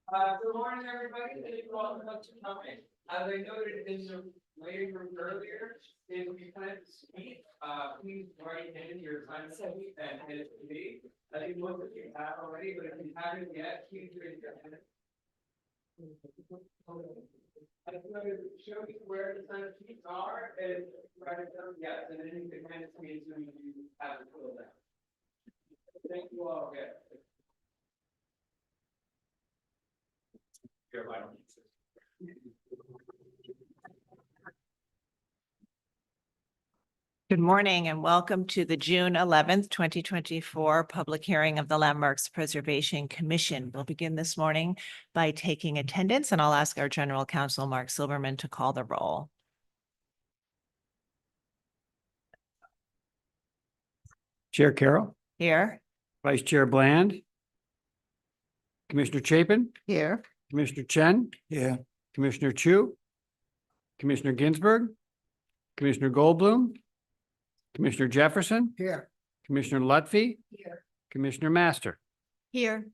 Good morning, everybody. Thank you all so much for coming. As I noted in the waiting room earlier, if you plan to speak, please write in your time sheet and hit me. I think most of you have already, but if you haven't yet, please raise your hand. I just want to show you where the time sheets are and write them, yes, and then you can hand it to me as soon as you have it filled out. Thank you all again. Good morning and welcome to the June 11th, 2024 public hearing of the Landmarks Preservation Commission. We'll begin this morning by taking attendance, and I'll ask our General Counsel, Mark Silberman, to call the roll. Chair Carroll, Here. Vice Chair Bland, Commissioner Chapin, Here. Commissioner Chen, Commissioner Chu, Commissioner Ginsburg, Commissioner Goldblum, Commissioner Jefferson, Here. Commissioner Lutfi, Here. Commissioner Master. Here.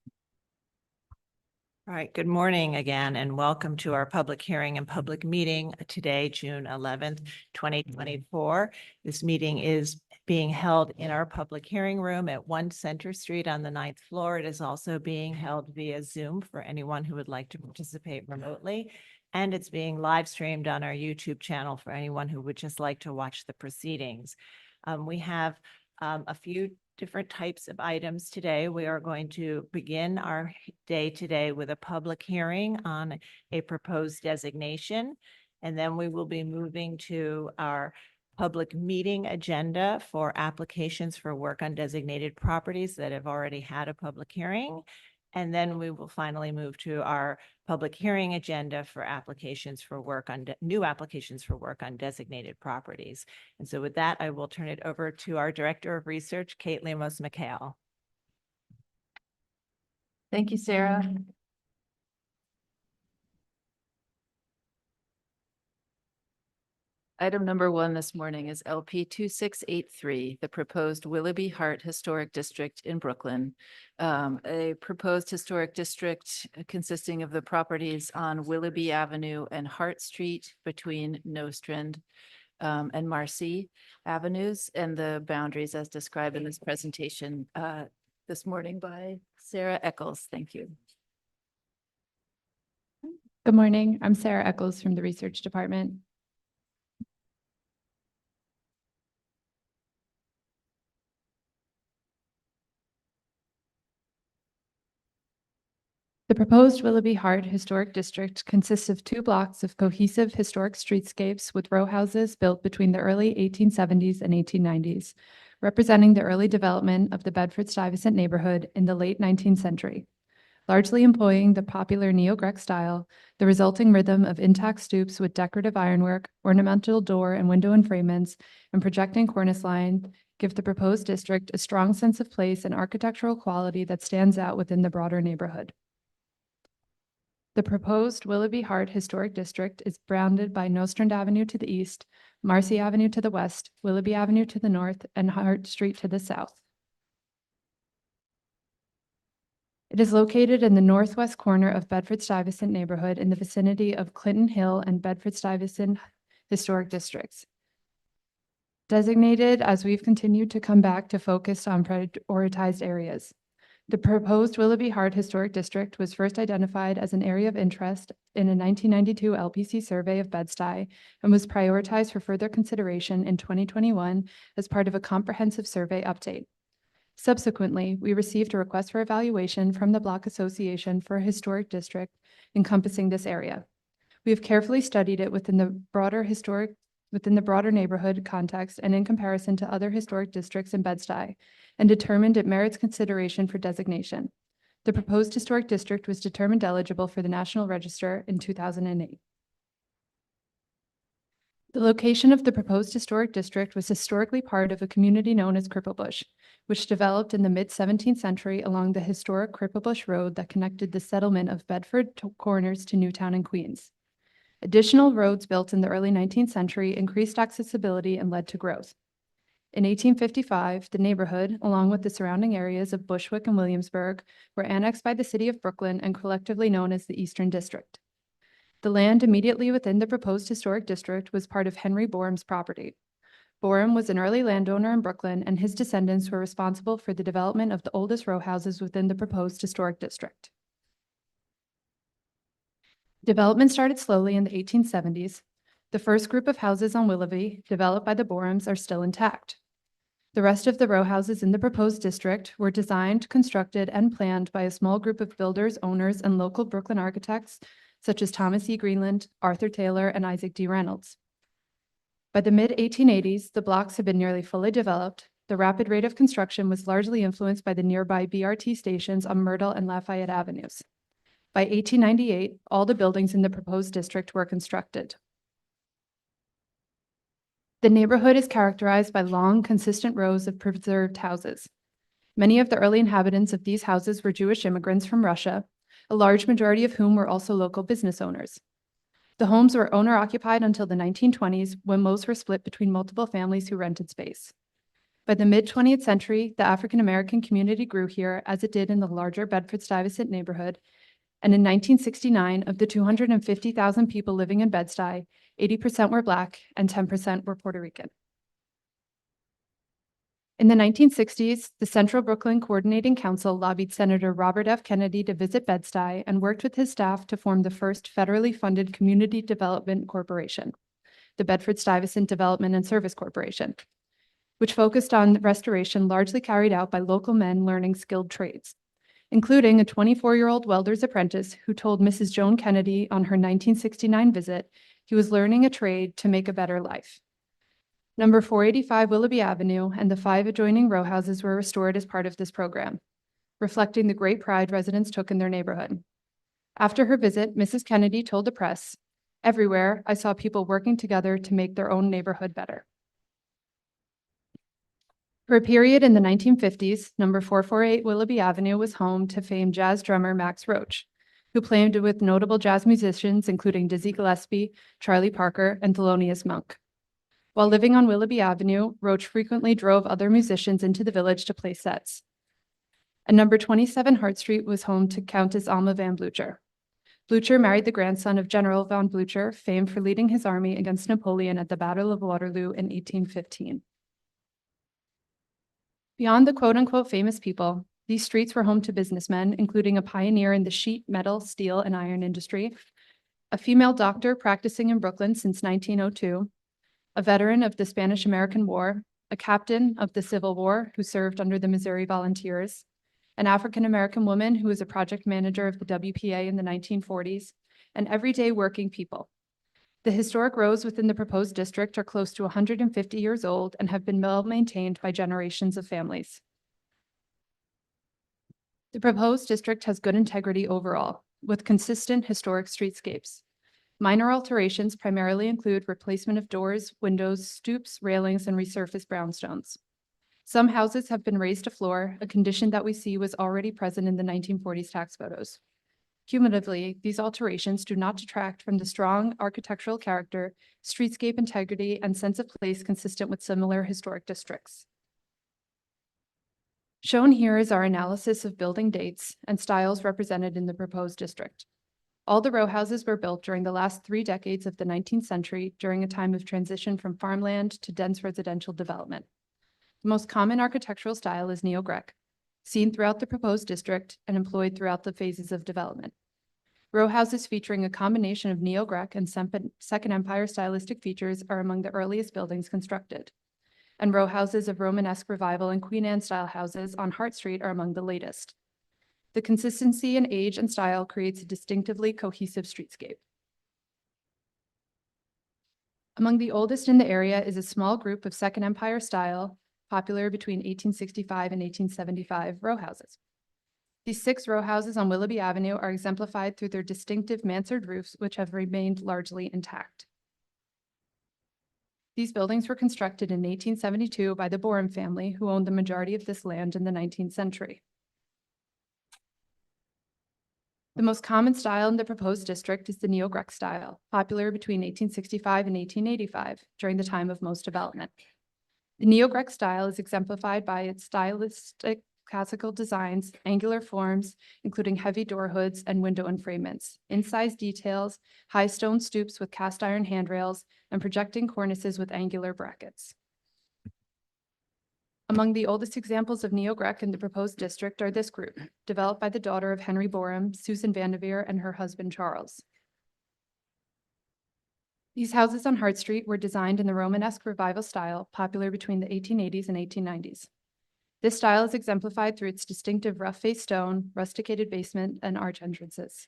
All right, good morning again, and welcome to our public hearing and public meeting today, June 11th, 2024. This meeting is being held in our public hearing room at 1 Center Street on the 9th floor. It is also being held via Zoom for anyone who would like to participate remotely. And it's being live streamed on our YouTube channel for anyone who would just like to watch the proceedings. We have a few different types of items today. We are going to begin our day today with a public hearing on a proposed designation. And then we will be moving to our public meeting agenda for applications for work on designated properties that have already had a public hearing. And then we will finally move to our public hearing agenda for applications for work on new applications for work on designated properties. And so with that, I will turn it over to our Director of Research, Kate Lemos-McHale. Thank you, Sarah. Item number 1 this morning is LP 2683, the proposed Willoughby-Hart Historic District in Brooklyn. A proposed historic district consisting of the properties on Willoughby Avenue and Hart Street between Nostrand and Marcy Avenues, and the boundaries as described in this presentation this morning by Sarah Eccles. Thank you. Good morning. I'm Sarah Eccles from the Research Department. The proposed Willoughby-Hart Historic District consists of 2 blocks of cohesive historic streetscapes with row houses built between the early 1870s and 1890s, representing the early development of the Bedford-Stuyvesant neighborhood in the late 19th century. Largely employing the popular neo-Greek style, the resulting rhythm of intact stoops with decorative ironwork, ornamental door and window enframements, and projecting cornice line give the proposed district a strong sense of place and architectural quality that stands out within the broader neighborhood. The proposed Willoughby-Hart Historic District is bounded by Nostrand Avenue to the east, Marcy Avenue to the west, Willoughby Avenue to the north, and Hart Street to the south. It is located in the northwest corner of Bedford-Stuyvesant neighborhood in the vicinity of Clinton Hill and Bedford-Stuyvesant Historic Districts. Designated as we've continued to come back to focus on prioritized areas. The proposed Willoughby-Hart Historic District was first identified as an area of interest in a 1992 LPC survey of Bed-Stuy and was prioritized for further consideration in 2021 as part of a comprehensive survey update. Subsequently, we received a request for evaluation from the Block Association for a historic district encompassing this area. We have carefully studied it within the broader neighborhood context and in comparison to other historic districts in Bed-Stuy, and determined it merits consideration for designation. The proposed historic district was determined eligible for the National Register in 2008. The location of the proposed historic district was historically part of a community known as Cripplebush, which developed in the mid-17th century along the historic Cripplebush Road that connected the settlement of Bedford Corners to Newtown and Queens. Additional roads built in the early 19th century increased accessibility and led to growth. In 1855, the neighborhood, along with the surrounding areas of Bushwick and Williamsburg, were annexed by the city of Brooklyn and collectively known as the Eastern District. The land immediately within the proposed historic district was part of Henry Boehm's property. Boehm was an early landowner in Brooklyn, and his descendants were responsible for the development of the oldest row houses within the proposed historic district. Development started slowly in the 1870s. The first group of houses on Willoughby, developed by the Boehms, are still intact. The rest of the row houses in the proposed district were designed, constructed, and planned by a small group of builders, owners, and local Brooklyn architects, such as Thomas E. Greenland, Arthur Taylor, and Isaac D. Reynolds. By the mid-1880s, the blocks had been nearly fully developed. The rapid rate of construction was largely influenced by the nearby BRT stations on Myrtle and Lafayette Avenues. By 1898, all the buildings in the proposed district were constructed. The neighborhood is characterized by long, consistent rows of preserved houses. Many of the early inhabitants of these houses were Jewish immigrants from Russia, a large majority of whom were also local business owners. The homes were owner-occupied until the 1920s, when most were split between multiple families who rented space. By the mid-20th century, the African-American community grew here, as it did in the larger Bedford-Stuyvesant neighborhood, and in 1969, of the 250,000 people living in Bed-Stuy, 80% were Black and 10% were Puerto Rican. In the 1960s, the Central Brooklyn Coordinating Council lobbied Senator Robert F. Kennedy to visit Bed-Stuy and worked with his staff to form the first federally funded community development corporation, the Bedford-Stuyvesant Development and Service Corporation, which focused on restoration largely carried out by local men learning skilled trades, including a 24-year-old welder's apprentice who told Mrs. Joan Kennedy on her 1969 visit he was learning a trade to make a better life. Number 485 Willoughby Avenue and the 5 adjoining row houses were restored as part of this program, reflecting the great pride residents took in their neighborhood. After her visit, Mrs. Kennedy told the press, "Everywhere, I saw people working together to make their own neighborhood better." For a period in the 1950s, number 448 Willoughby Avenue was home to famed jazz drummer Max Roach, who played with notable jazz musicians including Dizzy Gillespie, Charlie Parker, and Thelonious Monk. While living on Willoughby Avenue, Roach frequently drove other musicians into the village to play sets. And number 27 Hart Street was home to Countess Alma van Blücher. Blücher married the grandson of General von Blücher, famed for leading his army against Napoleon at the Battle of Waterloo in 1815. Beyond the quote-unquote famous people, these streets were home to businessmen, including a pioneer in the sheet, metal, steel, and iron industry, a female doctor practicing in Brooklyn since 1902, a veteran of the Spanish-American War, a captain of the Civil War who served under the Missouri Volunteers, an African-American woman who was a project manager of the WPA in the 1940s, and everyday working people. The historic rows within the proposed district are close to 150 years old and have been well maintained by generations of families. The proposed district has good integrity overall, with consistent historic streetscapes. Minor alterations primarily include replacement of doors, windows, stoops, railings, and resurfaced brownstones. Some houses have been raised to floor, a condition that we see was already present in the 1940s tax photos. Cumulatively, these alterations do not detract from the strong architectural character, streetscape integrity, and sense of place consistent with similar historic districts. Shown here is our analysis of building dates and styles represented in the proposed district. All the row houses were built during the last 3 decades of the 19th century during a time of transition from farmland to dense residential development. The most common architectural style is Neo-Grec, seen throughout the proposed district and employed throughout the phases of development. Row houses featuring a combination of Neo-Grec and Second Empire stylistic features are among the earliest buildings constructed, and row houses of Romanesque Revival and Queen Anne style houses on Hart Street are among the latest. The consistency in age and style creates a distinctively cohesive streetscape. Among the oldest in the area is a small group of Second Empire style, popular between 1865 and 1875 row houses. These 6 row houses on Willoughby Avenue are exemplified through their distinctive mansard roofs, which have remained largely intact. These buildings were constructed in 1872 by the Boehm family, who owned the majority of this land in the 19th century. The most common style in the proposed district is the Neo-Grec style, popular between 1865 and 1885, during the time of most development. The neo-Gothic style is exemplified by its stylistic classical designs, angular forms, including heavy door hoods and window enfranements, incised details, high stone stoops with cast iron handrails, and projecting cornices with angular brackets. Among the oldest examples of neo-Gothic in the proposed district are this group, developed by the daughter of Henry Borum, Susan Vanderveer, and her husband Charles. These houses on Hart Street were designed in the Romanesque Revival style, popular between the 1880s and 1890s. This style is exemplified through its distinctive rough-faced stone, rusticated basement, and arch entrances.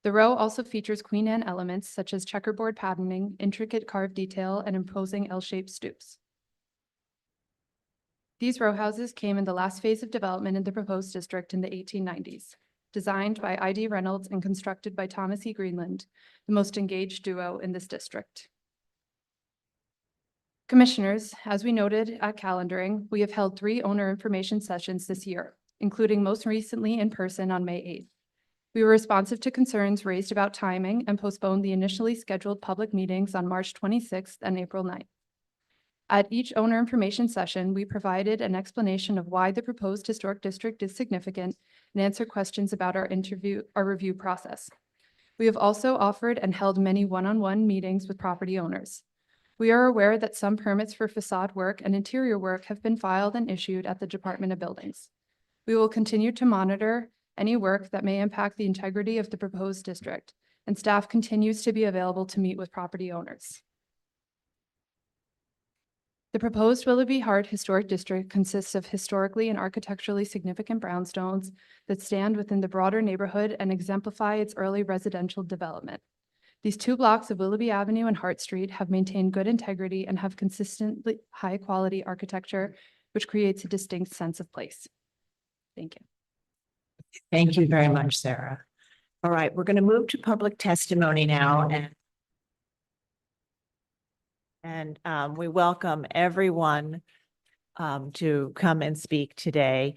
The row also features Queen Anne elements such as checkerboard patterning, intricate carved detail, and imposing L-shaped stoops. These row houses came in the last phase of development in the proposed district in the 1890s. Designed by I.D. Reynolds and constructed by Thomas E. Greenland, the most engaged duo in this district. Commissioners, as we noted at calendaring, we have held 3 owner information sessions this year, including most recently in person on May 8th. We were responsive to concerns raised about timing and postponed the initially scheduled public meetings on March 26th and April 9th. At each owner information session, we provided an explanation of why the proposed historic district is significant and answered questions about our review process. We have also offered and held many one-on-one meetings with property owners. We are aware that some permits for facade work and interior work have been filed and issued at the Department of Buildings. We will continue to monitor any work that may impact the integrity of the proposed district, and staff continues to be available to meet with property owners. The proposed Willoughby-Hart Historic District consists of historically and architecturally significant brownstones that stand within the broader neighborhood and exemplify its early residential development. These 2 blocks of Willoughby Avenue and Hart Street have maintained good integrity and have consistently high-quality architecture, which creates a distinct sense of place. Thank you. Thank you very much, Sarah. All right, we're going to move to public testimony now, and we welcome everyone to come and speak today.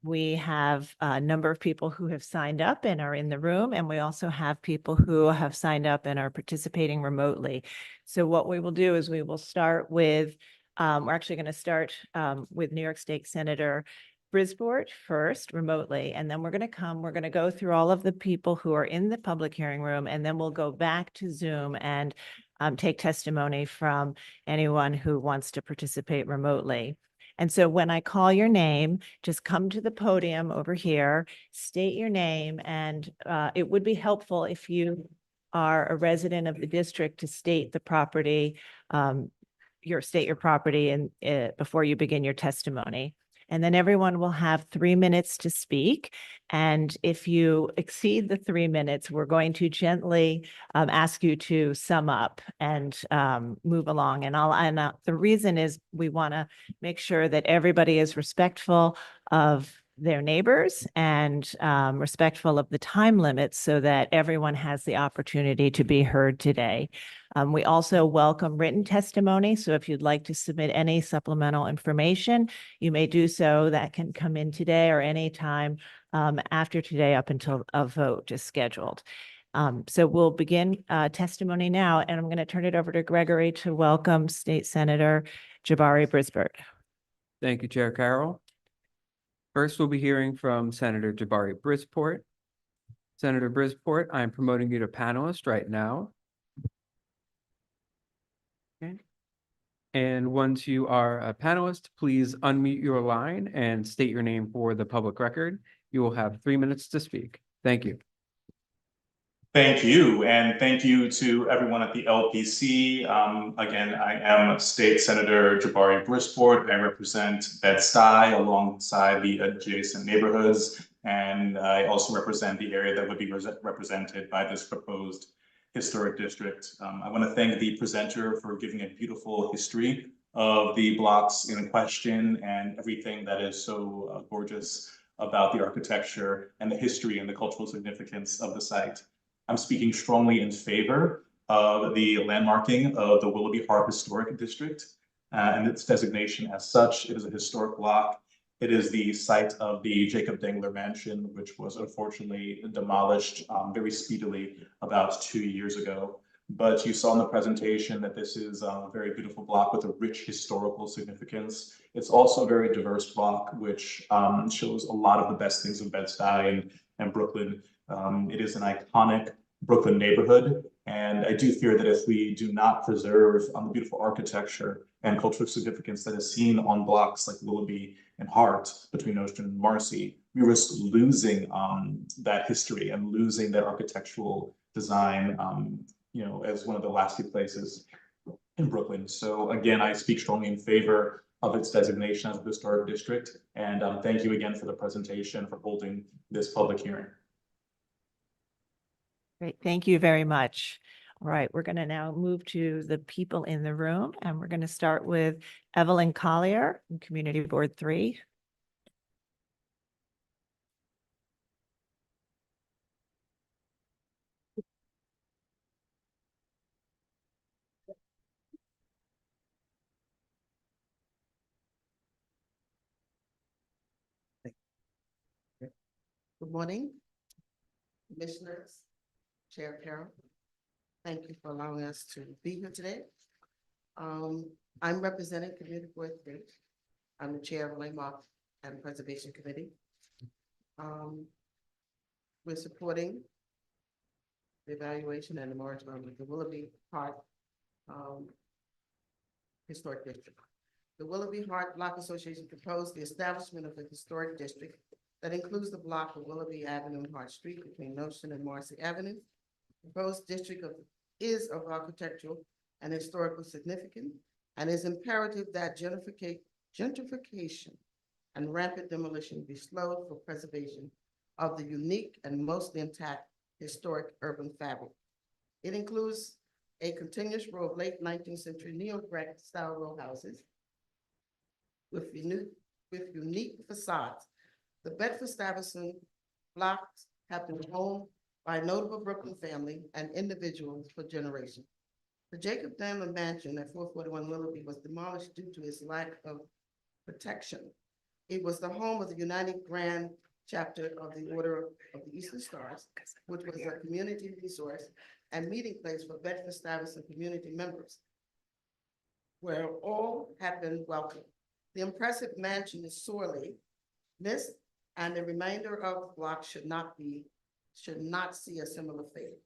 We have a number of people who have signed up and are in the room, and we also have people who have signed up and are participating remotely. So what we will do is we will start with, we're actually going to start with New York State Senator Brisbort first remotely, and then we're going to go through all of the people who are in the public hearing room, and then we'll go back to Zoom and take testimony from anyone who wants to participate remotely. And so when I call your name, just come to the podium over here, state your name, and it would be helpful if you are a resident of the district to state the property, state your property and before you begin your testimony. And then everyone will have 3 minutes to speak. And if you exceed the 3 minutes, we're going to gently ask you to sum up and move along. And the reason is we want to make sure that everybody is respectful of their neighbors and respectful of the time limits so that everyone has the opportunity to be heard today. We also welcome written testimony. So if you'd like to submit any supplemental information, you may do so. That can come in today or any time after today up until a vote is scheduled. So we'll begin testimony now, and I'm going to turn it over to Gregory to welcome State Senator Jabari Brisbort. Thank you, Chair Carroll. First, we'll be hearing from Senator Jabari Brisbort. Senator Brisbort, I'm promoting you to panelist right now. Okay. And once you are a panelist, please unmute your line and state your name for the public record. You will have 3 minutes to speak. Thank you. Thank you, and thank you to everyone at the LPC. Again, I am State Senator Jabari Brisbort. I represent Bed-Stuy alongside the adjacent neighborhoods, and I also represent the area that would be represented by this proposed historic district. I want to thank the presenter for giving a beautiful history of the blocks in question and everything that is so gorgeous about the architecture and the history and the cultural significance of the site. I'm speaking strongly in favor of the landmarking of the Willoughby-Hart Historic District and its designation as such. It is a historic block. It is the site of the Jacob Dengler Mansion, which was unfortunately demolished very speedily about 2 years ago. but you saw in the presentation that this is a very beautiful block with a rich historical significance. It's also a very diverse block, which shows a lot of the best things of Bed-Stuy and Brooklyn. It is an iconic Brooklyn neighborhood, and I do fear that if we do not preserve the beautiful architecture and cultural significance that is seen on blocks like Willoughby and Hart between Ocean and Marcy, we risk losing that history and losing that architectural design, as one of the last few places in Brooklyn. So again, I speak strongly in favor of its designation as a historic district. And thank you again for the presentation, for holding this public hearing. Great, thank you very much. All right, we're going to now move to the people in the room, and we're going to start with Evelyn Collier, from Community Board 3. Good morning, commissioners, Chair Carroll. Thank you for allowing us to be here today. I'm representing Community Board 3. I'm the chair of Landmark and Preservation Committee. We're supporting the evaluation and the moratorium of the Willoughby-Hart Historic District. The Willoughby-Hart Block Association proposed the establishment of a historic district that includes the block of Willoughby Avenue and Hart Street between Notion and Marcy Avenue. The proposed district is of architectural and historical significance and is imperative that gentrification and rampant demolition be slowed for preservation of the unique and mostly intact historic urban fabric. It includes a continuous row of late 19th century neo-Gothic style row houses with unique facades. The Bedford-Stuyvesant blocks have been owned by a notable Brooklyn family and individuals for generations. The Jacob Daimler Mansion at 441 Willoughby was demolished due to its lack of protection. It was the home of the United Grand Chapter of the Order of the Eastern Stars, which was a community resource and meeting place for Bedford-Stuyvesant community members, where all have been welcome. The impressive mansion is sorely missed, and the remainder of the block should not see a similar fate.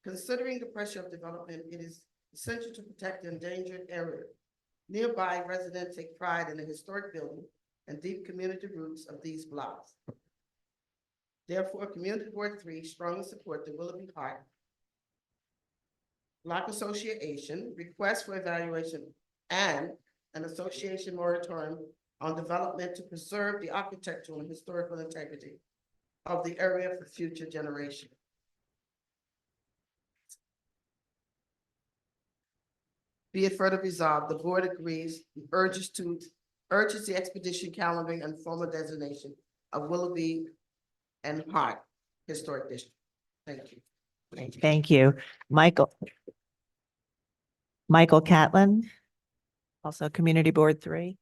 Considering the pressure of development, it is essential to protect the endangered area. Nearby residents take pride in the historic building and deep community roots of these blocks. Therefore, Community Board 3 strongly support the Willoughby-Hart Block Association request for evaluation and an association moratorium on development to preserve the architectural and historical integrity of the area for future generations. Be it further resolved, the board agrees, urges the expedition calendaring and formal designation of Willoughby and Hart Historic District. Thank you. Great, thank you. Michael Catlin, also Community Board 3.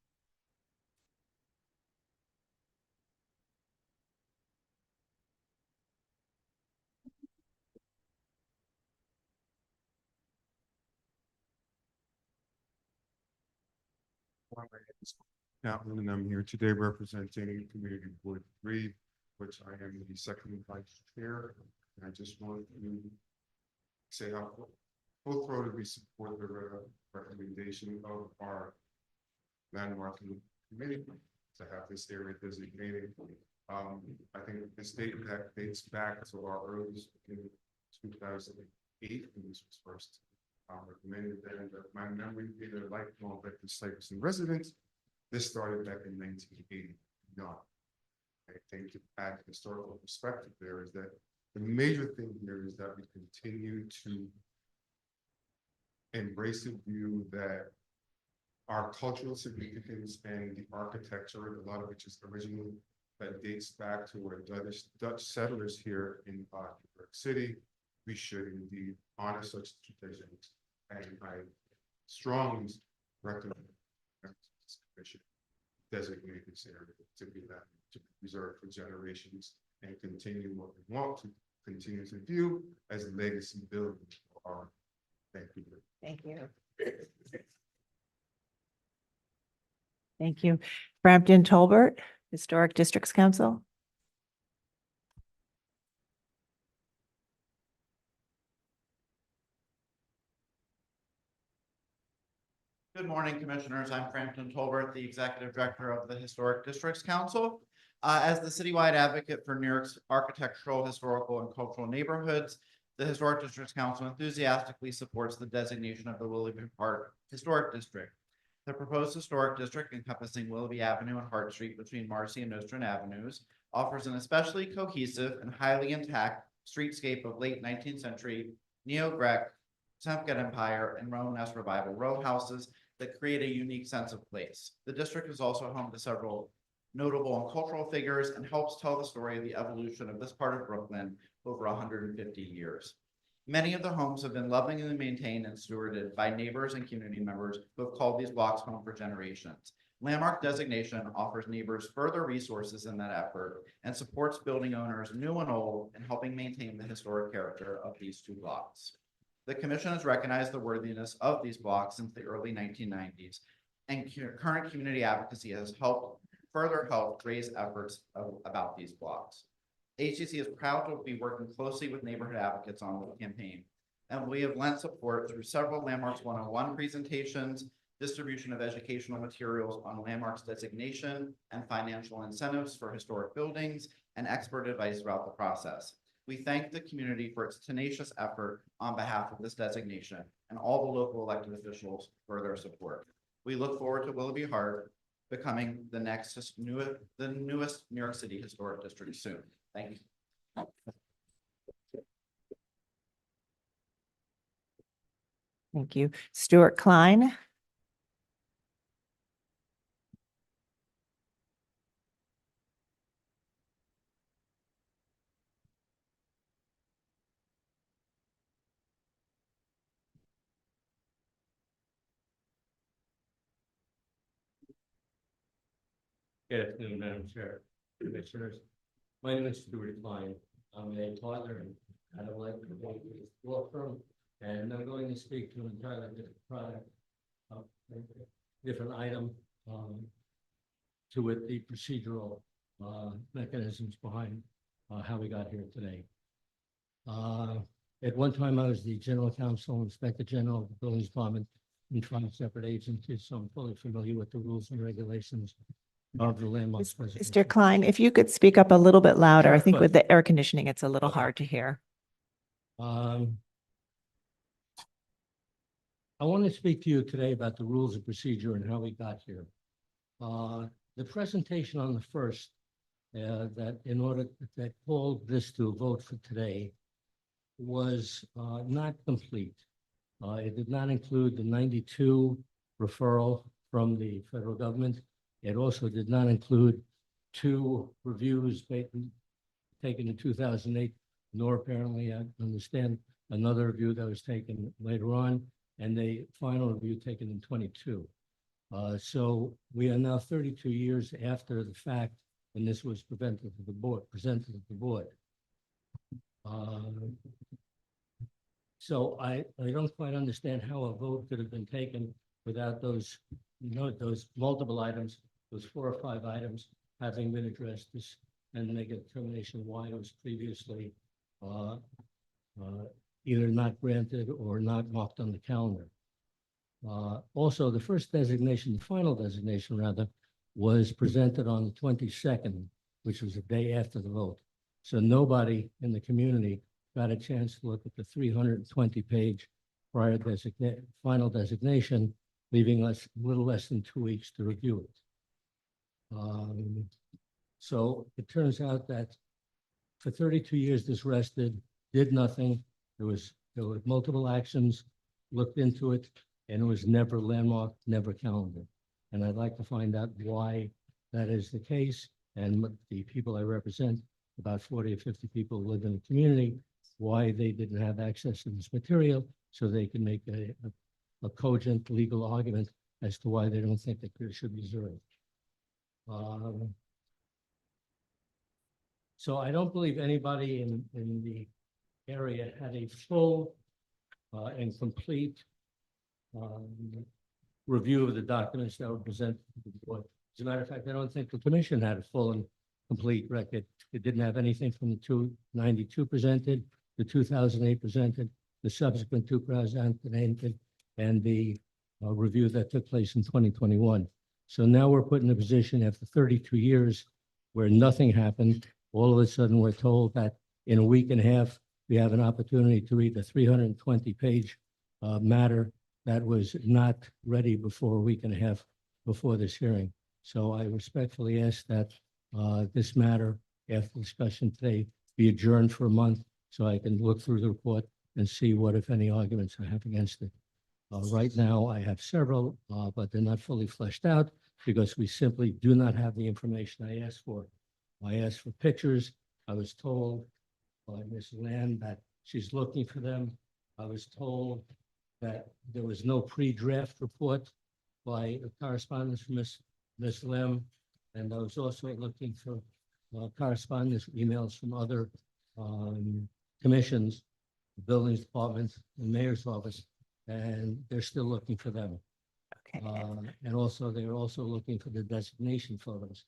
Catlin, and I'm here today representing Community Board 3, which I am the second vice chair. And I just want to say how full-throatedly support the recommendation of our landmark committee to have this area designated. I think this date that dates back to our earliest in 2008 when this was first recommended. And my memory being a lifelong Bedford-Stuyvesant resident, this started back in 1989. I think to add historical perspective there is that the major thing here is that we continue to embrace the view that our cultural significance and the architecture, a lot of which is original, that dates back to where Dutch settlers here in New York City, we should indeed honor such traditions. And I strongly recommend this commission designate this area to be preserved for generations and continue what we want to continue to view as legacy building for our Thank you. Thank you. Thank you. Brampton Tolbert, Historic Districts Council. Good morning, Commissioners. I'm Frampton Tolbert, the Executive Director of the Historic Districts Council. As the citywide advocate for New York's architectural, historical, and cultural neighborhoods, the Historic Districts Council enthusiastically supports the designation of the Willoughby-Hart Historic District. The proposed historic district encompassing Willoughby Avenue and Hart Street between Marcy and Nostrand Avenues offers an especially cohesive and highly intact streetscape of late 19th century Neo-Grec, Template Empire, and Romanesque Revival row houses that create a unique sense of place. The district is also home to several notable and cultural figures and helps tell the story of the evolution of this part of Brooklyn over 150 years. Many of the homes have been lovingly maintained and stewarded by neighbors and community members who have called these blocks home for generations. Landmark designation offers neighbors further resources in that effort and supports building owners new and old in helping maintain the historic character of these two blocks. The Commission has recognized the worthiness of these blocks since the early 1990s, and current community advocacy has further helped raise efforts about these blocks. HCC is proud to be working closely with neighborhood advocates on the campaign, and we have lent support through several Landmarks 101 presentations, distribution of educational materials on landmarks designation and financial incentives for historic buildings, and expert advice throughout the process. We thank the community for its tenacious effort on behalf of this designation and all the local elected officials for their support. We look forward to Willoughby-Hart becoming the newest New York City Historic District soon. Thank you. Thank you. Stuart Klein. Good afternoon, Madam Chair, Commissioners. My name is Stuart Klein. I'm a partner and I would like to work with this law firm, and I'm going to speak to an entirely different product, different item, to it, the procedural mechanisms behind how we got here today. At one time, I was the General Counsel, Inspector General of the Building Department in 5 separate agencies, so I'm fully familiar with the rules and regulations of the landmarks. Mr. Klein, if you could speak up a little bit louder. I Sure, think but- with the air conditioning, it's a little Okay. hard to hear. I want to speak to you today about the rules of procedure and how we got here. The presentation on the first, that called this to a vote for today was not complete. It did not include the 92 referral from the federal government. It also did not include 2 reviews taken in 2008, nor apparently, I understand, another review that was taken later on, and the final review taken in 22. So we are now 32 years after the fact, and this was presented to the board. So I don't quite understand how a vote could have been taken without those multiple items, those 4 or 5 items having been addressed, and make a determination why it was previously either not granted or not marked on the calendar. Also, the first designation, the final designation rather, was presented on the 22nd, which was the day after the vote. So nobody in the community got a chance to look at the 320-page final designation, leaving us a little less than 2 weeks to review it. So it turns out that for 32 years, this rested, did nothing. There were multiple actions, looked into it, and it was never landmarked, never calendared. And I'd like to find out why that is the case, and the people I represent, about 40 or 50 people who live in the community, why they didn't have access to this material so they can make a cogent legal argument as to why they don't think that it should be reserved. So I don't believe anybody in the area had a full and complete review of the documents that were presented to the board. As a matter of fact, I don't think the commission had a full and complete record. It didn't have anything from the 292 presented, the 2008 presented, the subsequent 2008, and the review that took place in 2021. So now we're put in a position after 32 years where nothing happened. All of a sudden, we're told that in a week and a half, we have an opportunity to read the 320-page matter that was not ready before a week and a half before this hearing. So I respectfully ask that this matter, after discussion today, be adjourned for a month so I can look through the report and see what, if any, arguments I have against it. Right now, I have several, but they're not fully fleshed out because we simply do not have the information I asked for. I asked for pictures. I was told by Ms. Land that she's looking for them. I was told that there was no pre-draft report by correspondence from Ms. Lem. And I was also looking for correspondence, emails from other commissions, the buildings department, the mayor's office, and they're still looking for them. Okay. And also, they're also looking for the designation photos.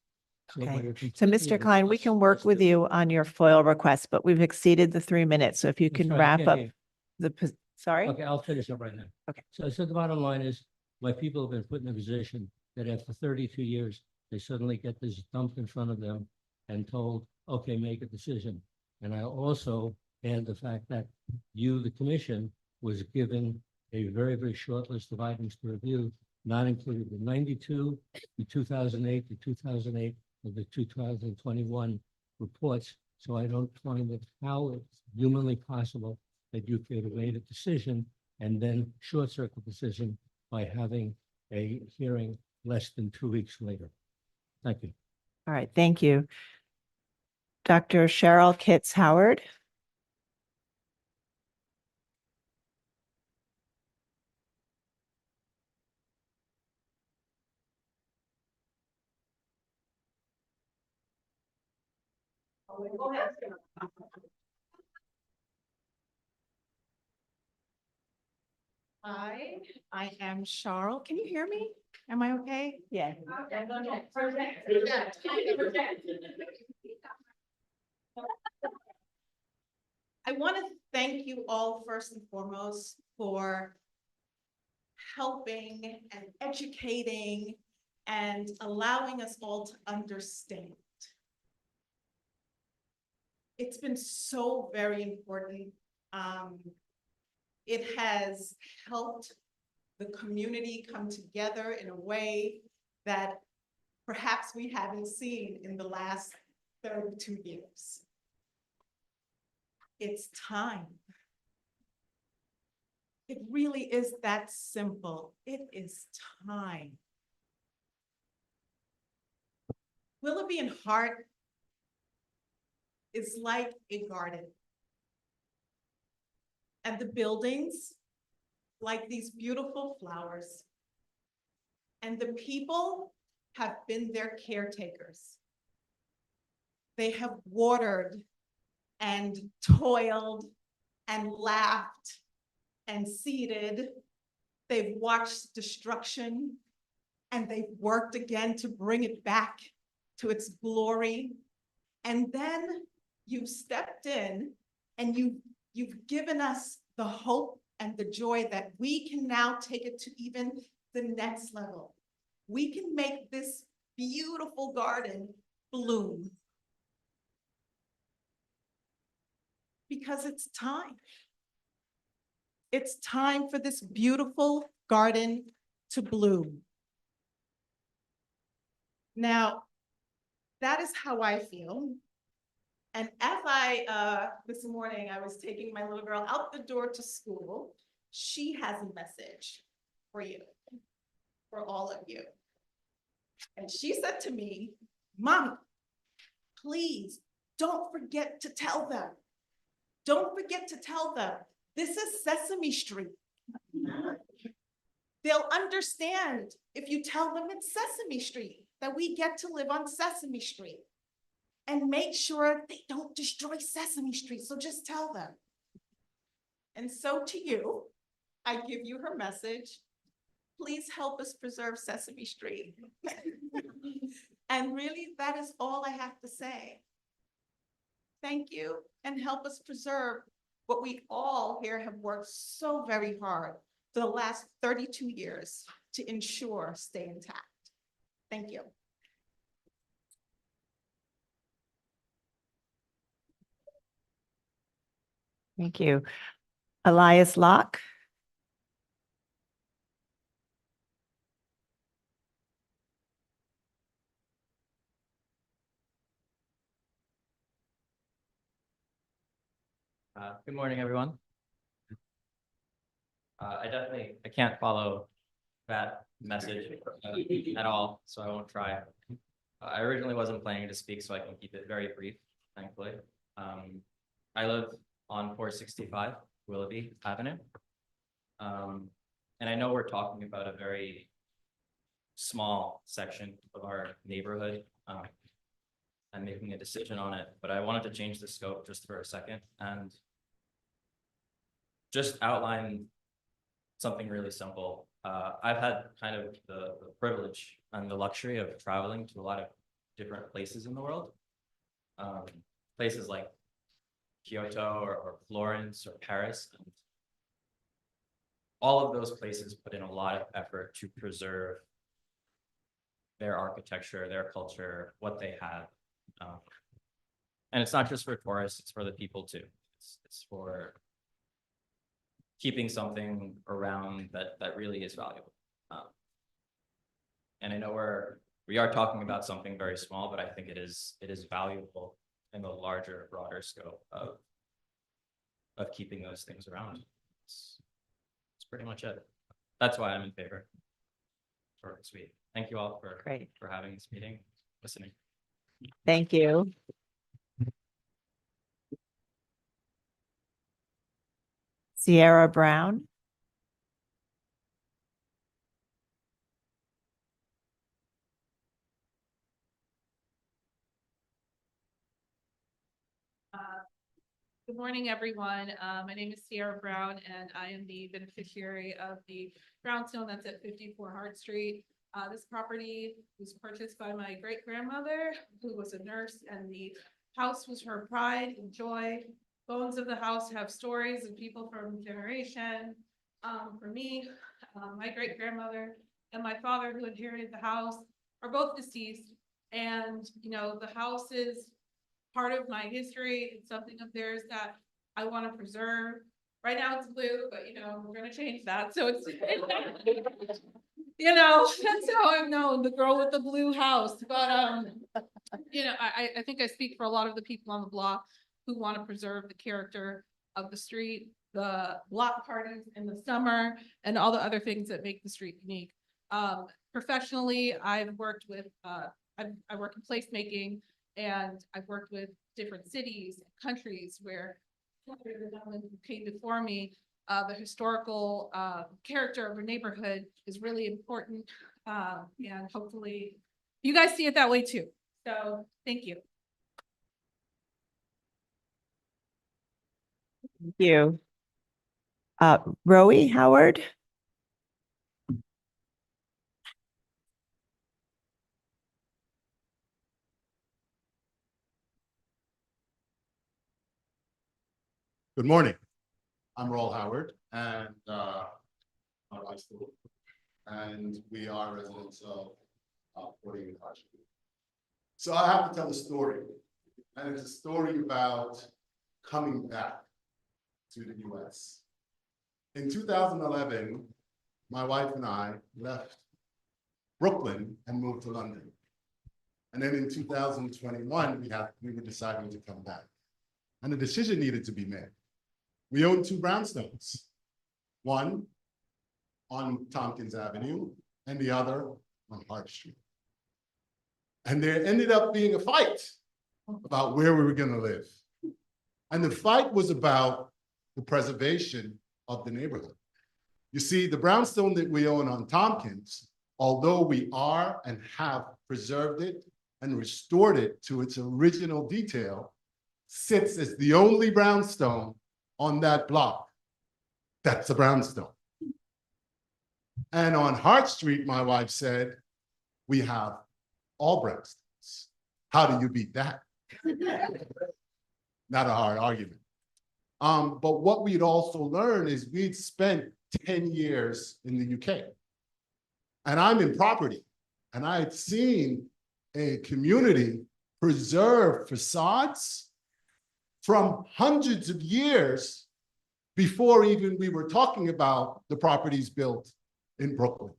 So Okay. we're So, completely Mr. Klein, we can work with you on your FOIL request, but we've exceeded the 3 minutes. So if you I'm can sorry, I wrap can't up hear the, sorry? Okay, I'll finish up right now. Okay. So the bottom line is, my people have been put in a position that after 32 years, they suddenly get this dumped in front of them and told, okay, make a decision. And I also add the fact that you, the commission, was given a very, very short list of items to review, not including the 92, the 2008, the 2008, or the 2021 reports. So I don't find it how it's humanly possible that you could have made a decision and then short circuit decision by having a hearing less than 2 weeks later. Thank you. All right, thank you. Dr. Cheryl Kitts Howard. Hi, I am Cheryl. Can you hear me? Am I okay? Yeah. I want to thank you all first and foremost for helping and educating and allowing us all to understand. It's been so very important. It has helped the community come together in a way that perhaps we haven't seen in the last 32 years. It's time. It really is that simple. It is time. Willoughby-Hart is like a garden. And the buildings, like these beautiful flowers. And the people have been their caretakers. They have watered and toiled and laughed and seeded. They've watched destruction and they've worked again to bring it back to its glory. And then you've stepped in and you've given us the hope and the joy that we can now take it to even the next level. We can make this beautiful garden bloom. Because it's time. It's time for this beautiful garden to bloom. Now, that is how I feel. And as this morning, I was taking my little girl out the door to school, she has a message for you, for all of you. And she said to me, "Mommy, please don't forget to tell them. Don't forget to tell them, this is Sesame Street. They'll understand if you tell them it's Sesame Street, that we get to live on Sesame Street. And make sure they don't destroy Sesame Street, so just tell them." And so to you, I give you her message. Please help us preserve Sesame Street. And really, that is all I have to say. Thank you, and help us preserve what we all here have worked so very hard for the last 32 years to ensure stay intact. Thank you. Thank you. Elias Locke. Good morning, everyone. I can't follow that message at all, so I won't try. I originally wasn't planning to speak, so I can keep it very brief, thankfully. I live on 465 Willoughby Avenue. And I know we're talking about a very small section of our neighborhood, and making a decision on it, but I wanted to change the scope just for a second and just outline something really simple. I've had kind of the privilege and the luxury of traveling to a lot of different places in the world. Places like Kyoto or Florence or Paris. And all of those places put in a lot of effort to preserve their architecture, their culture, what they have. And it's not just for tourists, it's for the people too. It's for keeping something around that really is valuable. And I know we are talking about something very small, but I think it is valuable in the larger, broader scope of keeping those things around. It's pretty much it. That's why I'm in favor. Short and sweet. Thank you all for having this meeting, listening. Thank you. Sierra Brown. Good morning, everyone. My name is Sierra Brown, and I am the beneficiary of the brownstone that's at 54 Hart Street. This property was purchased by my great-grandmother, who was a nurse, and the house was her pride and joy. Bones of the house have stories of people from generation. For me, my great-grandmother and my father, who inherited the house, are both deceased. And, you know, the house is part of my history. It's something of theirs that I want to preserve. Right now it's blue, but you know, we're gonna change that. So it's, you know, that's how I'm known, the girl with the blue house. But you know, I think I speak for a lot of the people on the block who want to preserve the character of the street, the block parties in the summer, and all the other things that make the street unique. Professionally, I've worked with I work in placemaking. And I've worked with different cities and countries where who came before me, the historical character of a neighborhood is really important. And hopefully you guys see it that way too. So thank you. Thank you. Roe Howard. Good morning. I'm Roll Howard, and we are residents of 48 Hart Street. So I have to tell a story, and it's a story about coming back to the US. In 2011, my wife and I left Brooklyn and moved to London. And then in 2021, we were deciding to come back. And a decision needed to be made. We own two brownstones, one on Tompkins Avenue and the other on Hart Street. And there ended up being a fight about where we were going to live. And the fight was about the preservation of the neighborhood. You see, the brownstone that we own on Tompkins, although we are and have preserved it and restored it to its original detail, sits as the only brownstone on that block That's the brownstone. And on Hart Street, my wife said, we have all brownstones. How do you beat that? Not a hard argument. But what we'd also learned is we'd spent 10 years in the UK. And I'm in property. And I had seen a community preserve facades from hundreds of years before even we were talking about the properties built in Brooklyn.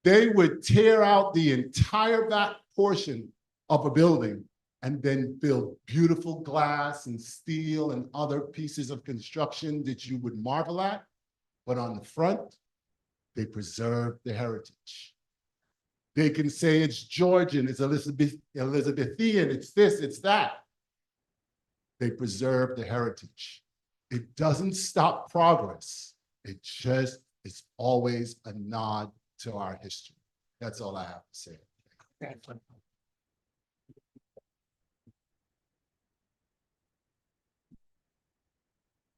They would tear out the entire back portion of a building and then build beautiful glass and steel and other pieces of construction that you would marvel at. But on the front, they preserve the heritage. They can say it's Georgian, it's Elizabethan, it's this, it's that. They preserve the heritage. It doesn't stop progress. It just is always a nod to our history. That's all I have to say.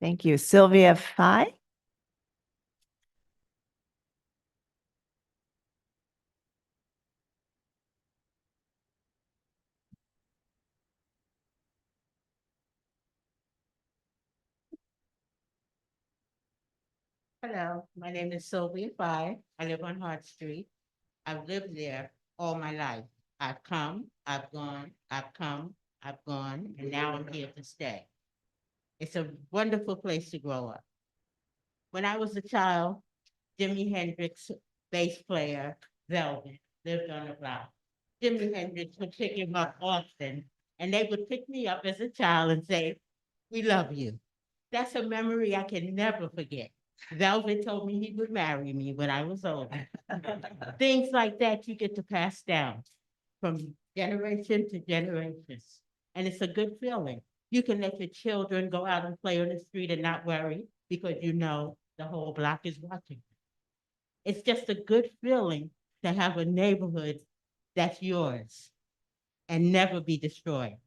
Thank you. Sylvia Phi. Hello, my name is Sylvia Phi. I live on Hart Street. I've lived there all my life. I've come, I've gone, I've come, I've gone, and now I'm here to stay. It's a wonderful place to grow up. When I was a child, Jimi Hendrix, bass player, Velvet, lived on the block. Jimi Hendrix would pick him up often, and they would pick me up as a child and say, "We love you." That's a memory I can never forget. Velvet told me he would marry me when I was older. Things like that you get to pass down from generation to generations. And it's a good feeling. You can let your children go out and play on the street and not worry because you know the whole block is watching. It's just a good feeling to have a neighborhood that's yours and never be destroyed.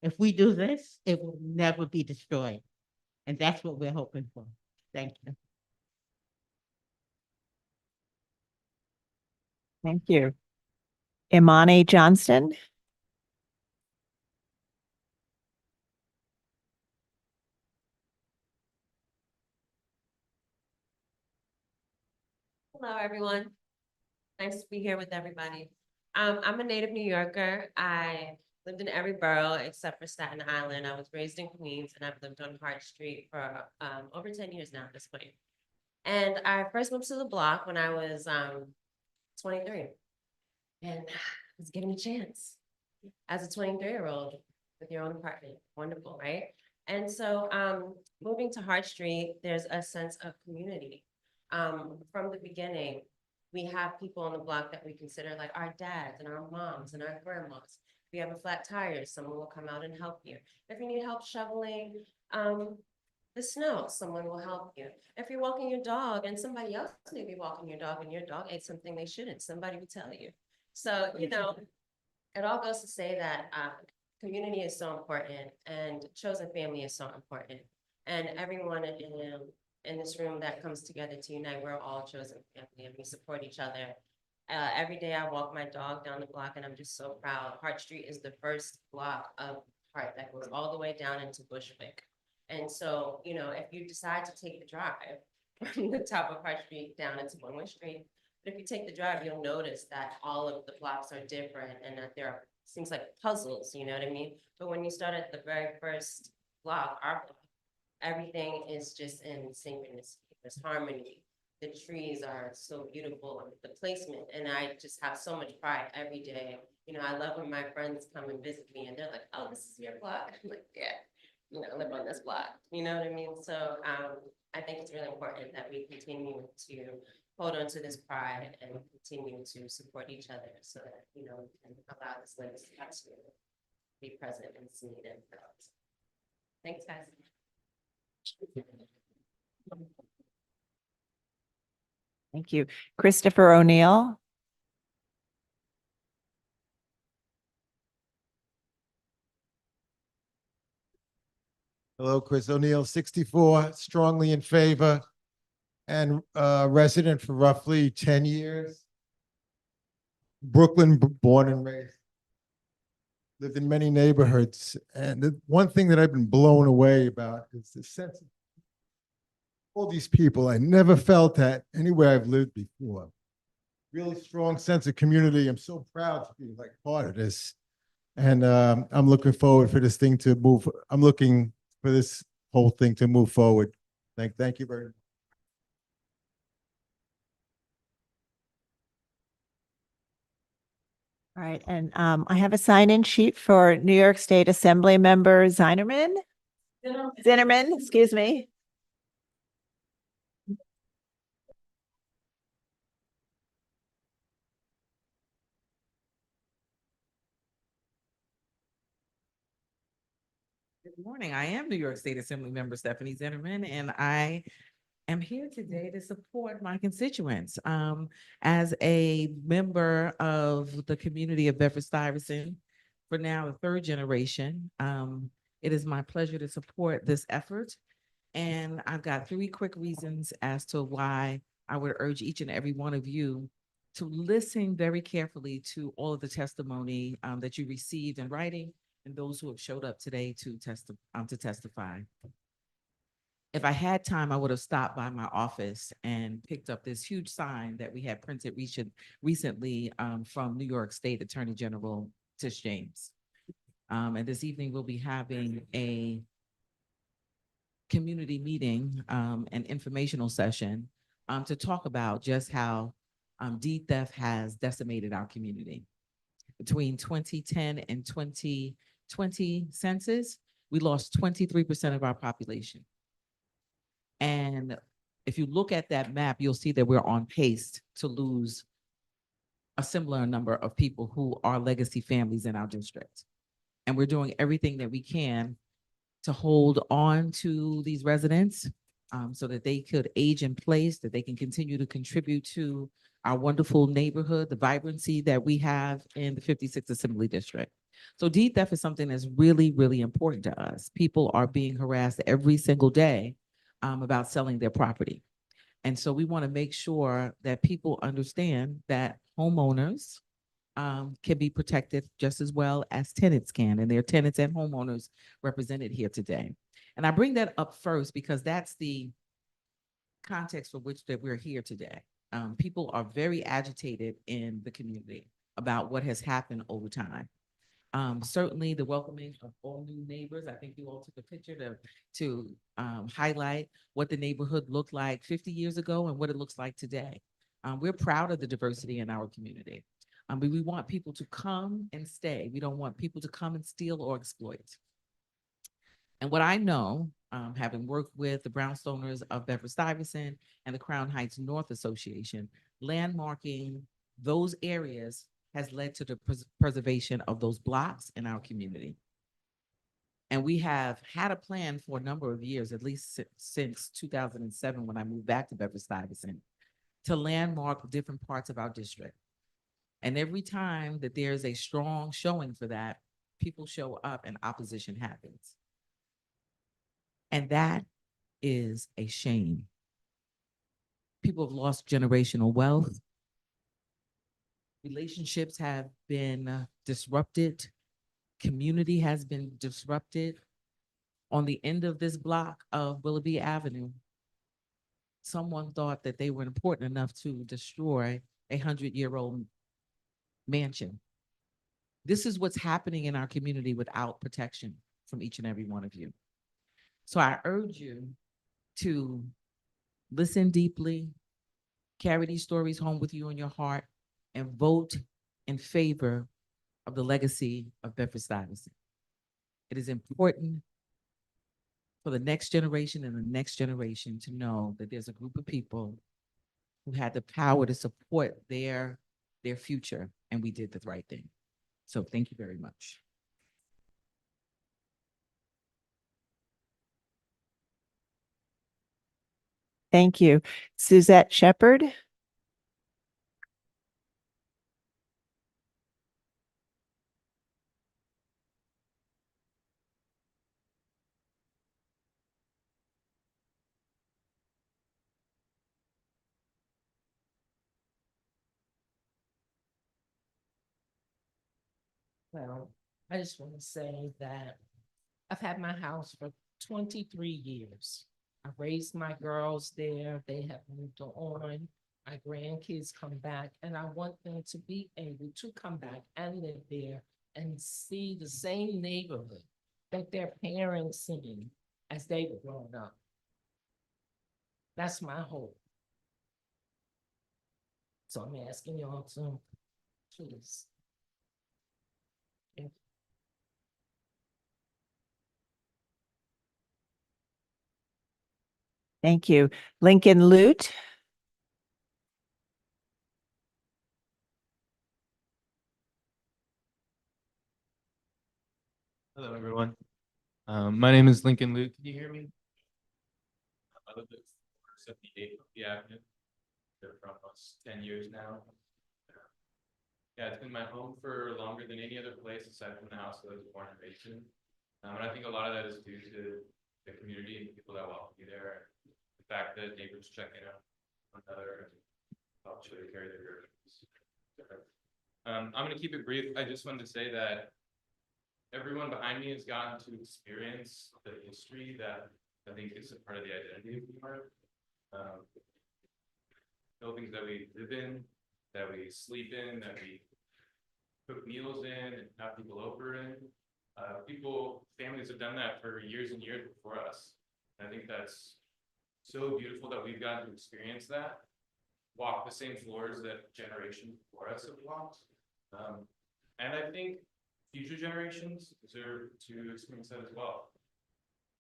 If we do this, it will never be destroyed. And that's what we're hoping for. Thank you. Thank you. Imani Johnston. Hello, everyone. Nice to be here with everybody. I'm a native New Yorker. I lived in every borough except for Staten Island. I was raised in Queens and I've lived on Hart Street for over 10 years now at this point. And I first moved to the block when I was 23. And I was given a chance as a 23-year-old with your own apartment. Wonderful, right? And so moving to Hart Street, there's a sense of community. From the beginning, we have people on the block that we consider like our dads and our moms and our grandmas. If you have a flat tire, someone will come out and help you. If you need help shoveling the snow, someone will help you. If you're walking your dog and somebody else may be walking your dog and your dog ate something they shouldn't, somebody will tell you. So, you know, it all goes to say that community is so important and chosen family is so important. And everyone in this room that comes together to unite, we're all chosen family and we support each other. Every day I walk my dog down the block and I'm just so proud. Hart Street is the first block of Hart that goes all the way down into Bushwick. And so, you know, if you decide to take the drive from the top of Hart Street down into one-way street, but if you take the drive, you'll notice that all of the blocks are different and that there are, seems like puzzles, you know what I mean? But when you start at the very first block, our block, everything is just in synchronicity. There's harmony. The trees are so beautiful, the placement, and I just have so much pride every day. You know, I love when my friends come and visit me and they're like, "Oh, this is your block." I'm like, "Yeah, you know, I live on this block." You know what I mean? So I think it's really important that we continue to hold on to this pride and continue to support each other so that, you know, we can allow this legacy to be present and seen and felt. Thanks, guys. Thank you. Christopher O'Neill. Hello, Chris O'Neill, 64, strongly in favor. and resident for roughly 10 years. Brooklyn, born and raised. Lived in many neighborhoods. And the one thing that I've been blown away about is the sense of all these people. I never felt that anywhere I've lived before. Really strong sense of community. I'm so proud to be like part of this. And I'm looking forward for this thing to move. I'm looking for this whole thing to move forward. Thank you very much. All right, and I have a sign-in sheet for New York State Assembly Member Zinerman. Zinnerman, excuse me. Good morning. I am New York State Assembly Member Stephanie Zinnerman, and I am here today to support my constituents. As a member of the community of Bedford-Stuyvesant, for now the third generation, it is my pleasure to support this effort. And I've got three quick reasons as to why I would urge each and every one of you to listen very carefully to all of the testimony that you received in writing and those who have showed up today to testify. If I had time, I would have stopped by my office and picked up this huge sign that we had printed recently from New York State Attorney General Tish James. And this evening, we'll be having a community meeting, an informational session to talk about just how deed theft has decimated our community. Between 2010 and 2020 census, we lost 23% of our population. And if you look at that map, you'll see that we're on pace to lose a similar number of people who are legacy families in our district. And we're doing everything that we can to hold on to these residents so that they could age in place, that they can continue to contribute to our wonderful neighborhood, the vibrancy that we have in the 56th Assembly District. So deed theft is something that's really, really important to us. People are being harassed every single day about selling their property. And so we want to make sure that people understand that homeowners can be protected just as well as tenants can, and there are tenants and homeowners represented here today. And I bring that up first because that's the context for which that we're here today. People are very agitated in the community about what has happened over time. Certainly the welcoming of all new neighbors. I think you all took a picture to highlight what the neighborhood looked like 50 years ago and what it looks like today. We're proud of the diversity in our community. But we want people to come and stay. We don't want people to come and steal or exploit. And what I know, having worked with the Brownstoners of Bedford-Stuyvesant and the Crown Heights North Association, landmarking those areas has led to the preservation of those blocks in our community. And we have had a plan for a number of years, at least since 2007, when I moved back to Bedford-Stuyvesant, to landmark different parts of our district. And every time that there's a strong showing for that, people show up and opposition happens. And that is a shame. People have lost generational wealth. Relationships have been disrupted. Community has been disrupted. On the end of this block of Willoughby Avenue, someone thought that they were important enough to destroy a 100-year-old mansion. This is what's happening in our community without protection from each and every one of you. So I urge you to listen deeply, carry these stories home with you in your heart, and vote in favor of the legacy of Bedford-Stuyvesant. It is important for the next generation and the next generation to know that there's a group of people who had the power to support their future, and we did the right thing. So thank you very much. Thank you. Suzette Shepherd. Well, I just want to say that I've had my house for 23 years. I raised my girls there. They have moved on. My grandkids come back, and I want them to be able to come back and live there and see the same neighborhood that their parents seen as they were growing up. That's my hope. So I'm asking y'all to please. Thank you. Lincoln Lute. Hello, everyone. My name is Lincoln Luke. Can you hear me? I live at 78 Willoughby Avenue. Been for almost 10 years now. Yeah, it's been my home for longer than any other place aside from the house that I was born and raised in. And I think a lot of that is due to the community and people that welcome you there. The fact that neighbors check in on one another and help actually carry their burdens. I'm going to keep it brief. I just wanted to say that everyone behind me has gotten to experience the history that I think is a part of the identity of New York. Buildings that we live in, that we sleep in, that we cook meals in and have people over in. Families have done that for years and years before us. And I think that's so beautiful that we've gotten to experience that, walk the same floors that generations before us have walked. And I think future generations deserve to experience that as well.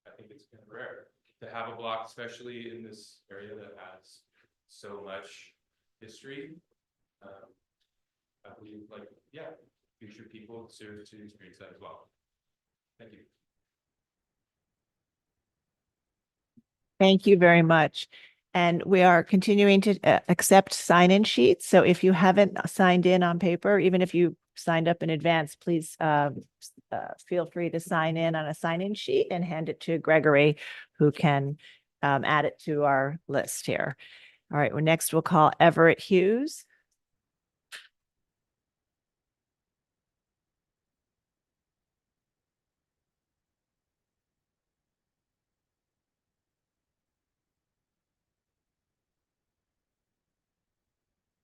I think it's kind of rare to have a block, especially in this area that has so much history. I believe, future people deserve to experience that as well. Thank you. Thank you very much. And we are continuing to accept sign-in sheets. So if you haven't signed in on paper, even if you signed up in advance, please feel free to sign in on a sign-in sheet and hand it to Gregory, who can add it to our list here. All right, well, next we'll call Everett Hughes.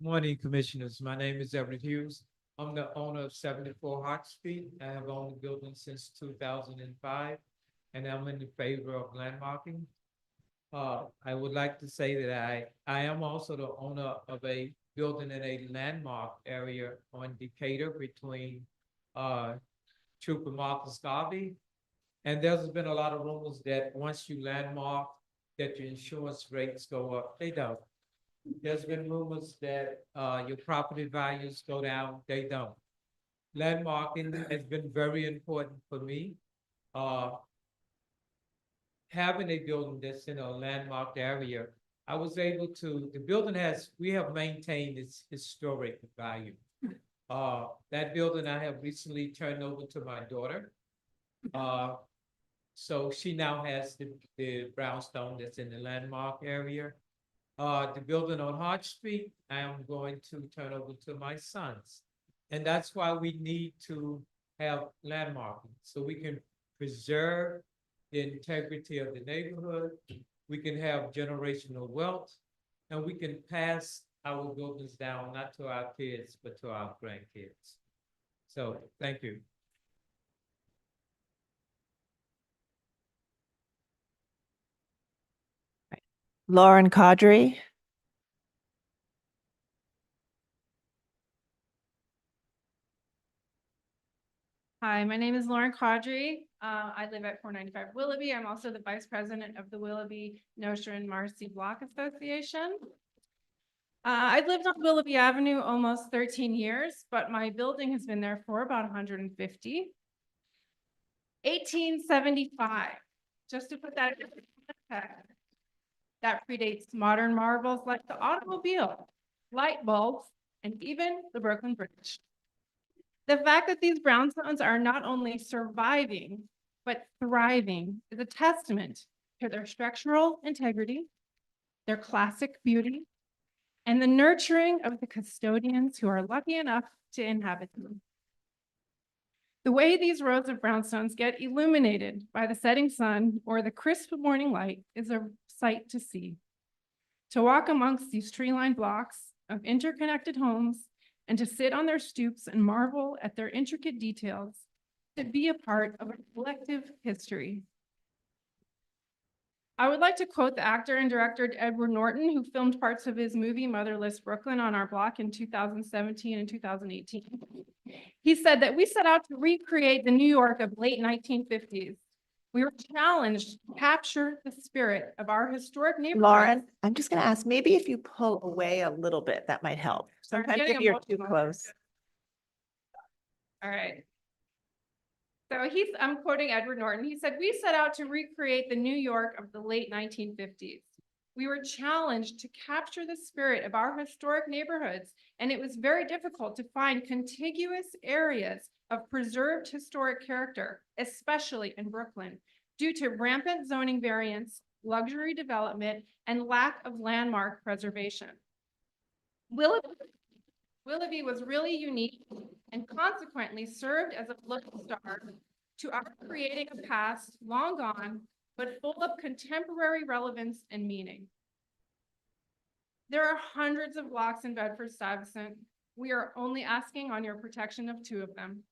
Morning, Commissioners. My name is Everett Hughes. I'm the owner of 74 Hart Street. I have owned the building since 2005, and I'm in favor of landmarking. I would like to say that I am also the owner of a building in a landmark area on Decatur between Trooper Marcus Garvey. And there's been a lot of rumors that once you landmark, that your insurance rates go up. They don't. There's been rumors that your property values go down. They don't. Landmarking has been very important for me. Having a building that's in a landmarked area, I was able to, we have maintained its historic value. That building I have recently turned over to my daughter. So she now has the brownstone that's in the landmark area. The building on Hart Street, I am going to turn over to my sons. And that's why we need to have landmarking, so we can preserve the integrity of the neighborhood. We can have generational wealth, and we can pass our buildings down, not to our kids, but to our grandkids. So, thank you. Lauren Caudry. Hi, my name is Lauren Caudry. I live at 495 Willoughby. I'm also the vice president of the Willoughby Nostrand Marcy Block Association. I've lived on Willoughby Avenue almost 13 years, but my building has been there for about 150. 1875, just to put that in context. That predates modern marvels like the automobile, light bulbs, and even the Brooklyn Bridge. The fact that these brownstones are not only surviving, but thriving is a testament to their structural integrity, their classic beauty, and the nurturing of the custodians who are lucky enough to inhabit them. The way these rows of brownstones get illuminated by the setting sun or the crisp morning light is a sight to see. To walk amongst these tree-lined blocks of interconnected homes and to sit on their stoops and marvel at their intricate details, to be a part of a collective history. I would like to quote the actor and director Edward Norton, who filmed parts of his movie Motherless Brooklyn on our block in 2017 and 2018. He said that we set out to recreate the New York of late 1950s. We were challenged to capture the spirit of our historic neighborhood. Lauren, I'm just going to ask, maybe if you pull away a little bit, that might help. Sometimes getting if you're too emotional. close. All right. So I'm quoting Edward Norton. He said, we set out to recreate the New York of the late 1950s. We were challenged to capture the spirit of our historic neighborhoods, and it was very difficult to find contiguous areas of preserved historic character, especially in Brooklyn, due to rampant zoning variance, luxury development, and lack of landmark preservation. Willoughby was really unique and consequently served as a lodestar to our creating a past long gone, but full of contemporary relevance and meaning. There are hundreds of blocks in Bedford-Stuyvesant. We are only asking on your protection of 2 of them.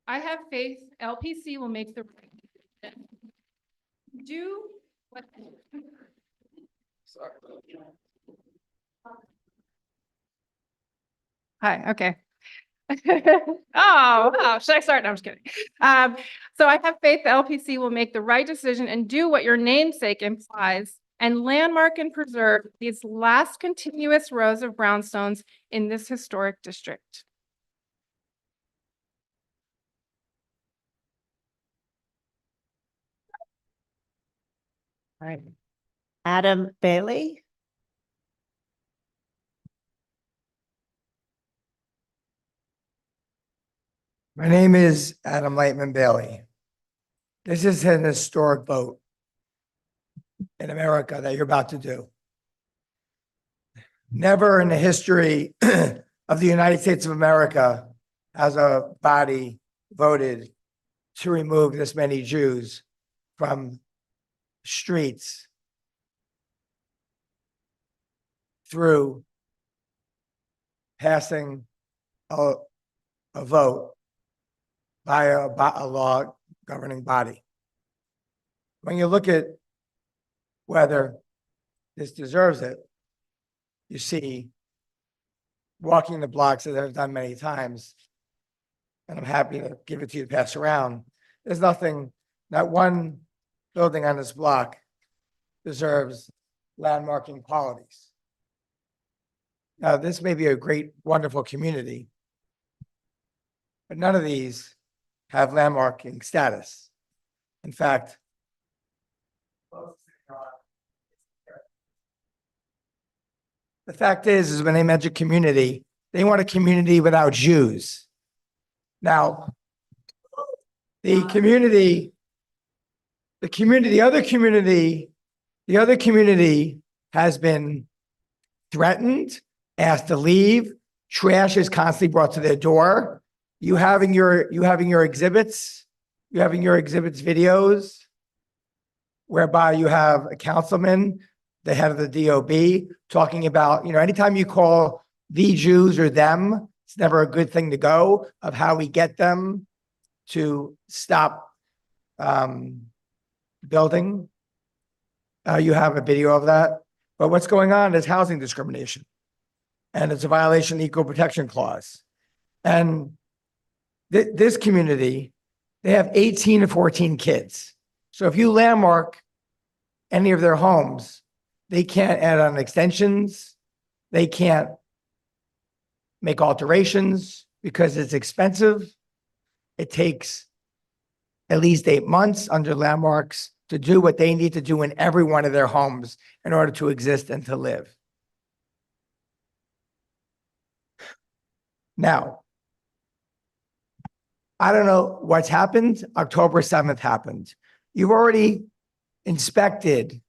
I have faith LPC will make the right decision. Do what. Sorry. Hi, okay. Oh, should I start? No, I'm just kidding. So I have faith the LPC will make the right decision and do what your namesake implies and landmark and preserve these last continuous rows of brownstones in this historic district. All right. Adam Bailey. My name is Adam Lightman Bailey. This is an historic vote in America that you're about to do. Never in the history of the United States of America has a body voted to remove this many Jews from streets through passing a vote by a law governing body. When you look at whether this deserves it, you see walking the blocks that I've done many times, and I'm happy to give it to you to pass around. There's nothing, not one building on this block deserves landmarking qualities. Now, this may be a great, wonderful community, but none of these have landmarking status. In fact, the fact is when they mention community, they want a community without Jews. Now, the other community has been threatened, asked to leave. Trash is constantly brought to their door. You having your exhibits videos, whereby you have a councilman, the head of the DOB, talking about, anytime you call the Jews or them, it's never a good thing to go, of how we get them to stop building. You have a video of that. But what's going on is housing discrimination. And it's a violation of the Equal Protection Clause. And this community, they have 18 to 14 kids. So if you landmark any of their homes, they can't add on extensions. They can't make alterations because it's expensive. It takes at least 8 months under landmarks to do what they need to do in every one of their homes in order to exist and to live. Now, I don't know what's happened. October 7th happened. You've already inspected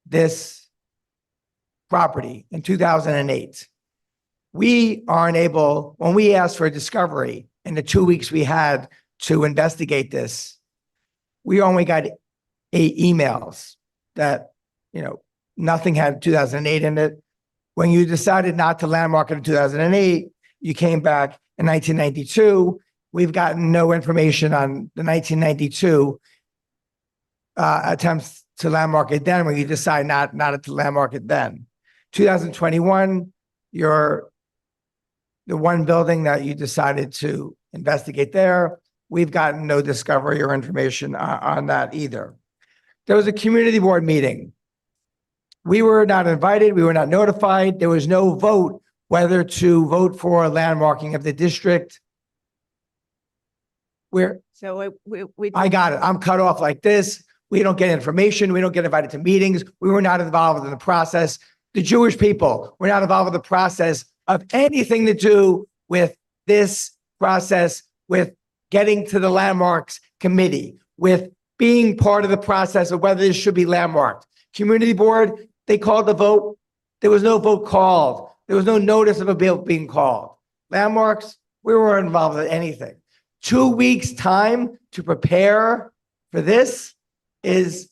this property in 2008. we aren't able, when we asked for a discovery in the 2 weeks we had to investigate this, we only got 8 emails that, nothing had 2008 in it. When you decided not to landmark it in 2008, you came back in 1992. We've gotten no information on the 1992 attempts to landmark it then when you decide not to landmark it then. 2021, the one building that you decided to investigate there, we've gotten no discovery or information on that either. There was a community board meeting. We were not invited. We were not notified. There was no vote whether to vote for landmarking of the district. So we. I got it. I'm cut off like this. We don't get information. We don't get invited to meetings. We were not involved in the process. The Jewish people were not involved in the process of anything to do with this process, with getting to the landmarks committee, with being part of the process of whether this should be landmarked. Community board, they called the vote. There was no vote called. There was no notice of a bill being called. Landmarks, we weren't involved in anything. 2 weeks time to prepare for this is.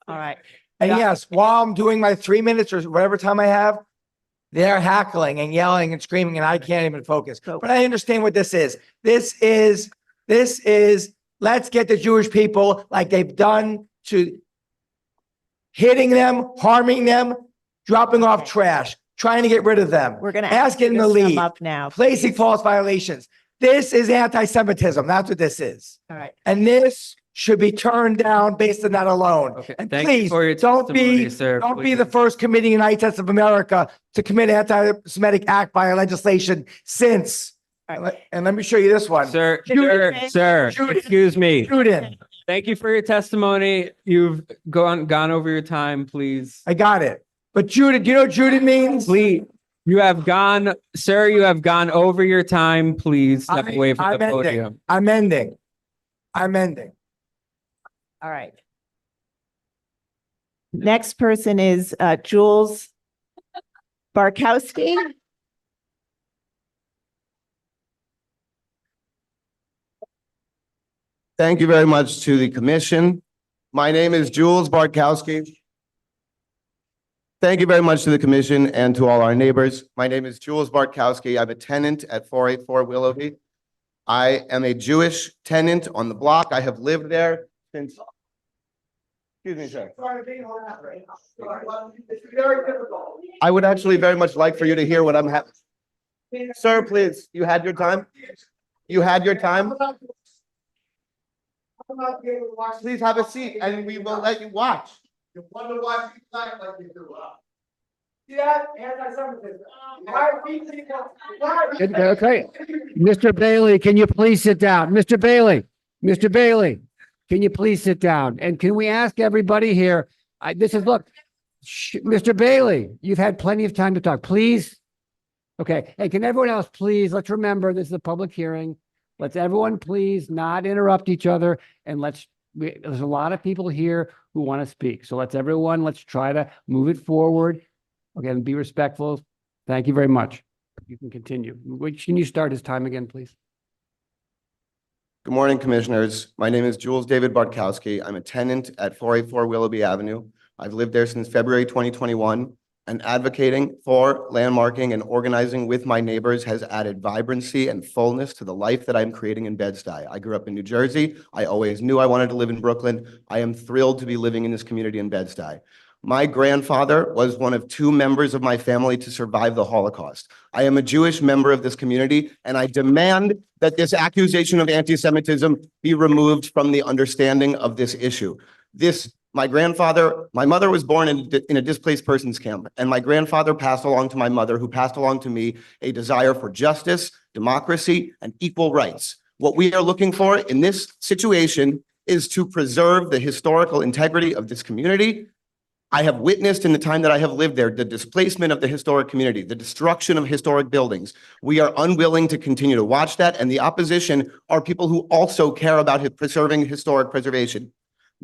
All right. And yes, while I'm doing my 3 minutes or whatever time I have, they're hackling and yelling and screaming and I can't even focus. But I understand what this is. This is, let's get the Jewish people like they've done to hitting them, harming them, dropping off trash, trying to get rid of them. We're going to asking the lead, up now. placing false violations. This is anti-Semitism. That's what this is. All right. And this should be turned down based on that alone. Okay, And thank you please, for your don't be testimony, sir. the first committee in the United States of America to commit anti-Semitic act by legislation since. And let me show you this one. Sir, Judith, sir, Judith, excuse me. Judith, Thank you for your testimony. You've gone over your time, please. I got it. But Judith, do you know what Judith means? Please, you have gone over your time. Please step away from the podium. I'm ending. All right. Next person is Jules Barkowski. Thank you very much to the commission. My name is Jules Barkowski. Thank you very much to the commission and to all our neighbors. My name is Jules Barkowski. I'm a tenant at 484 Willoughby. I am a Jewish tenant on the block. I have lived there since. Excuse me, sir. I would actually very much like for you to hear what I'm having. Sir, please, you had your time? You had your time? Please have a seat and we will let you watch. You wonder why people act like you do, huh? See that? Anti-Semitism. Why are we people? Okay, Mr. Bailey, can you please sit down? Mr. Bailey, can you please sit down? And can we ask everybody here, Mr. Bailey, you've had plenty of time to talk, please. Okay, and can everyone else please, let's remember this is a public hearing. Let's everyone please not interrupt each other and there's a lot of people here who want to speak. So let's try to move it forward. Again, be respectful. Thank you very much. You can continue. Can you start his time again, please? Good morning, commissioners. My name is Jules David Bartkowski. I'm a tenant at 484 Willoughby Avenue. I've lived there since February 2021, and advocating for landmarking and organizing with my neighbors has added vibrancy and fullness to the life that I'm creating in Bed-Stuy. I grew up in New Jersey. I always knew I wanted to live in Brooklyn. I am thrilled to be living in this community in Bed-Stuy. My grandfather was one of 2 members of my family to survive the Holocaust. I am a Jewish member of this community, and I demand that this accusation of anti-Semitism be removed from the understanding of this issue. My mother was born in a displaced persons camp, and my grandfather passed along to my mother, who passed along to me a desire for justice, democracy, and equal rights. What we are looking for in this situation is to preserve the historical integrity of this community. I have witnessed in the time that I have lived there, the displacement of the historic community, the destruction of historic buildings. We are unwilling to continue to watch that, and the opposition are people who also care about preserving historic preservation.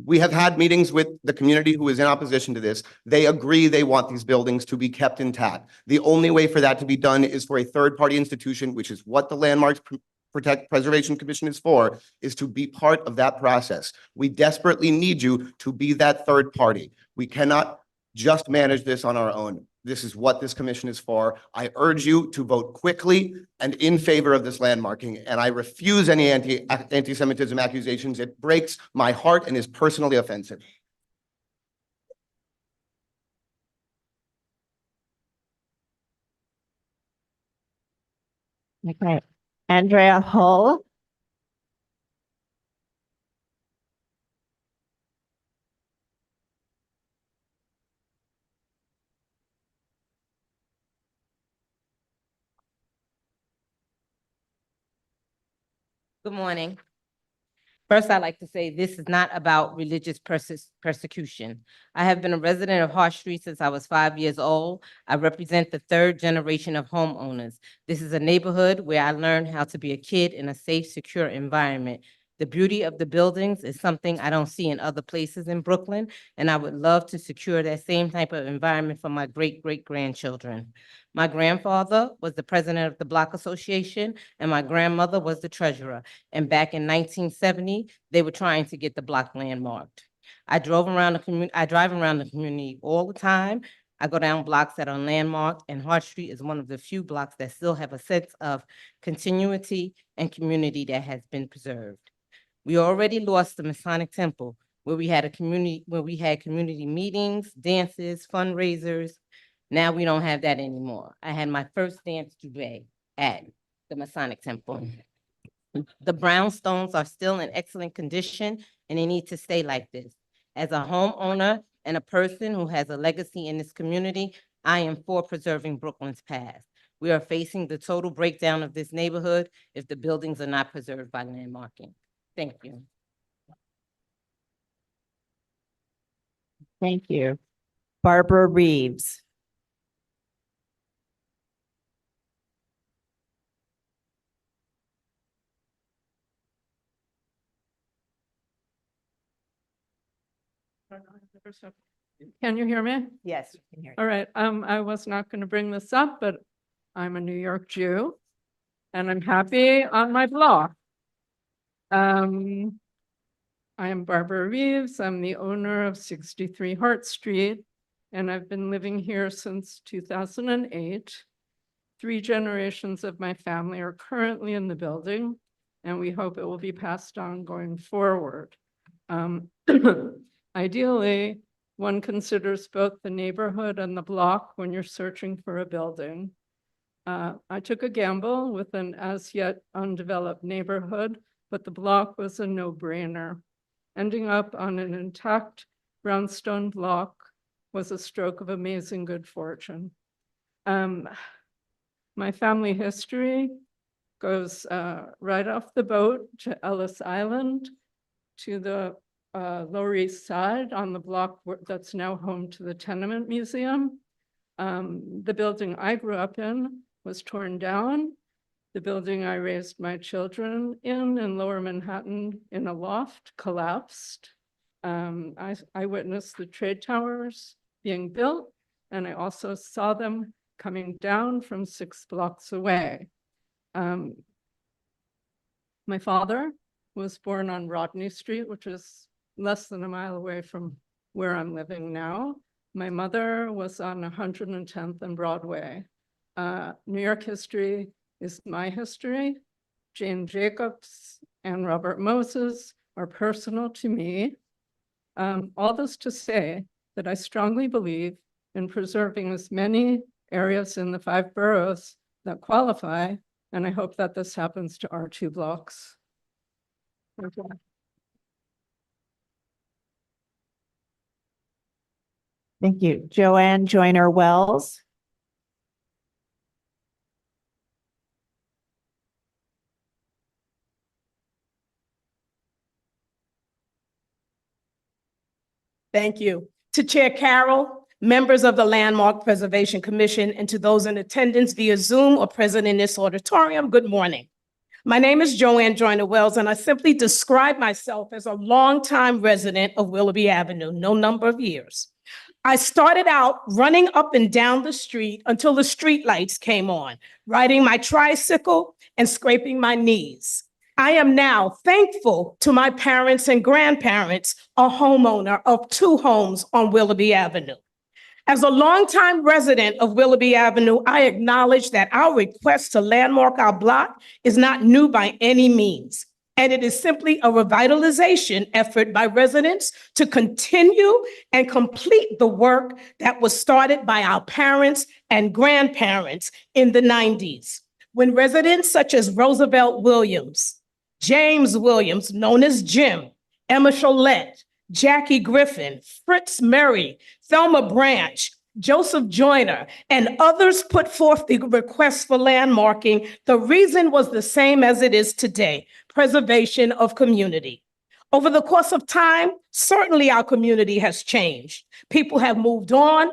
We have had meetings with the community who is in opposition to this. They agree they want these buildings to be kept intact. The only way for that to be done is for a third-party institution, which is what the Landmarks Preservation Commission is for, is to be part of that process. We desperately need you to be that third party. We cannot just manage this on our own. This is what this commission is for. I urge you to vote quickly and in favor of this landmarking, and I refuse any anti-Semitism accusations. It breaks my heart and is personally offensive. Okay, Andrea Hull. Good morning. First, I'd like to say this is not about religious persecution. I have been a resident of Hart Street since I was 5 years old. I represent the third generation of homeowners. This is a neighborhood where I learned how to be a kid in a safe, secure environment. The beauty of the buildings is something I don't see in other places in Brooklyn, and I would love to secure that same type of environment for my great-great-grandchildren. My grandfather was the president of the Block Association, and my grandmother was the treasurer. And back in 1970, they were trying to get the block landmarked. I drive around the community all the time. I go down blocks that are landmarked, and Hart Street is one of the few blocks that still have a sense of continuity and community that has been preserved. We already lost the Masonic Temple, where we had community meetings, dances, fundraisers. Now we don't have that anymore. I had my first dance duvet at the Masonic Temple. The brownstones are still in excellent condition, and they need to stay like this. As a homeowner and a person who has a legacy in this community, I am for preserving Brooklyn's past. We are facing the total breakdown of this neighborhood if the buildings are not preserved by landmarking. Thank you. Thank you. Barbara Reeves. Can you hear me? Yes, you can hear you. All right, I was not going to bring this up, but I'm a New York Jew and I'm happy on my block. I am Barbara Reeves. I'm the owner of 63 Hart Street, and I've been living here since 2008. 3 generations of my family are currently in the building, and we hope it will be passed on going forward. Ideally, one considers both the neighborhood and the block when you're searching for a building. I took a gamble with an as yet undeveloped neighborhood, but the block was a no-brainer. Ending up on an intact brownstone block was a stroke of amazing good fortune. My family history goes right off the boat to Ellis Island, to the Lower East Side on the block that's now home to the Tenement Museum. The building I grew up in was torn down. The building I raised my children in Lower Manhattan in a loft collapsed. I witnessed the trade towers being built, and I also saw them coming down from 6 blocks away. My father was born on Rodney Street, which is less than a mile away from where I'm living now. My mother was on 110th and Broadway. New York history is my history. Jane Jacobs and Robert Moses are personal to me. All this to say that I strongly believe in preserving as many areas in the 5 boroughs that qualify, and I hope that this happens to our 2 blocks. Thank you. Thank you. Joanne Joyner Wells. Thank you. To Chair Carroll, members of the Landmark Preservation Commission, and to those in attendance via Zoom or present in this auditorium, good morning. My name is Joanne Joyner Wells, and I simply describe myself as a longtime resident of Willoughby Avenue, no number of years. I started out running up and down the street until the streetlights came on, riding my tricycle and scraping my knees. I am now thankful to my parents and grandparents, a homeowner of 2 homes on Willoughby Avenue. As a longtime resident of Willoughby Avenue, I acknowledge that our request to landmark our block is not new by any means, and it is simply a revitalization effort by residents to continue and complete the work that was started by our parents and grandparents in the 90s, when residents such as Roosevelt Williams, James Williams, known as Jim, Emma Cholette, Jackie Griffin, Fritz Murray, Thelma Branch, Joseph Joyner, and others put forth the request for landmarking. The reason was the same as it is today: preservation of community. Over the course of time, certainly our community has changed. People have moved on,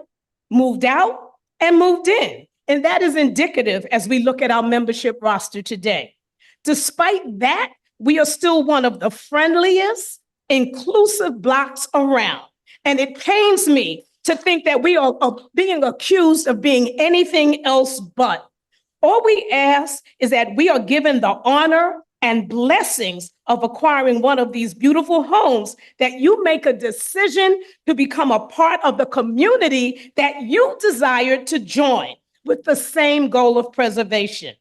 moved out, and moved in. And that is indicative as we look at our membership roster today. Despite that, we are still one of the friendliest, inclusive blocks around. And it pains me to think that we are being accused of being anything else but. All we ask is that we are given the honor and blessings of acquiring one of these beautiful homes, that you make a decision to become a part of the community that you desired to join with the same goal of preservation.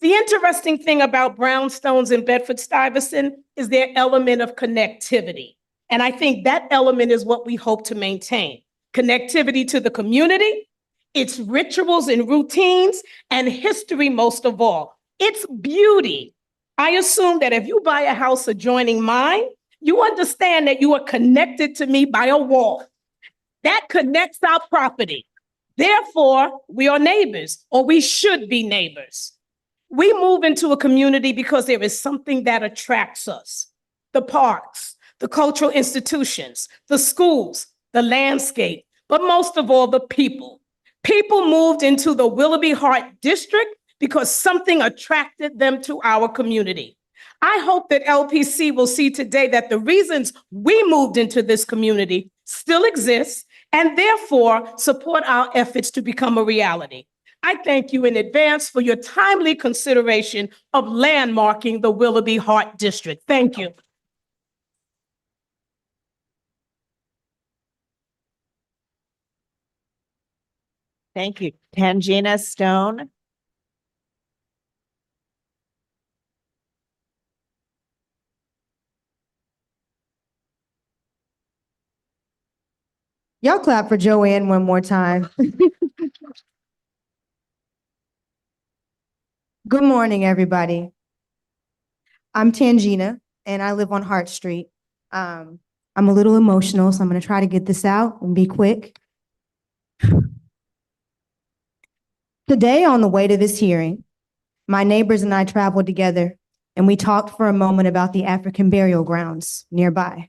The interesting thing about brownstones in Bedford-Stuyvesant is their element of connectivity. And I think that element is what we hope to maintain. Connectivity to the community, its rituals and routines, and history most of all, its beauty. I assume that if you buy a house adjoining mine, you understand that you are connected to me by a wall. That connects our property. Therefore, we are neighbors, or we should be neighbors. We move into a community because there is something that attracts us: the parks, the cultural institutions, the schools, the landscape, but most of all, the people. People moved into the Willoughby-Hart District because something attracted them to our community. I hope that LPC will see today that the reasons we moved into this community still exist, and therefore support our efforts to become a reality. I thank you in advance for your timely consideration of landmarking the Willoughby-Hart District. Thank you. Thank you. Tangina Stone. Y'all clap for Joanne one more time. Good morning, everybody. I'm Tangina, and I live on Hart Street. I'm a little emotional, so I'm going to try to get this out and be quick. Today, on the way to this hearing, my neighbors and I traveled together, and we talked for a moment about the African burial grounds nearby.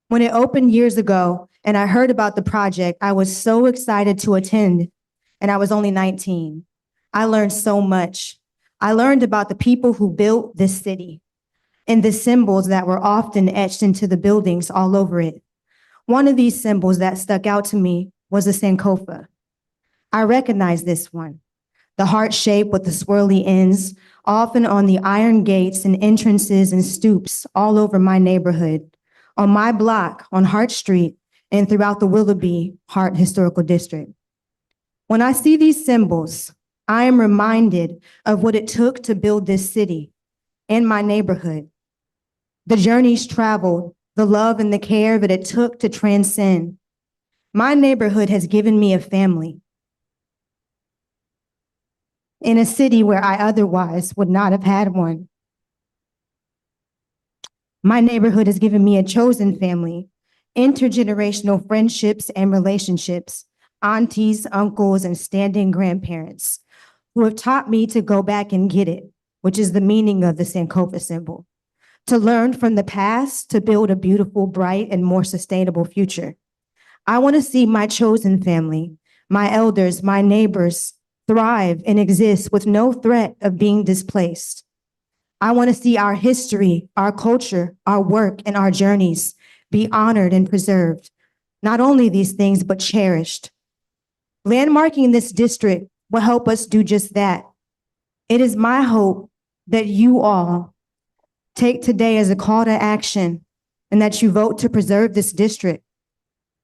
When it opened years ago, and I heard about the project, I was so excited to attend, and I was only 19. I learned so much. I learned about the people who built this city and the symbols that were often etched into the buildings all over it. One of these symbols that stuck out to me was a Sankofa. I recognize this one, the heart shape with the swirly ends, often on the iron gates and entrances and stoops all over my neighborhood, on my block, on Hart Street, and throughout the Willoughby-Hart Historical District. When I see these symbols, I am reminded of what it took to build this city and my neighborhood, the journeys traveled, the love and the care that it took to transcend. My neighborhood has given me a family in a city where I otherwise would not have had one. My neighborhood has given me a chosen family, intergenerational friendships and relationships, aunties, uncles, and standing grandparents who have taught me to go back and get it, which is the meaning of the Sankofa symbol, to learn from the past to build a beautiful, bright, and more sustainable future. I want to see my chosen family, my elders, my neighbors thrive and exist with no threat of being displaced. I want to see our history, our culture, our work, and our journeys be honored and preserved. Not only these things, but cherished. Landmarking this district will help us do just that. It is my hope that you all take today as a call to action and that you vote to preserve this district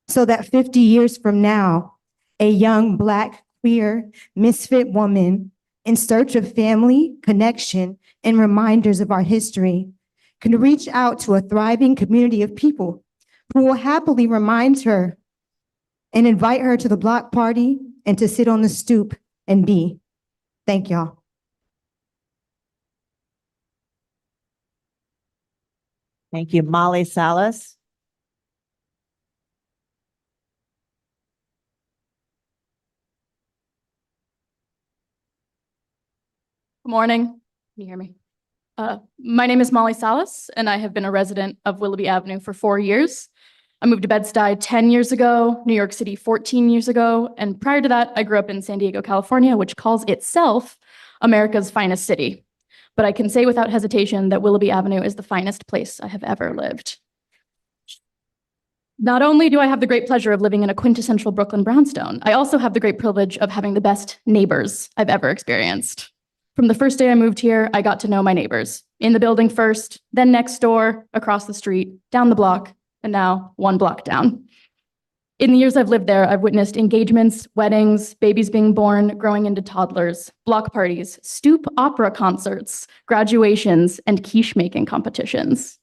so that 50 years from now, a young Black, queer, misfit woman in search of family, connection, and reminders of our history can reach out to a thriving community of people who will happily remind her and invite her to the block party and to sit on the stoop and be. Thank y'all. Thank you. Molly Salas. Good morning. Can you hear me? My name is Molly Salas, and I have been a resident of Willoughby Avenue for 4 years. I moved to Bed-Stuy 10 years ago, New York City 14 years ago, and prior to that, I grew up in San Diego, California, which calls itself America's finest city. But I can say without hesitation that Willoughby Avenue is the finest place I have ever lived. Not only do I have the great pleasure of living in a quintessential Brooklyn brownstone, I also have the great privilege of having the best neighbors I've ever experienced. From the first day I moved here, I got to know my neighbors. In the building first, then next door, across the street, down the block, and now 1 block down. In the years I've lived there, I've witnessed engagements, weddings, babies being born, growing into toddlers, block parties, stoop opera concerts, graduations, and quiche-making competitions.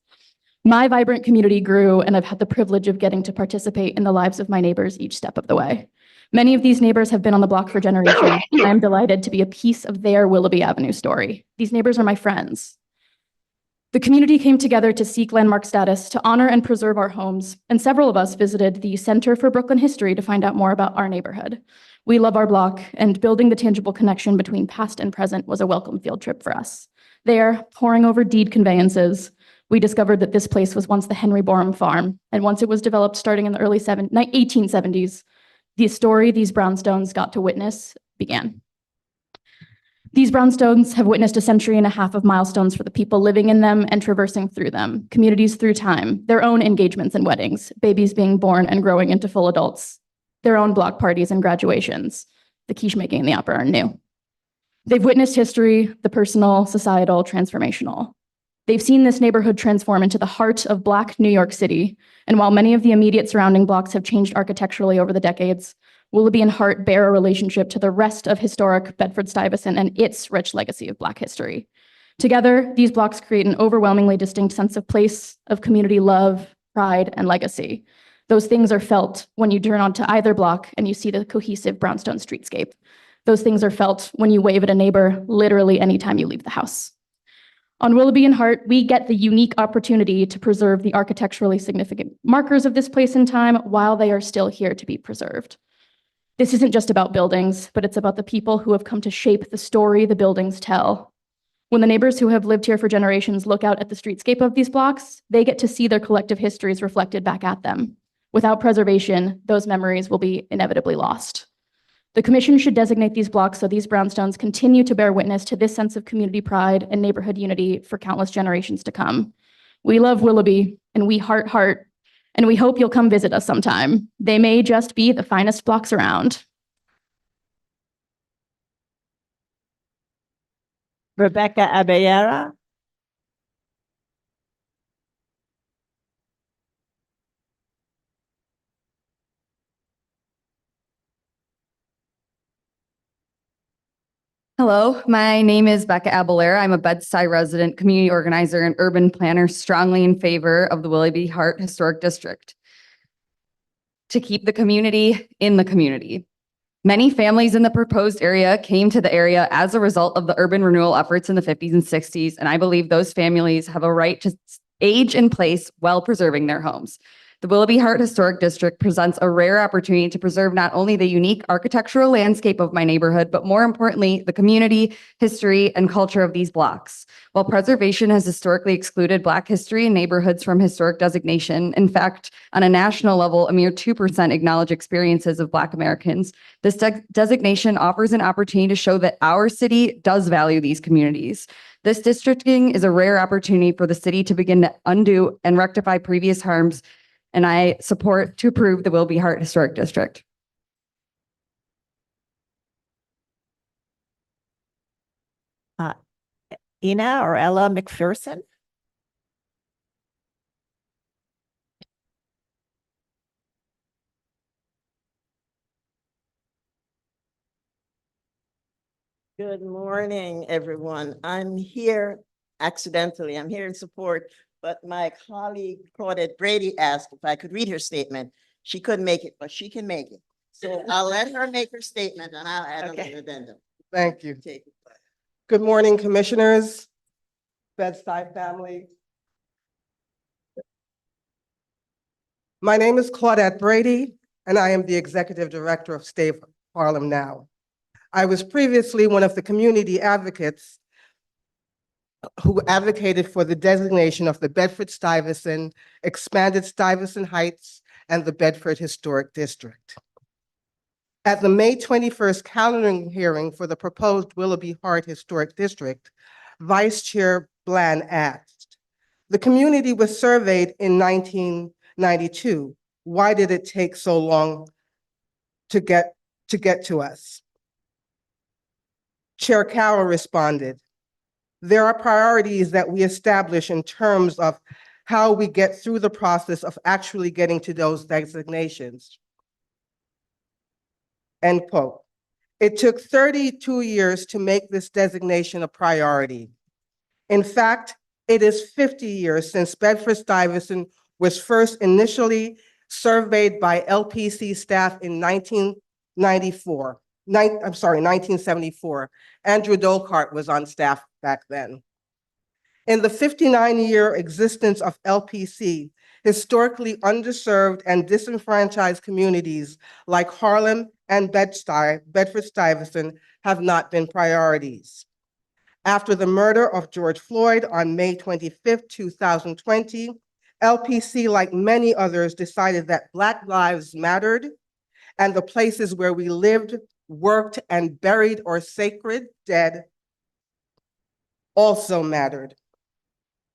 My vibrant community grew, and I've had the privilege of getting to participate in the lives of my neighbors each step of the way. Many of these neighbors have been on the block for generations. I am delighted to be a piece of their Willoughby Avenue story. These neighbors are my friends. The community came together to seek landmark status, to honor and preserve our homes, and several of us visited the Center for Brooklyn History to find out more about our neighborhood. We love our block, and building the tangible connection between past and present was a welcome field trip for us. There, poring over deed conveyances, we discovered that this place was once the Henry Borum Farm, and once it was developed starting in the early 1870s, the story these brownstones got to witness began. These brownstones have witnessed a century and a half of milestones for the people living in them and traversing through them, communities through time, their own engagements and weddings, babies being born and growing into full adults, their own block parties and graduations. The quiche making and the opera are new. They've witnessed history, the personal, societal, transformational. They've seen this neighborhood transform into the heart of Black New York City, and while many of the immediate surrounding blocks have changed architecturally over the decades, Willoughby and Hart bear a relationship to the rest of historic Bedford-Stuyvesant and its rich legacy of Black history. Together, these blocks create an overwhelmingly distinct sense of place, of community love, pride, and legacy. Those things are felt when you turn onto either block and you see the cohesive brownstone streetscape. Those things are felt when you wave at a neighbor literally anytime you leave the house. On Willoughby and Hart, we get the unique opportunity to preserve the architecturally significant markers of this place in time while they are still here to be preserved. This isn't just about buildings, but it's about the people who have come to shape the story the buildings tell. When the neighbors who have lived here for generations look out at the streetscape of these blocks, they get to see their collective histories reflected back at them. Without preservation, those memories will be inevitably lost. The commission should designate these blocks so these brownstones continue to bear witness to this sense of community pride and neighborhood unity for countless generations to come. We love Willoughby, and we heart, and we hope you'll come visit us sometime. They may just be the finest blocks around. Rebecca Abeyera. Hello, my name is Becca Abelera. I'm a Bed-Stuy resident, community organizer, and urban planner strongly in favor of the Willoughby-Hart Historic District to keep the community in the community. Many families in the proposed area came to the area as a result of the urban renewal efforts in the 50s and 60s, and I believe those families have a right to age in place while preserving their homes. The Willoughby-Hart Historic District presents a rare opportunity to preserve not only the unique architectural landscape of my neighborhood, but more importantly, the community, history, and culture of these blocks. While preservation has historically excluded Black history and neighborhoods from historic designation, in fact, on a national level, a mere 2% acknowledge experiences of Black Americans, this designation offers an opportunity to show that our city does value these communities. This districting is a rare opportunity for the city to begin to undo and rectify previous harms, and I support to approve the Willoughby-Hart Historic District. Ina or Ella McPherson? Good morning, everyone. I'm here accidentally. I'm here in support, but my colleague Claudette Brady asked if I could read her statement. She couldn't make it, but she can make it. So I'll let her make her statement and I'll add a little addendum. Thank you. Take it. Good morning, commissioners, Bed-Stuy family. My name is Claudette Brady, and I am the Executive Director of Stay Harlem Now. I was previously one of the community advocates who advocated for the designation of the Bedford-Stuyvesant, expanded Stuyvesant Heights, and the Bedford Historic District. At the May 21st calendaring hearing for the proposed Willoughby-Hart Historic District, Vice Chair Bland asked, the community was surveyed in 1992. Why did it take so long to get to us? Chair Carroll responded, there are priorities that we establish in terms of how we get through the process of actually getting to those designations. End quote. It took 32 years to make this designation a priority. In fact, it is 50 years since Bedford-Stuyvesant was first initially surveyed by LPC staff in 1974. Andrew Dolkart was on staff back then. In the 59-year existence of LPC, historically underserved and disenfranchised communities like Harlem and Bedford-Stuyvesant have not been priorities. After the murder of George Floyd on May 25th, 2020, LPC, like many others, decided that Black lives mattered and the places where we lived, worked, and buried our sacred dead also mattered.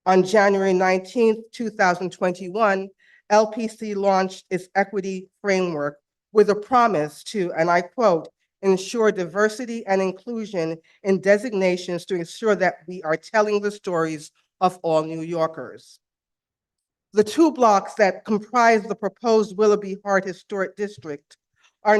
On January 19th, 2021, LPC launched its equity framework with a promise to, and I quote, ensure diversity and inclusion in designations to ensure that we are telling the stories of all New Yorkers. The two blocks that comprise the proposed Willoughby-Hart Historic District are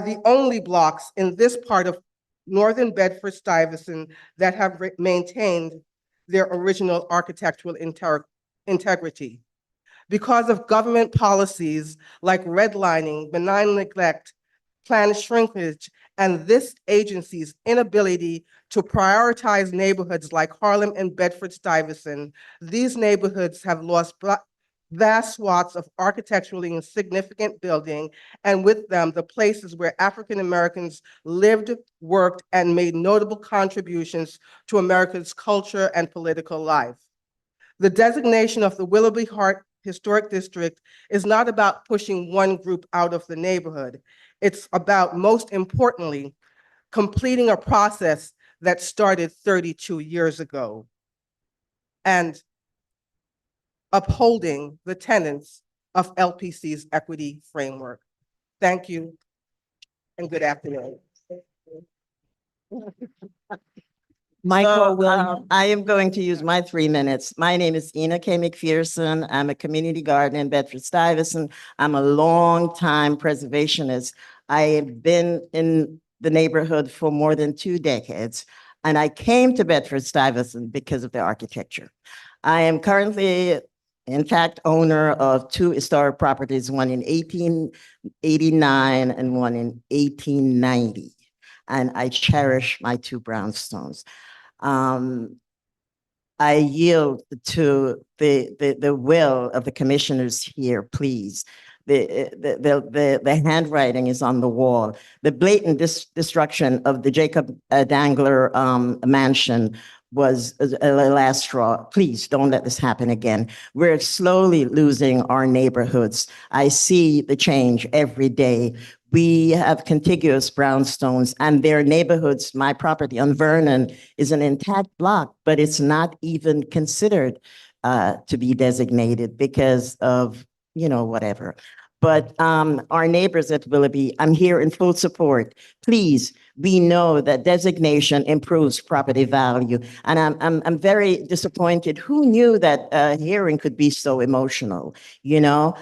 the only blocks in this part of Northern Bedford-Stuyvesant that have maintained their original architectural integrity. Because of government policies like redlining, benign neglect, planned shrinkage, and this agency's inability to prioritize neighborhoods like Harlem and Bedford-Stuyvesant, these neighborhoods have lost vast swaths of architecturally insignificant building, and with them, the places where African Americans lived, worked, and made notable contributions to America's culture and political life. The designation of the Willoughby-Hart Historic District is not about pushing one group out of the neighborhood. It's about, most importantly, completing a process that started 32 years ago and upholding the tenets of LPC's equity framework. Thank you and good afternoon. Michael, I am going to use my 3 minutes. My name is Ina K. McPherson. I'm a community gardener in Bedford-Stuyvesant. I'm a longtime preservationist. I have been in the neighborhood for more than 2 decades, and I came to Bedford-Stuyvesant because of the architecture. I am currently, in fact, owner of 2 historic properties, one in 1889 and one in 1890. And I cherish my 2 brownstones. I yield to the will of the commissioners here, please. The handwriting is on the wall. The blatant destruction of the Jacob Dangler mansion was a last straw. Please don't let this happen again. We're slowly losing our neighborhoods. I see the change every day. We have contiguous brownstones and their neighborhoods. My property on Vernon is an intact block, but it's not even considered to be designated because of, whatever. But our neighbors at Willoughby, I'm here in full support. Please, we know that designation improves property value. And I'm very disappointed. Who knew that a hearing could be so emotional? Racism,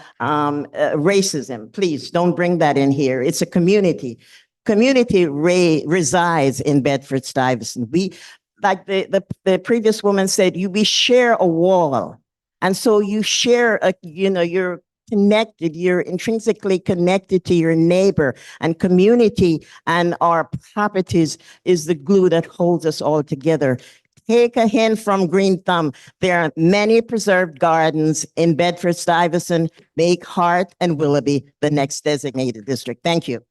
please don't bring that in here. It's a community. Community resides in Bedford-Stuyvesant. We, like the previous woman said, we share a wall. And so you share, you're connected, you're intrinsically connected to your neighbor, and community and our properties is the glue that holds us all together. Take a hint from Green Thumb. There are many preserved gardens in Bedford-Stuyvesant. Make Hart and Willoughby the next designated district. Thank you.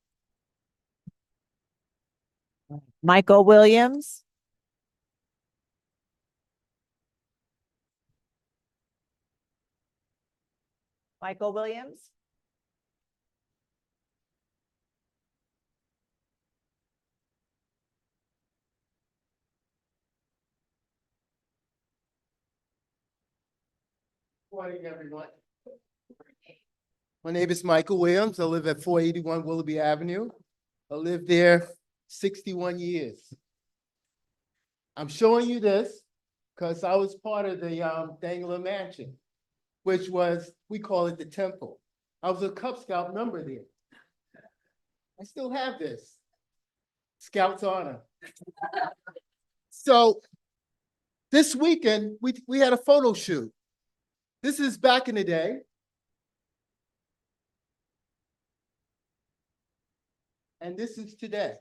Michael Williams. Michael Williams. Morning, everyone. My name is Michael Williams. I live at 481 Willoughby Avenue. I lived there 61 years. I'm showing you this because I was part of the Dangler Mansion, which was, we call it the temple. I was a Cub Scout member there. I still have this. Scout's honor. So this weekend, we had a photo shoot. This is back in the day. And this is today.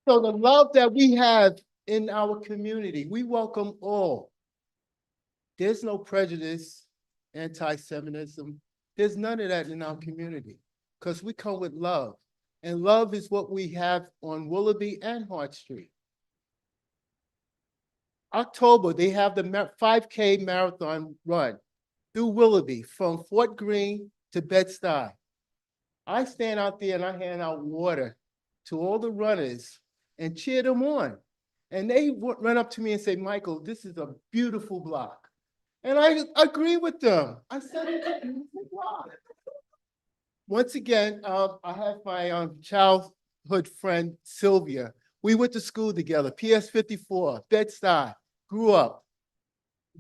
So the love that we have in our community, we welcome all. There's no prejudice, anti-Semitism. There's none of that in our community because we come with love. And love is what we have on Willoughby and Hart Street. October, they have the 5K marathon run through Willoughby from Fort Greene to Bed-Stuy. I stand out there and I hand out water to all the runners and cheer them on. And they run up to me and say, Michael, this is a beautiful block. And I agree with them. I said, it's a beautiful block. Once again, I have my childhood friend, Sylvia. We went to school together, PS 54, Bed-Stuy, grew up.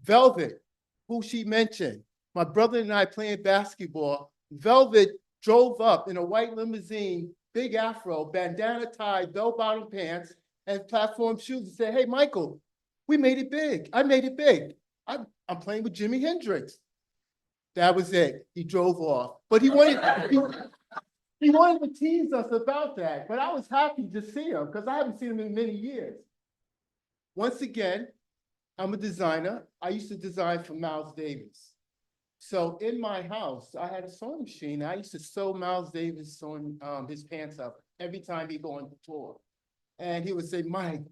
Velvet, who she mentioned, my brother and I playing basketball. Velvet drove up in a white limousine, big afro, bandana tie, bell-bottom pants, and platform shoes and said, hey, Michael, we made it big. I made it big. I'm playing with Jimi Hendrix. That was it. He drove off. But he wanted to tease us about that. But I was happy to see him because I haven't seen him in many years. Once again, I'm a designer. I used to design for Miles Davis. So in my house, I had a sewing machine. I used to sew Miles Davis sewing his pants up every time he'd go on the tour. And he would say, Mike,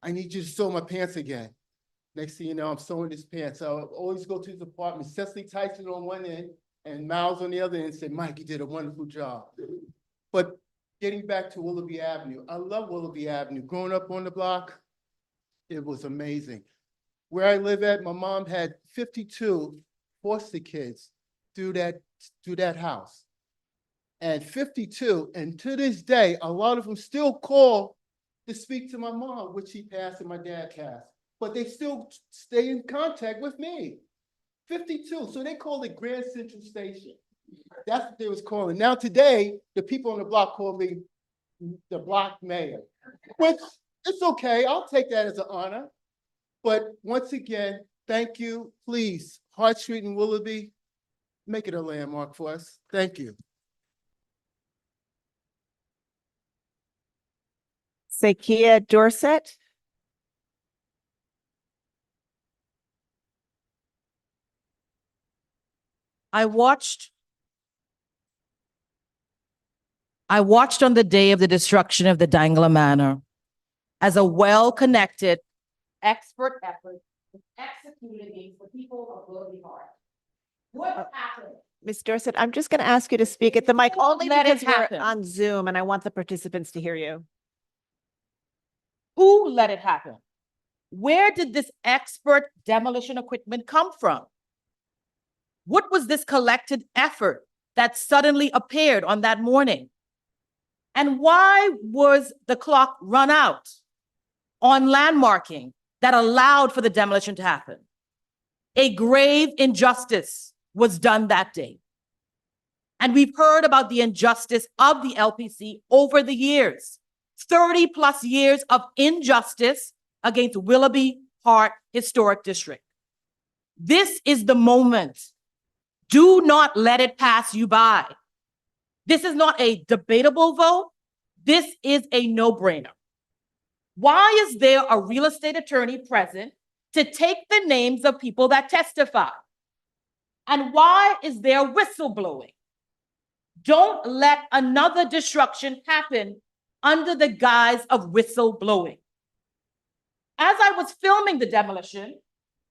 I need you to sew my pants again. Next thing you know, I'm sewing his pants. So I always go to his apartment, Cecily Tyson on one end and Miles on the other end and say, Mike, you did a wonderful job. But getting back to Willoughby Avenue, I love Willoughby Avenue. Growing up on the block, it was amazing. Where I live at, my mom had 52 foster kids through that house. And 52, and to this day, a lot of them still call to speak to my mom, which she passed and my dad passed. But they still stay in contact with me. 52, so they call it Grand Central Station. That's what they was calling. Now today, the people on the block call me the block mayor, which it's okay. I'll take that as an honor. But once again, thank you. Please, Hart Street and Willoughby, make it a landmark for us. Thank you. Sakia Dorset. I watched on the day of the destruction of the Dangler Manor as a well-connected, expert effort was executed against the people of Willoughby-Hart. What happened? Ms. Dorset, I'm just going to ask you to speak at the mic only Let it because we're happen. on Zoom and I want the participants to hear you. Who let it happen? Where did this expert demolition equipment come from? What was this collected effort that suddenly appeared on that morning? And why was the clock run out on landmarking that allowed for the demolition to happen? A grave injustice was done that day. And we've heard about the injustice of the LPC over the years. 30 plus years of injustice against Willoughby-Hart Historic District. This is the moment. Do not let it pass you by. This is not a debatable vote. This is a no-brainer. Why is there a real estate attorney present to take the names of people that testify? And why is there whistleblowing? Don't let another destruction happen under the guise of whistleblowing. As I was filming the demolition,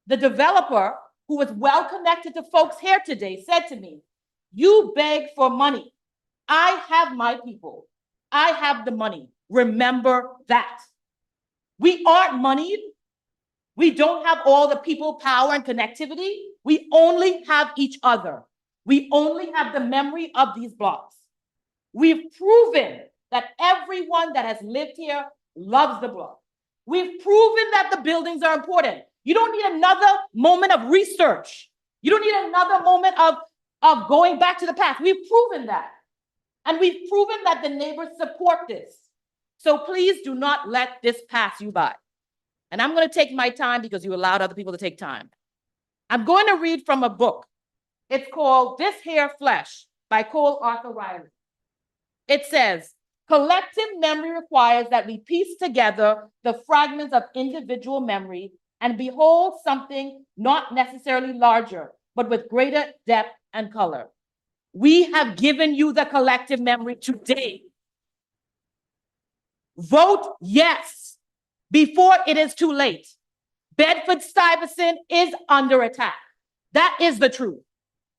the developer, who was well connected to folks here today, said to me, "You beg for money. I have my people. I have the money. Remember that." We aren't moneyed. We don't have all the people, power, and connectivity. We only have each other. We only have the memory of these blocks. We've proven that everyone that has lived here loves the block. We've proven that the buildings are important. You don't need another moment of research. You don't need another moment of going back to the past. We've proven that. And we've proven that the neighbors support this. So please do not let this pass you by. And I'm going to take my time because you allowed other people to take time. I'm going to read from a book. It's called This Here Flesh by Cole Arthur Riley. It says, collective memory requires that we piece together the fragments of individual memory and behold something not necessarily larger, but with greater depth and color. We have given you the collective memory today. Vote yes before it is too late. Bedford-Stuyvesant is under attack. That is the truth.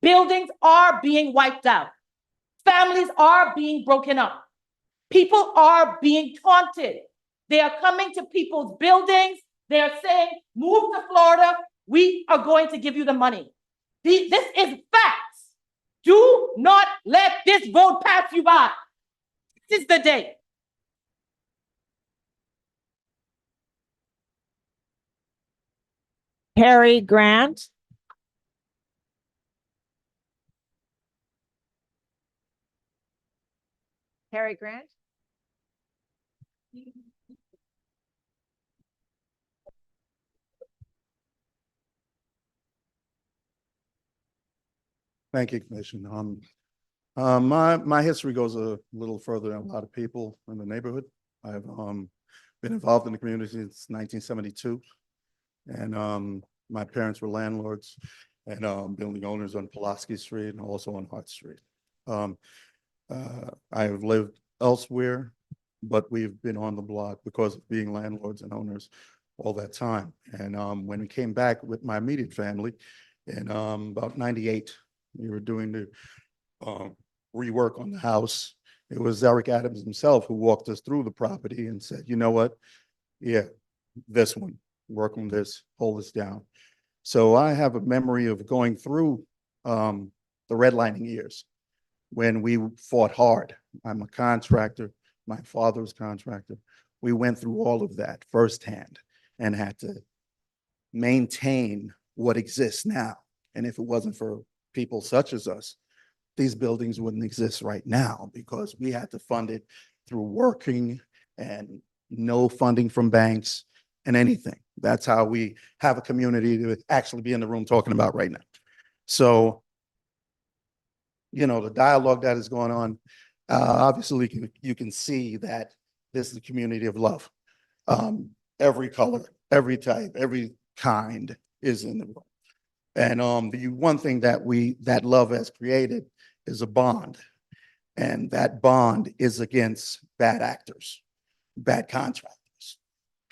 Buildings are being wiped out. Families are being broken up. People are being taunted. They are coming to people's buildings. They are saying, move to Florida. We are going to give you the money. This is facts. Do not let this vote pass you by. This is the day. Harry Grant. Harry Grant. Thank you, Commissioner. My history goes a little further than a lot of people in the neighborhood. I've been involved in the community since 1972, and my parents were landlords and building owners on Pulaski Street and also on Hart Street. I've lived elsewhere, but we've been on the block because of being landlords and owners all that time. And when we came back with my immediate family in about 98, we were doing the rework on the house. It was Eric Adams himself who walked us through the property and said, you know what? Yeah, this one, work on this, hold this down. So I have a memory of going through the redlining years when we fought hard. I'm a contractor. My father was a contractor. We went through all of that firsthand and had to maintain what exists now. And if it wasn't for people such as us, these buildings wouldn't exist right now because we had to fund it through working and no funding from banks and anything. That's how we have a community to actually be in the room talking about right now. So, you know, the dialogue that is going on, obviously you can see that this is a community of love. Every color, every type, every kind is in the room. And the one thing that love has created is a bond. And that bond is against bad actors, bad contractors,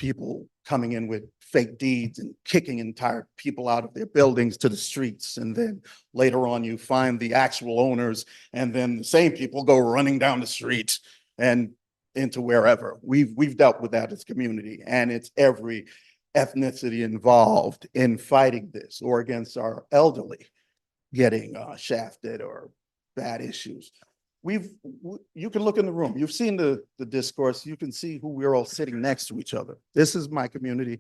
people coming in with fake deeds and kicking entire people out of their buildings to the streets. And then later on, you find the actual owners, and then the same people go running down the street and into wherever. We've dealt with that as a community, and it's every ethnicity involved in fighting this, or against our elderly getting shafted or bad issues. You can look in the room. You've seen the discourse. You can see who we're all sitting next to each other. This is my community,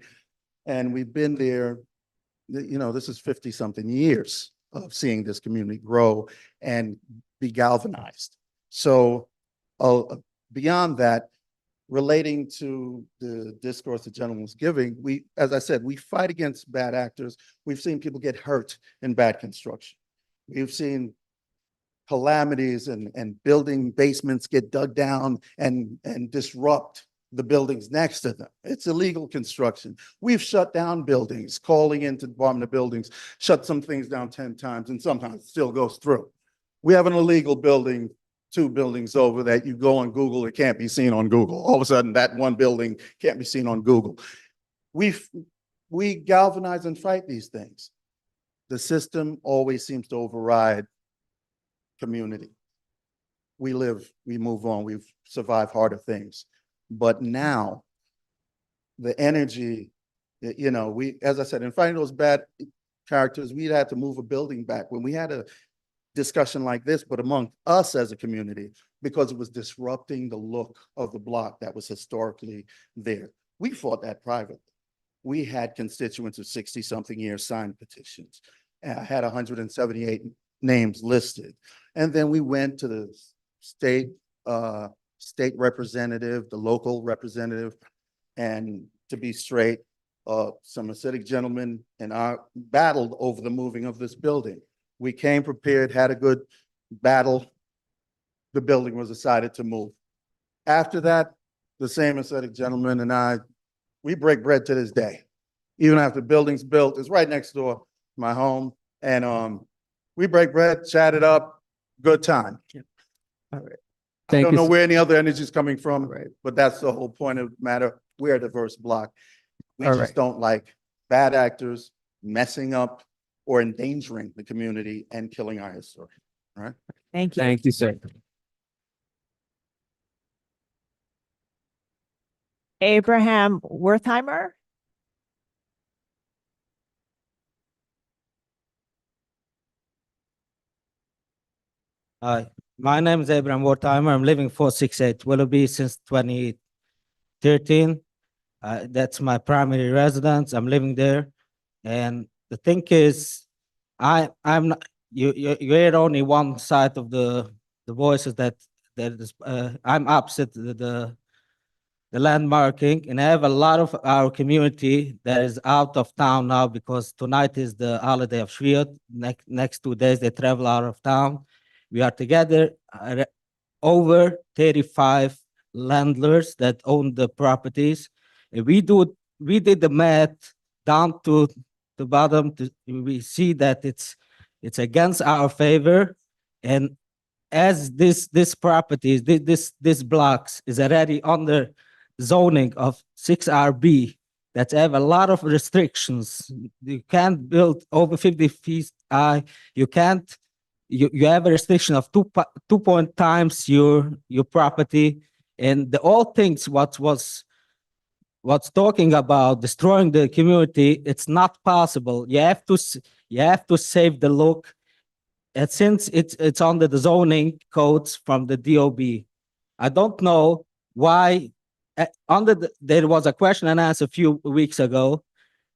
and we've been there. This is 50-something years of seeing this community grow and be galvanized. So beyond that, relating to the discourse the gentleman was giving, as I said, we fight against bad actors. We've seen people get hurt in bad construction. We've seen calamities and building basements get dug down and disrupt the buildings next to them. It's illegal construction. We've shut down buildings, calling into the Department of Buildings, shut some things down 10 times, and sometimes it still goes through. We have an illegal building 2 buildings over that you go on Google, it can't be seen on Google. All of a sudden, that one building can't be seen on Google. We galvanize and fight these things. The system always seems to override community. We live, we move on, we've survived harder things. But now, the energy, as I said, in fighting those bad characters, we'd have to move a building back. When we had a discussion like this, but among us as a community, because it was disrupting the look of the block that was historically there. We fought that privately. We had constituents of 60-something years sign petitions. I had 178 names listed. And then we went to the state representative, the local representative, and to be straight, some acidic gentlemen and I battled over the moving of this building. We came prepared, had a good battle. The building was decided to move. After that, the same aesthetic gentleman and I, we break bread to this day. Even after the building's built, it's right next door to my home. And we break bread, chat it up, good time. All right. I don't know where any other energy is coming from, but that's the whole point of the matter. We're a diverse block. We just don't like bad actors messing up or endangering the community and killing our history. All right. Thank you. Thank you, sir. Abraham Wertheimer. Hi, my name is Abraham Wertheimer. I'm living 468 Willoughby since 2013. That's my primary residence. I'm living there. And the thing is, I'm not, you hear only one side of the voices that is, I'm upset the landmarking, and I have a lot of our community that is out of town now because tonight is the holiday of Shviut. Next 2 days, they travel out of town. We are together, over 35 landlords that own the properties. And we did the math down to the bottom. We see that it's against our favor. And as this properties, this blocks is already under zoning of 6RB that have a lot of restrictions. You can't build over 50 feet high. You can't. You have a restriction of 2 point times your property, and the all things what's talking about destroying the community. It's not possible. You have to save the look, and since it's under the zoning codes from the DOB, I don't know why. There was a question and answer a few weeks ago,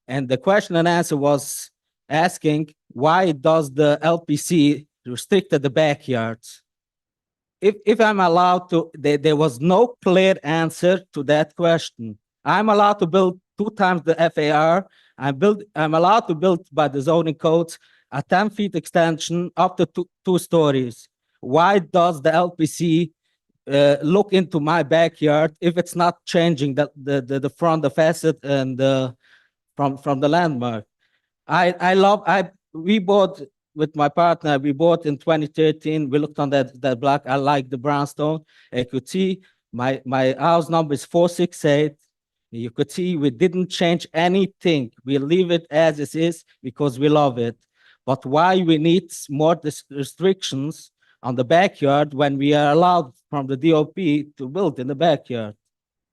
and the question and answer was asking why does the LPC restricted the backyards? If I'm allowed to, there was no clear answer to that question. I'm allowed to build 2 times the FAR. I'm allowed to build by the zoning codes a 10-feet extension up to 2 stories. Why does the LPC look into my backyard if it's not changing the front, the facet, and from the landmark? We bought with my partner, we bought in 2013. We looked on that block. I like the brownstone. I could see my house number is 468. You could see we didn't change anything. We leave it as it is because we love it. But why we need more restrictions on the backyard when we are allowed from the DOP to build in the backyard?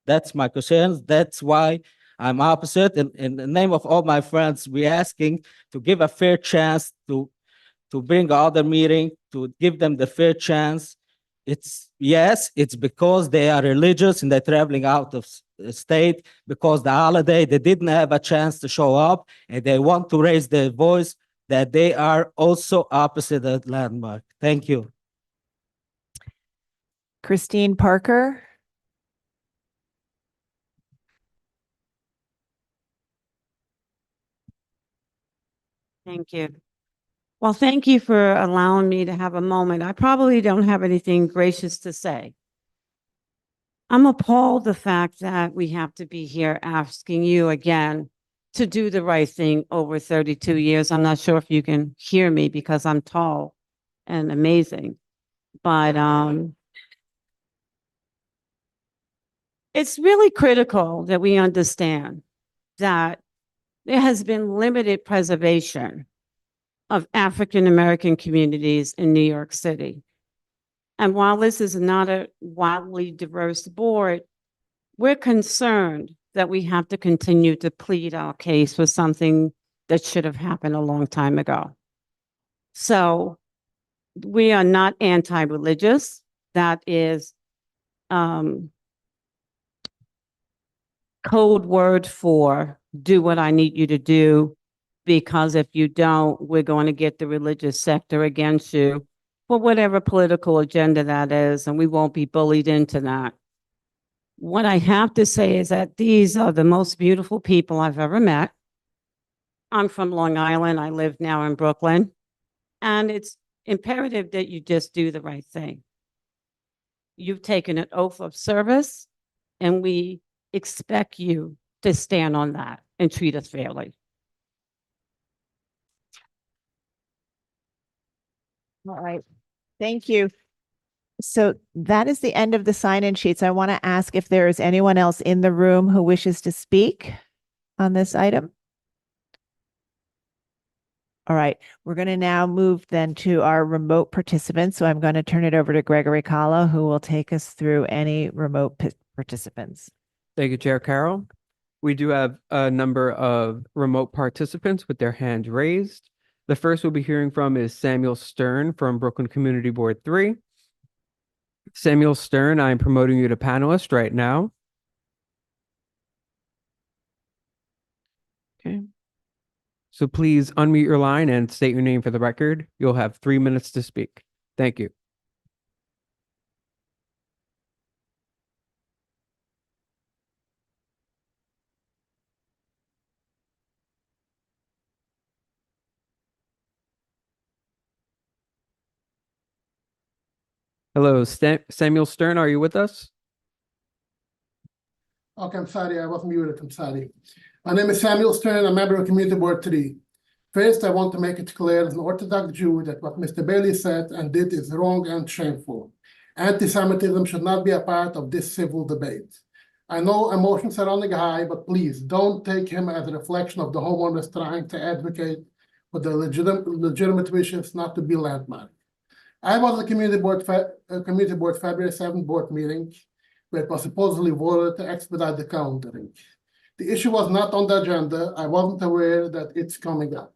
That's my concern. That's why I'm opposite. In the name of all my friends, we're asking to give a fair chance to bring other meeting, to give them the fair chance. It's because they are religious and they're traveling out of state because the holiday, they didn't have a chance to show up and they want to raise their voice that they are also opposite the landmark. Thank you. Christine Parker. Thank you. Well, thank you for allowing me to have a moment. I probably don't have anything gracious to say. I'm appalled the fact that we have to be here asking you again to do the right thing over 32 years. I'm not sure if you can hear me because I'm tall and amazing, but it's really critical that we understand that there has been limited preservation of African-American communities in New York City. And while this is not a wildly diverse board, we're concerned that we have to continue to plead our case for something that should have happened a long time ago. So we are not anti-religious. That is code word for do what I need you to do, because if you don't, we're going to get the religious sector against you for whatever political agenda that is, and we won't be bullied into that. What I have to say is that these are the most beautiful people I've ever met. I'm from Long Island. I live now in Brooklyn, and it's imperative that you just do the right thing. You've taken an oath of service, and we expect you to stand on that and treat us fairly. All right. Thank you. So that is the end of the sign-in sheets. I want to ask if there is anyone else in the room who wishes to speak on this item. All right, we're going to now move then to our remote participants. So I'm going to turn it over to Gregory Kahlo, who will take us through any remote participants. Thank you, Chair Carroll. We do have a number of remote participants with their hands raised. The first we'll be hearing from is Samuel Stern from Brooklyn Community Board 3. Samuel Stern, I am promoting you to panelist right now. Okay. So please unmute your line and state your name for the record. You'll have 3 minutes to speak. Thank you. Hello, Samuel Stern, are you with us? Okay, I'm sorry, I was muted, I'm sorry. My name is Samuel Stern, I'm a member of Community Board 3. First, I want to make it clear as an Orthodox Jew that what Mr. Bailey said and did is wrong and shameful. Anti-Semitism should not be a part of this civil debate. I know emotions are running high, but please don't take him as a reflection of the homeowners trying to advocate for the legitimate wishes not to be landmarked. I was at the Community Board February 7th board meeting, where it was supposedly voted to expedite the calendaring. The issue was not on the agenda. I wasn't aware that it's coming up.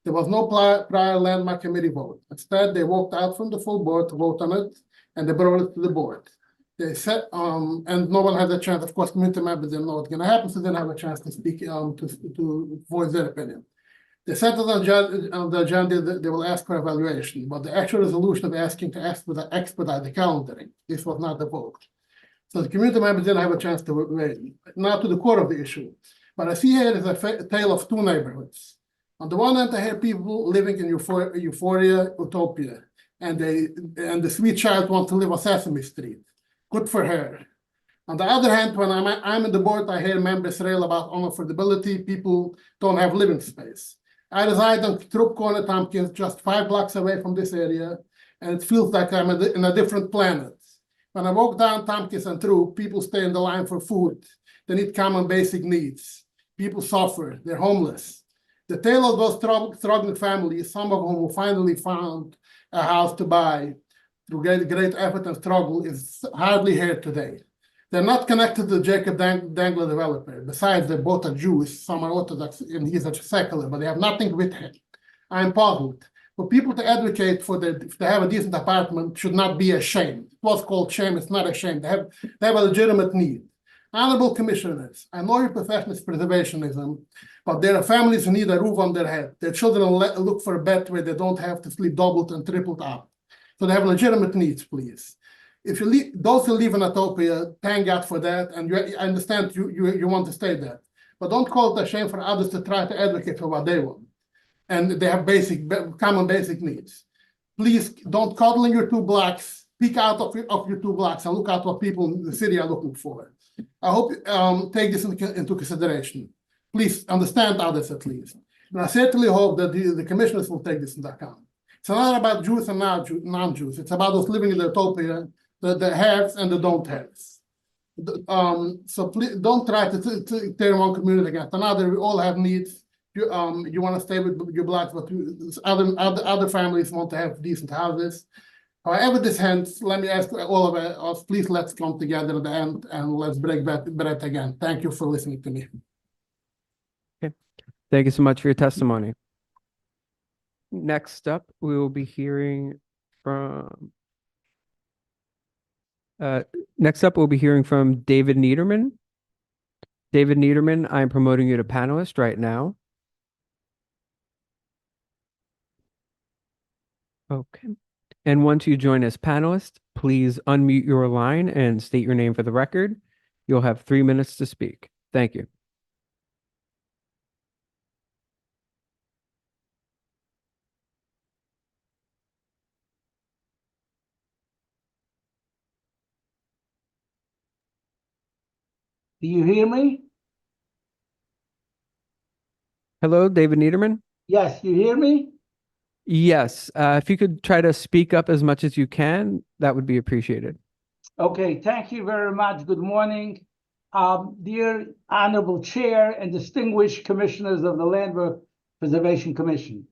There was no prior landmark committee vote. Instead, they walked out from the full board to vote on it, and they brought it to the board. They said, and no one had a chance. Of course, community members didn't know what's going to happen, so they didn't have a chance to speak, to voice their opinion. They said that on the agenda they will ask for evaluation, but the actual resolution of asking to expedite the calendaring, this was not the vote. So the community members didn't have a chance to weigh. Now to the core of the issue. What I see here is a tale of two neighborhoods. On the one hand, I hear people living in euphoria, utopia, and the sweet child wants to live on Sesame Street. Good for her. On the other hand, when I'm in the board, I hear members rail about unaffordability. People don't have living space. I reside on Throop Corner, Tompkins, just 5 blocks away from this area, and it feels like I'm in a different planet. When I walk down Tompkins and Throop, people stay in the line for food. They need common basic needs. People suffer, they're homeless. The tale of those struggling families, some of whom who finally found a house to buy through great effort and struggle, is hardly heard today. They're not connected to Jacob Dangler developer. Besides, they both are Jewish, some are Orthodox, and he's a secular, but they have nothing with him. I'm puzzled. For people to advocate for if they have a decent apartment should not be a shame. It was called shame, it's not a shame. They have a legitimate need. Honorable commissioners, I know your profession is preservationism, but there are families who need a roof on their head. Their children look for a bed where they don't have to sleep doubled and tripled up. So they have legitimate needs, please. If you leave, those who live in Utopia, thank God for that, and I understand you want to stay there. But don't call it a shame for others to try to advocate for what they want. And they have common basic needs. Please don't cuddle in your 2 blocks. Speak out of your 2 blocks and look at what people in the city are looking for. I hope you take this into consideration. Please understand others at least. And I certainly hope that the commissioners will take this into account. It's not about Jews and non-Jews. It's about those living in the utopia, the haves and the don't haves. So please don't try to tear one community against another. We all have needs. You want to stay with your blocks, but other families want to have decent houses. However this ends, let me ask all of us, please let's come together at the end and let's break bread again. Thank you for listening to me. Okay. Thank you so much for your testimony. Next up, we will be hearing from David Niederman. David Niederman, I'm promoting you to panelist right now. Okay. And once you join as panelist, please unmute your line and state your name for the record. You'll have 3 minutes to speak. Thank you. Do you hear me? Hello, David Niederman? Yes, you hear me? Yes. If you could try to speak up as much as you can, that would be appreciated. Okay, thank you very much. Good morning. Dear Honorable Chair and distinguished commissioners of the Land Preservation Commission.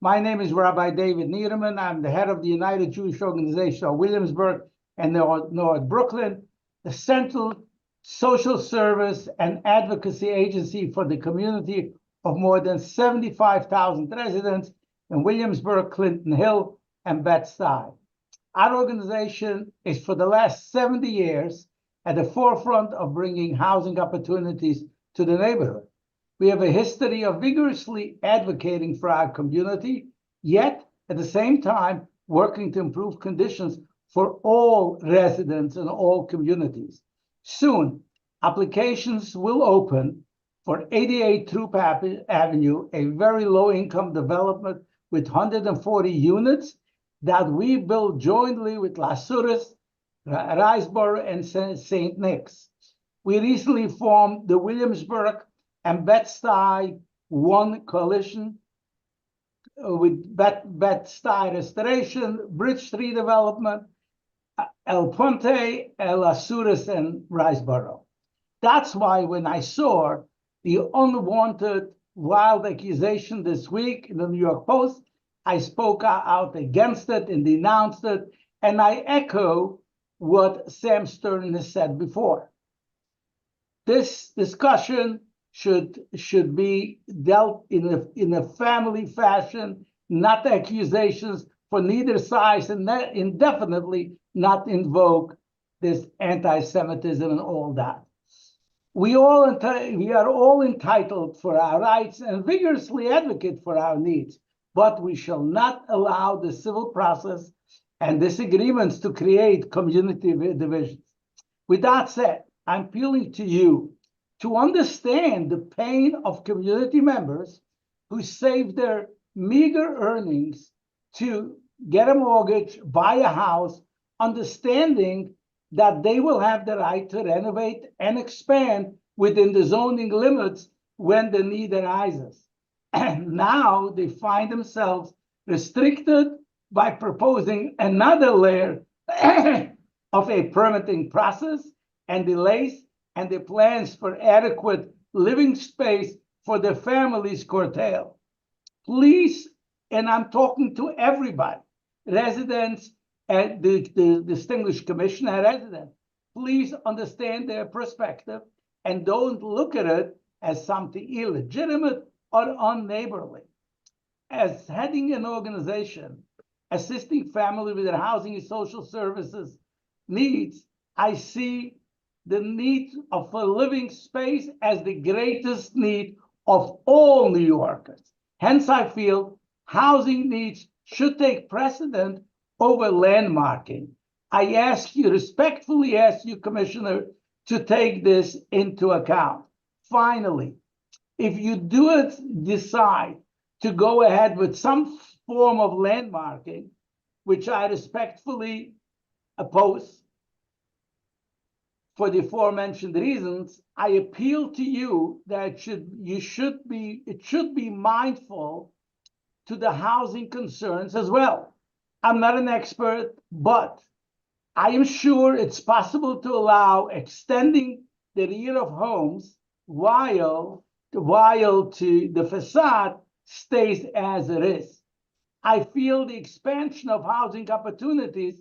My name is Rabbi David Niederman. I'm the head of the United Jewish Organization of Williamsburg and North Brooklyn, the central social service and advocacy agency for the community of more than 75,000 residents in Williamsburg, Clinton Hill, and Bed-Stuy. Our organization is for the last 70 years at the forefront of bringing housing opportunities to the neighborhood. We have a history of vigorously advocating for our community, yet at the same time working to improve conditions for all residents in all communities. Soon, applications will open for 88 Troop Avenue, a very low-income development with 140 units that we built jointly with Lasuris, Riseborough, and St. Nick's. We recently formed the Williamsburg and Bed-Stuy One Coalition with Bed-Stuy Restoration, Bridge Street Development, El Ponte, Lasuris, and Riseborough. That's why when I saw the unwanted wild accusation this week in the New York Post, I spoke out against it and denounced it, and I echo what Sam Stern has said before. This discussion should be dealt in a family fashion, not accusations for neither side, and indefinitely not invoke this anti-Semitism and all that. We are all entitled for our rights and vigorously advocate for our needs, but we shall not allow the civil process and disagreements to create community divisions. With that said, I'm appealing to you to understand the pain of community members who save their meager earnings to get a mortgage, buy a house, understanding that they will have the right to renovate and expand within the zoning limits when the need arises. And now they find themselves restricted by proposing another layer of a permitting process and delays and the plans for adequate living space for their families curtailed. Please, and I'm talking to everybody, residents and the distinguished commissioner resident, please understand their perspective and don't look at it as something illegitimate or unneighborly. As heading an organization assisting families with their housing and social services needs, I see the need of a living space as the greatest need of all New Yorkers. Hence, I feel housing needs should take precedent over landmarking. I respectfully ask you, Commissioner, to take this into account. Finally, if you decide to go ahead with some form of landmarking, which I respectfully oppose for the aforementioned reasons, I appeal to you that it should be mindful to the housing concerns as well. I'm not an expert, but I am sure it's possible to allow extending the rear of homes while the facade stays as it is. I feel the expansion of housing opportunities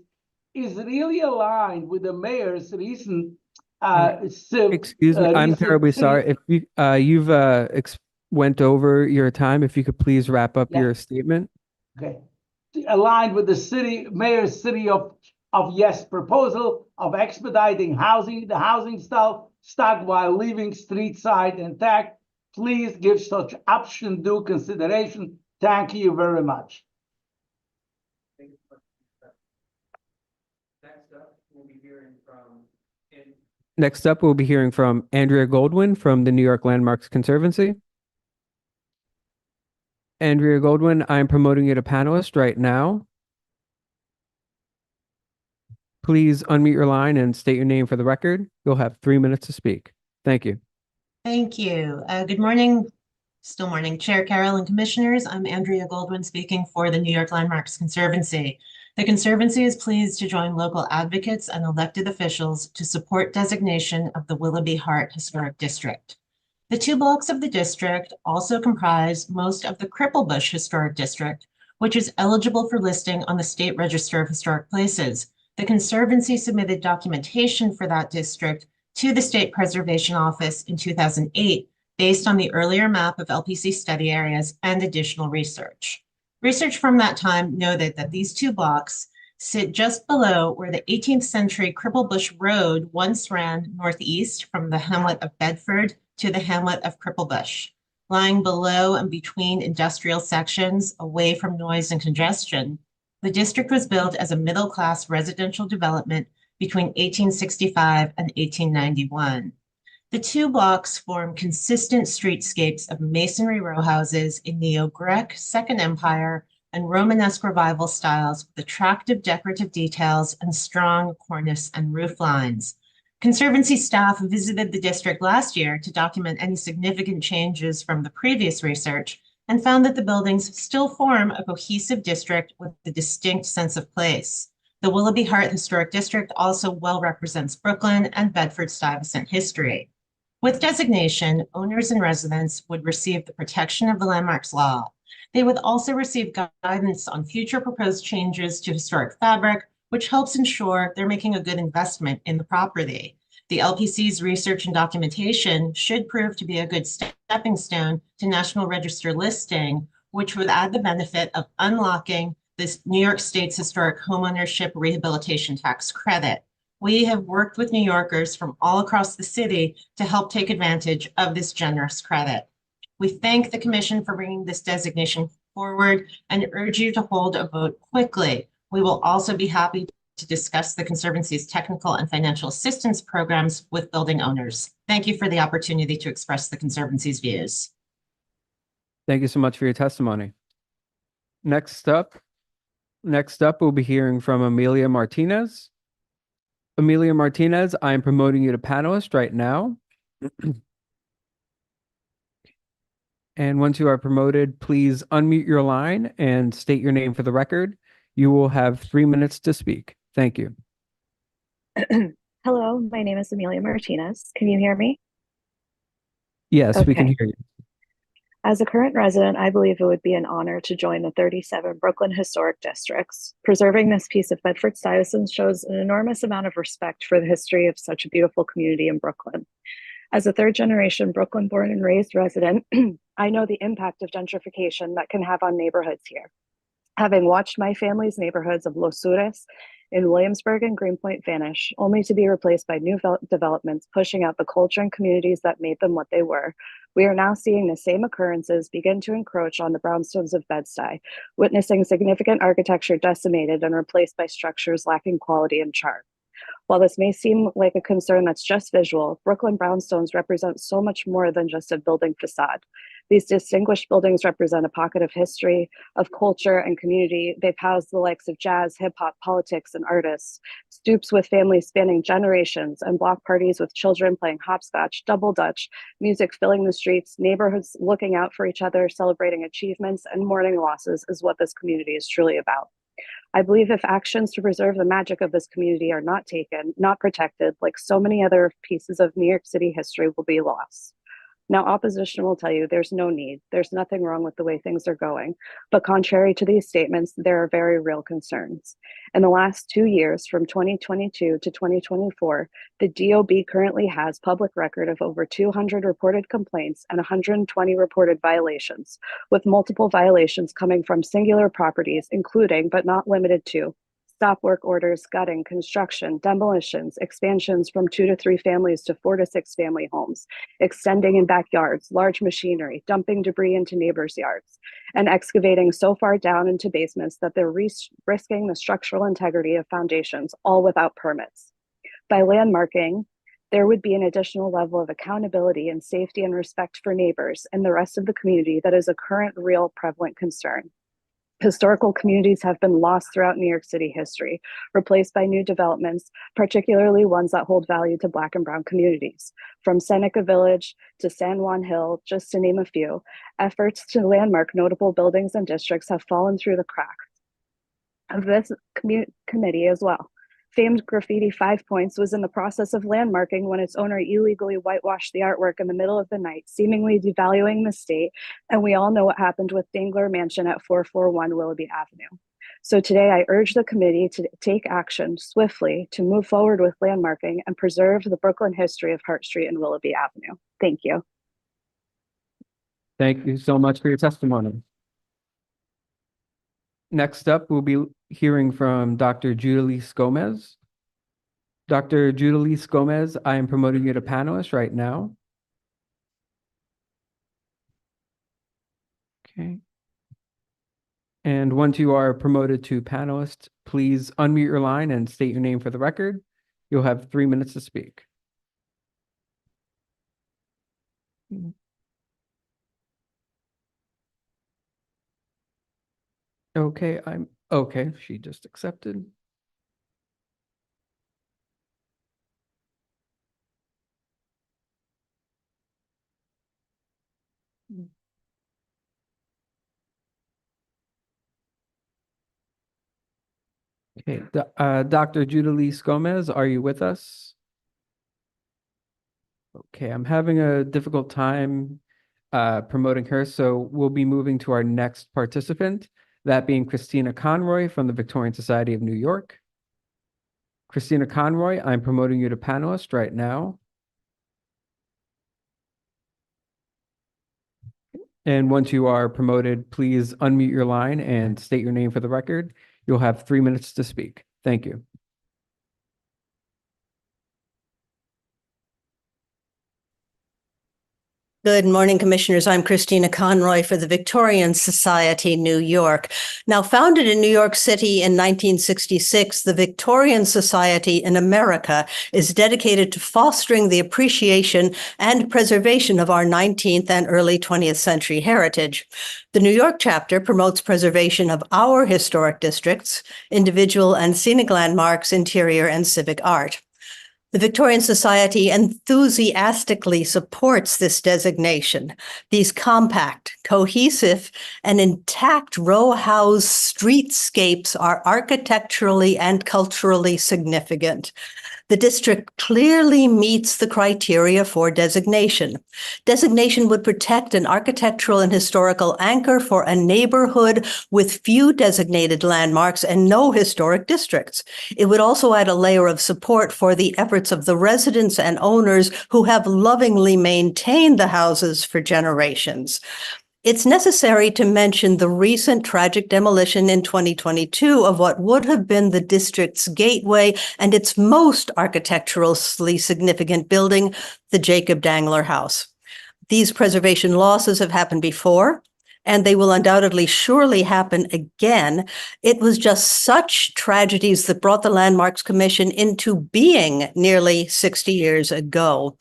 is really aligned with the mayor's recent Excuse me, I'm terribly sorry. If you've went over your time, if you could please wrap up your statement. Okay. Aligned with the mayor's city of yes proposal of expediting the housing stock while leaving street side intact. Please give such option due consideration. Thank you very much. Next up, we'll be hearing from Andrea Goldwyn from the New York Landmarks Conservancy. Andrea Goldwyn, I'm promoting you to panelist right now. Please unmute your line and state your name for the record. You'll have 3 minutes to speak. Thank you. Thank you. Good morning, still morning, Chair Carroll and Commissioners. I'm Andrea Goldwyn speaking for the New York Landmarks Conservancy. The Conservancy is pleased to join local advocates and elected officials to support designation of the Willoughby-Hart Historic District. The 2 blocks of the district also comprise most of the Cripplebush Historic District, which is eligible for listing on the State Register of Historic Places. The Conservancy submitted documentation for that district to the State Preservation Office in 2008, based on the earlier map of LPC study areas and additional research. Research from that time noted that these 2 blocks sit just below where the 18th century Cripplebush Road once ran northeast from the hamlet of Bedford to the hamlet of Cripplebush. Lying below and between industrial sections, away from noise and congestion, the district was built as a middle-class residential development between 1865 and 1891. The 2 blocks form consistent streetscapes of masonry row houses in Neo-Grec, Second Empire, and Romanesque Revival styles with attractive decorative details and strong cornice and roof lines. Conservancy staff visited the district last year to document any significant changes from the previous research and found that the buildings still form a cohesive district with a distinct sense of place. The Willoughby-Hart Historic District also well represents Brooklyn and Bedford-Stuyvesant history. With designation, owners and residents would receive the protection of the Landmarks Law. They would also receive guidance on future proposed changes to historic fabric, which helps ensure they're making a good investment in the property. The LPC's research and documentation should prove to be a good stepping stone to National Register listing, which would add the benefit of unlocking this New York State's Historic Homeownership Rehabilitation Tax Credit. We have worked with New Yorkers from all across the city to help take advantage of this generous credit. We thank the Commission for bringing this designation forward and urge you to hold a vote quickly. We will also be happy to discuss the Conservancy's technical and financial assistance programs with building owners. Thank you for the opportunity to express the Conservancy's views. Thank you so much for your testimony. Next up, we'll be hearing from Amelia Martinez. Amelia Martinez, I am promoting you to panelist right now. And once you are promoted, please unmute your line and state your name for the record. You will have 3 minutes to speak. Thank you. Hello, my name is Amelia Martinez. Can you hear me? Yes, we can Okay. hear you. As a current resident, I believe it would be an honor to join the 37 Brooklyn Historic Districts. Preserving this piece of Bedford-Stuyvesant shows an enormous amount of respect for the history of such a beautiful community in Brooklyn. As a third-generation Brooklyn-born and raised resident, I know the impact of gentrification that can have on neighborhoods here. Having watched my family's neighborhoods of Los Sures in Williamsburg and Greenpoint vanish, only to be replaced by new developments pushing out the culture and communities that made them what they were, we are now seeing the same occurrences begin to encroach on the brownstones of Bed-Stuy, witnessing significant architecture decimated and replaced by structures lacking quality and charm. While this may seem like a concern that's just visual, Brooklyn brownstones represent so much more than just a building facade. These distinguished buildings represent a pocket of history, of culture and community. They've housed the likes of jazz, hip hop, politics, and artists, stoops with families spanning generations, and block parties with children playing hopscotch, double dutch, music filling the streets, neighborhoods looking out for each other, celebrating achievements, and mourning losses is what this community is truly about. I believe if actions to preserve the magic of this community are not taken, not protected, like so many other pieces of New York City history will be lost. Now, opposition will tell you there's no need, there's nothing wrong with the way things are going. But contrary to these statements, there are very real concerns. In the last 2 years, from 2022 to 2024, the DOB currently has public record of over 200 reported complaints and 120 reported violations, with multiple violations coming from singular properties, including, but not limited to, stop work orders, gutting, construction, demolitions, expansions from 2 to 3 families to 4 to 6 family homes, extending in backyards, large machinery, dumping debris into neighbors' yards, and excavating so far down into basements that they're risking the structural integrity of foundations, all without permits. By landmarking, there would be an additional level of accountability and safety and respect for neighbors and the rest of the community that is a current, real, prevalent concern. Historical communities have been lost throughout New York City history, replaced by new developments, particularly ones that hold value to Black and Brown communities. From Seneca Village to San Juan Hill, just to name a few, efforts to landmark notable buildings and districts have fallen through the cracks of this committee as well. Famed graffiti 5 Points was in the process of landmarking when its owner illegally whitewashed the artwork in the middle of the night, seemingly devaluing the state. And we all know what happened with Dangler Mansion at 441 Willoughby Avenue. So today I urge the committee to take action swiftly to move forward with landmarking and preserve the Brooklyn history of Hart Street and Willoughby Avenue. Thank you. Thank you so much for your testimony. Next up, we'll be hearing from Dr. Judalise Gomez. Dr. Judalise Gomez, I am promoting you to panelist right now. Okay. And once you are promoted to panelist, please unmute your line and state your name for the record. You'll have 3 minutes to speak. Okay, okay, she just accepted. Okay, Dr. Judalise Gomez, are you with us? Okay, I'm having a difficult time promoting her, so we'll be moving to our next participant, that being Christina Conroy from the Victorian Society of New York. Christina Conroy, I'm promoting you to panelist right now. And once you are promoted, please unmute your line and state your name for the record. You'll have 3 minutes to speak. Thank you. Good morning, Commissioners. I'm Christina Conroy for the Victorian Society, New York. Now, founded in New York City in 1966, the Victorian Society in America is dedicated to fostering the appreciation and preservation of our 19th and early 20th century heritage. The New York chapter promotes preservation of our historic districts, individual and scenic landmarks, interior and civic art. The Victorian Society enthusiastically supports this designation. These compact, cohesive, and intact row house streetscapes are architecturally and culturally significant. The district clearly meets the criteria for designation. Designation would protect an architectural and historical anchor for a neighborhood with few designated landmarks and no historic districts. It would also add a layer of support for the efforts of the residents and owners who have lovingly maintained the houses for generations. It's necessary to mention the recent tragic demolition in 2022 of what would have been the district's gateway and its most architecturally significant building, the Jacob Dangler House. These preservation losses have happened before, and they will undoubtedly surely happen again. It was just such tragedies that brought the Landmarks Commission into being nearly 60 years ago.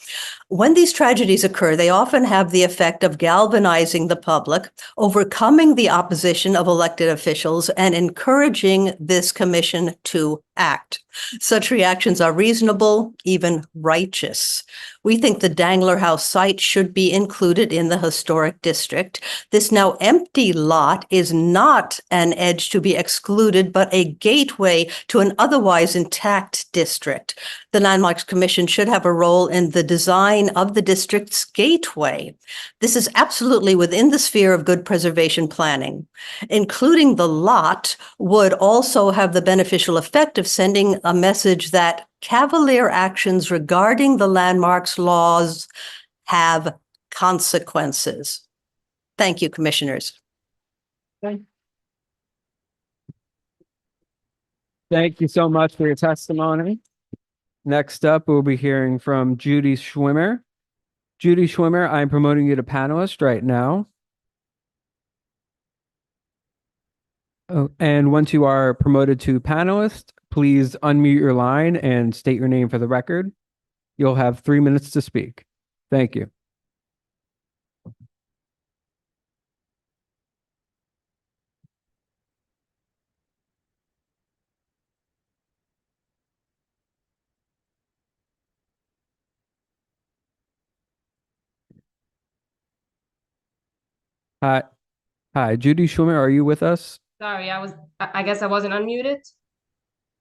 When these tragedies occur, they often have the effect of galvanizing the public, overcoming the opposition of elected officials, and encouraging this commission to act. Such reactions are reasonable, even righteous. We think the Dangler House site should be included in the historic district. This now empty lot is not an edge to be excluded, but a gateway to an otherwise intact district. The Landmarks Commission should have a role in the design of the district's gateway. This is absolutely within the sphere of good preservation planning. Including the lot would also have the beneficial effect of sending a message that cavalier actions regarding the landmarks laws have consequences. Thank you, commissioners. Thank you so much for your testimony. Next up, we'll be hearing from Judy Schwimmer. Judy Schwimmer, I'm promoting you to panelist right now. Oh, and once you are promoted to panelist, please unmute your line and state your name for the record. You'll have 3 minutes to speak. Thank you. Hi, Judy Schwimmer, are you with us? Sorry, I guess I wasn't unmuted.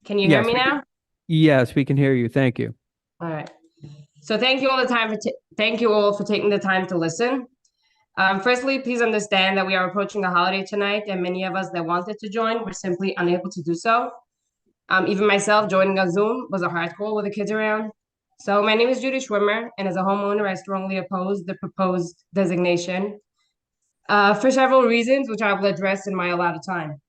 Can you hear Yes, me now? Yes, we can hear you. Thank you. All right. So thank you all for taking the time to listen. Firstly, please understand that we are approaching a holiday tonight, and many of us that wanted to join were simply unable to do so. Even myself joining on Zoom was a hard call with the kids around. So my name is Judy Schwimmer, and as a homeowner, I strongly oppose the proposed designation for several reasons, which I will address in my allotted time.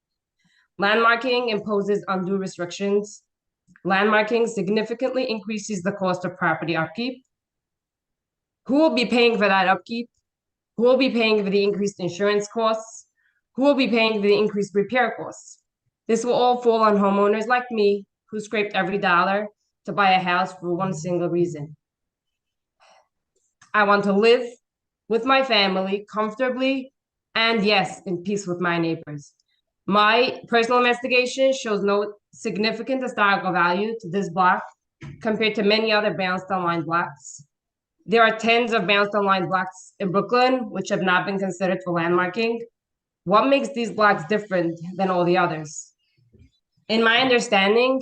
Landmarking imposes undue restrictions. Landmarking significantly increases the cost of property upkeep. Who will be paying for that upkeep? Who will be paying for the increased insurance costs? Who will be paying for the increased repair costs? This will all fall on homeowners like me, who scraped every dollar to buy a house for one single reason. I want to live with my family comfortably and, yes, in peace with my neighbors. My personal investigation shows no significant historical value to this block compared to many other brownstone line blocks. There are tens of brownstone line blocks in Brooklyn which have not been considered for landmarking. What makes these blocks different than all the others? In my understanding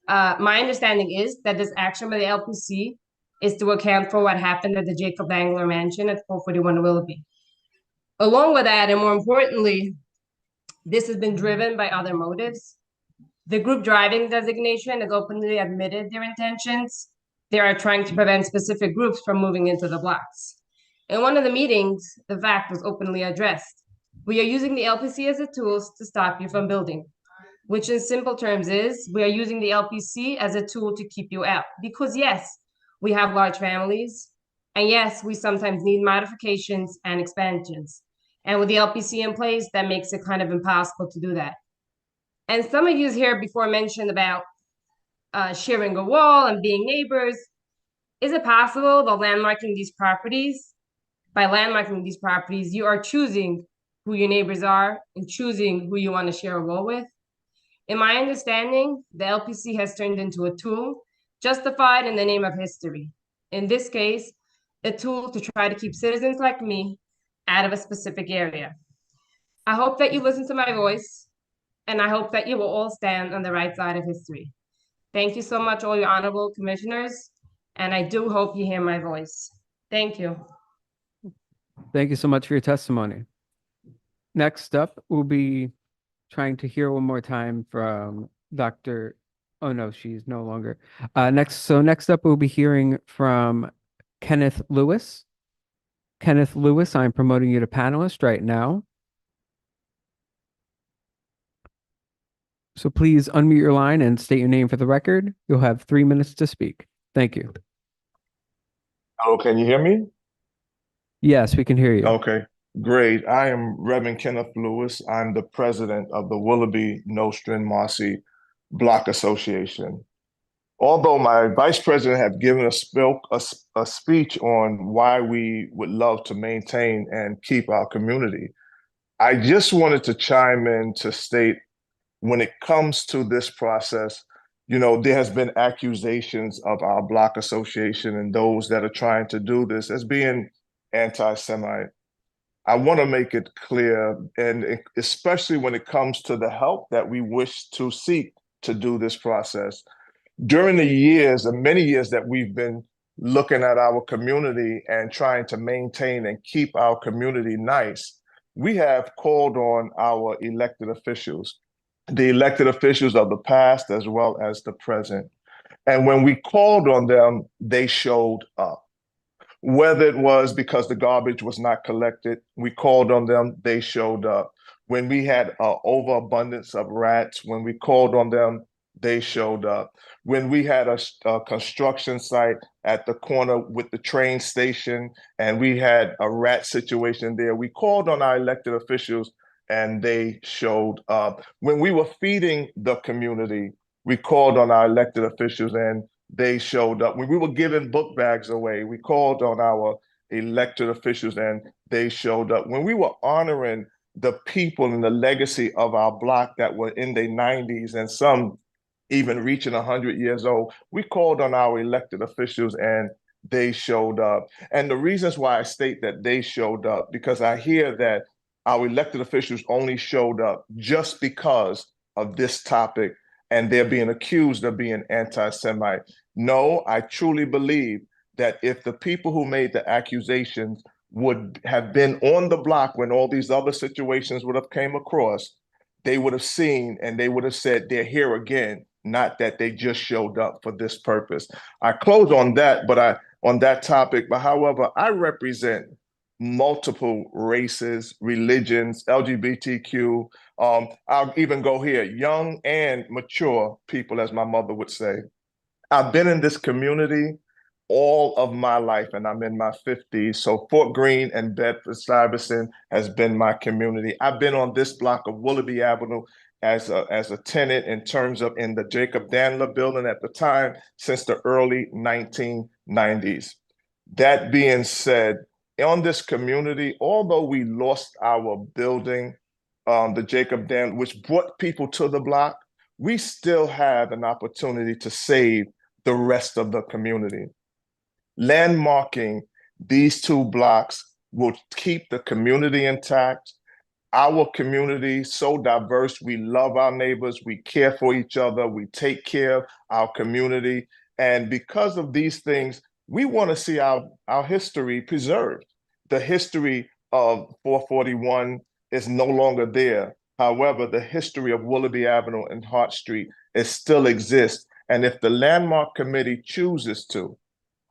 is that this action by the LPC is to account for what happened at the Jacob Dangler Mansion at 441 Willoughby. Along with that, and more importantly, this has been driven by other motives. The group driving designation has openly admitted their intentions. They are trying to prevent specific groups from moving into the blocks. In one of the meetings, the fact was openly addressed. We are using the LPC as a tool to stop you from building, which in simple terms is we are using the LPC as a tool to keep you out. Because yes, we have large families, and yes, we sometimes need modifications and expansions. And with the LPC in place, that makes it kind of impossible to do that. And some of you here before mentioned about sharing a wall and being neighbors. Is it possible that landmarking these properties, by landmarking these properties, you are choosing who your neighbors are and choosing who you want to share a wall with? In my understanding, the LPC has turned into a tool justified in the name of history. In this case, a tool to try to keep citizens like me out of a specific area. I hope that you listen to my voice, and I hope that you will all stand on the right side of history. Thank you so much, all your honorable commissioners, and I do hope you hear my voice. Thank you. Thank you so much for your testimony. Next up, we'll be trying to hear one more time from Dr. Oh no, she's no longer. Next up, we'll be hearing from Kenneth Lewis. Kenneth Lewis, I'm promoting you to panelist right now. So please unmute your line and state your name for the record. You'll have 3 minutes to speak. Thank you. Hello, can you hear me? Yes, we can hear you. Okay, great. I am Reverend Kenneth Lewis. I'm the president of the Willoughby-Nostrand-Marcy Block Association. Although my vice president have given a speech on why we would love to maintain and keep our community, I just wanted to chime in to state when it comes to this process, you know, there has been accusations of our block association and those that are trying to do this as being anti-Semite. I want to make it clear, and especially when it comes to the help that we wish to seek to do this process. During the years, and many years that we've been looking at our community and trying to maintain and keep our community nice, we have called on our elected officials, the elected officials of the past as well as the present. And when we called on them, they showed up. Whether it was because the garbage was not collected, we called on them, they showed up. When we had an overabundance of rats, when we called on them, they showed up. When we had a construction site at the corner with the train station and we had a rat situation there, we called on our elected officials and they showed up. When we were feeding the community, we called on our elected officials and they showed up. When we were giving book bags away, we called on our elected officials and they showed up. When we were honoring the people and the legacy of our block that were in their 90s and some even reaching 100 years old, we called on our elected officials and they showed up. And the reasons why I state that they showed up, because I hear that our elected officials only showed up just because of this topic and they're being accused of being anti-Semite. No, I truly believe that if the people who made the accusations would have been on the block when all these other situations would have came across, they would have seen and they would have said they're here again, not that they just showed up for this purpose. I close on that, on that topic, but however, I represent multiple races, religions, LGBTQ. I'll even go here, young and mature people, as my mother would say. I've been in this community all of my life, and I'm in my 50s. So Fort Greene and Bedford-Stuyvesant has been my community. I've been on this block of Willoughby Avenue as a tenant in terms of in the Jacob Dandler building at the time since the early 1990s. That being said, on this community, although we lost our building, the Jacob Dandler, which brought people to the block, we still have an opportunity to save the rest of the community. Landmarking these two blocks will keep the community intact. Our community, so diverse, we love our neighbors, we care for each other, we take care of our community. And because of these things, we want to see our history preserved. The history of 441 is no longer there. However, the history of Willoughby Avenue and Hart Street still exists. And if the Landmark Committee chooses to,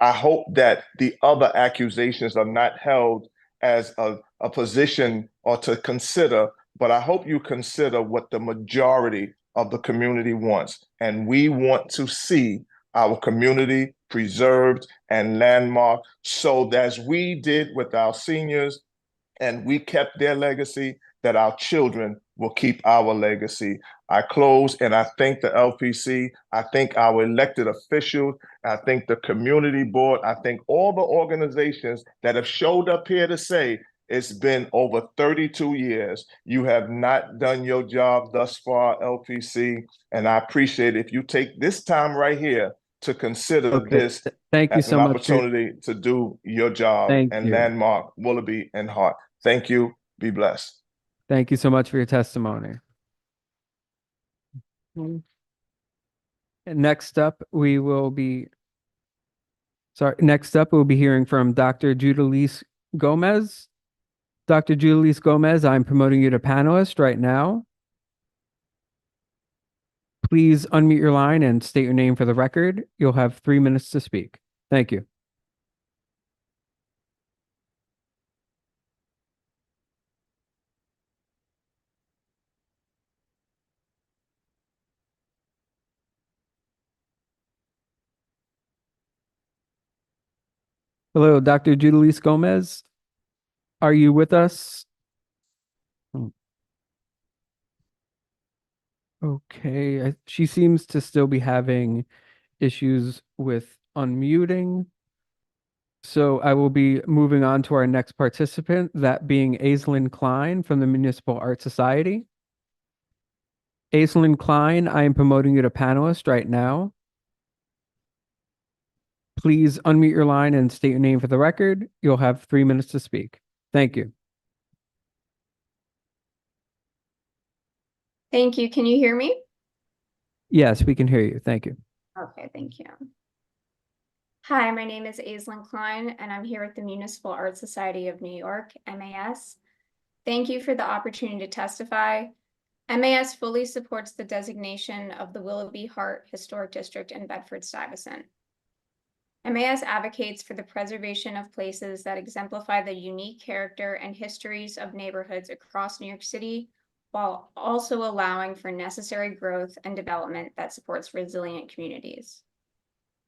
I hope that the other accusations are not held as a position or to consider, but I hope you consider what the majority of the community wants. And we want to see our community preserved and landmarked so that as we did with our seniors and we kept their legacy, that our children will keep our legacy. I close and I thank the LPC. I thank our elected officials. I thank the community board. I thank all the organizations that have showed up here to say it's been over 32 years. You have not done your job thus far, LPC, and I appreciate if you take this time right here to consider this Thank you as so an much. opportunity to do your job and landmark Willoughby and Hart. Thank you. Be blessed. Thank you so much for your testimony. Next up, we'll be hearing from Dr. Judalise Gomez. Dr. Judalise Gomez, I'm promoting you to panelist right now. Please unmute your line and state your name for the record. You'll have 3 minutes to speak. Thank you. Hello, Dr. Judalise Gomez. Are you with us? Okay, she seems to still be having issues with unmuting. So I will be moving on to our next participant, that being Aislinn Klein from the Municipal Art Society. Aislinn Klein, I am promoting you to panelist right now. Please unmute your line and state your name for the record. You'll have 3 minutes to speak. Thank you. Thank you. Can you hear me? Yes, we can hear you. Thank you. Okay, thank you. Hi, my name is Aislinn Klein, and I'm here with the Municipal Art Society of New York, MAS. Thank you for the opportunity to testify. MAS fully supports the designation of the Willoughby-Hart Historic District in Bedford-Stuyvesant. MAS advocates for the preservation of places that exemplify the unique character and histories of neighborhoods across New York City, while also allowing for necessary growth and development that supports resilient communities.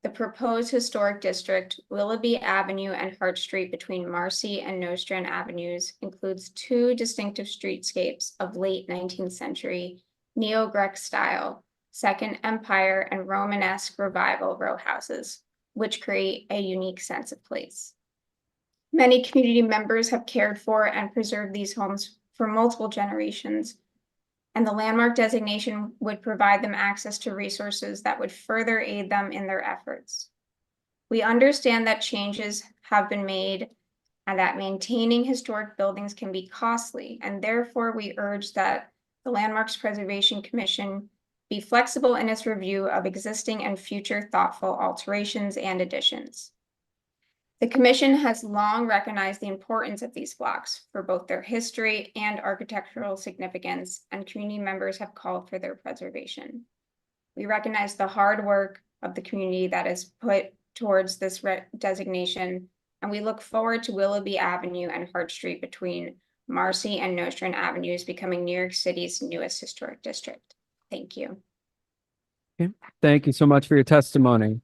The proposed historic district, Willoughby Avenue and Hart Street between Marcy and Nostrand Avenues, includes two distinctive streetscapes of late 19th century Neo-Greek style, Second Empire and Romanesque Revival row houses, which create a unique sense of place. Many community members have cared for and preserved these homes for multiple generations, and the landmark designation would provide them access to resources that would further aid them in their efforts. We understand that changes have been made and that maintaining historic buildings can be costly, and therefore we urge that the Landmarks Preservation Commission be flexible in its review of existing and future thoughtful alterations and additions. The Commission has long recognized the importance of these blocks for both their history and architectural significance, and community members have called for their preservation. We recognize the hard work of the community that is put towards this designation, and we look forward to Willoughby Avenue and Hart Street between Marcy and Nostrand Avenues becoming New York City's newest historic district. Thank you. Okay. Thank you so much for your testimony.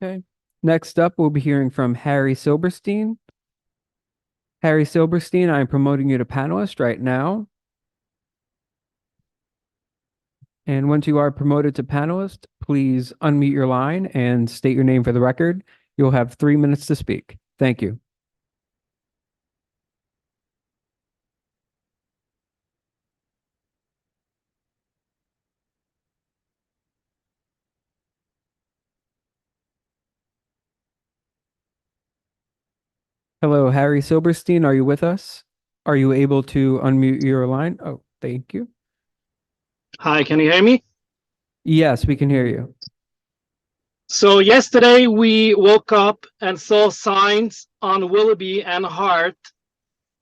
Okay. Next up, we'll be hearing from Harry Silberstein. Harry Silberstein, I'm promoting you to panelist right now. And once you are promoted to panelist, please unmute your line and state your name for the record. You'll have 3 minutes to speak. Thank you. Hello, Harry Silberstein, are you with us? Are you able to unmute your line? Oh, thank you. Hi, can you hear me? Yes, we can hear you. So yesterday we woke up and saw signs on Willoughby and Hart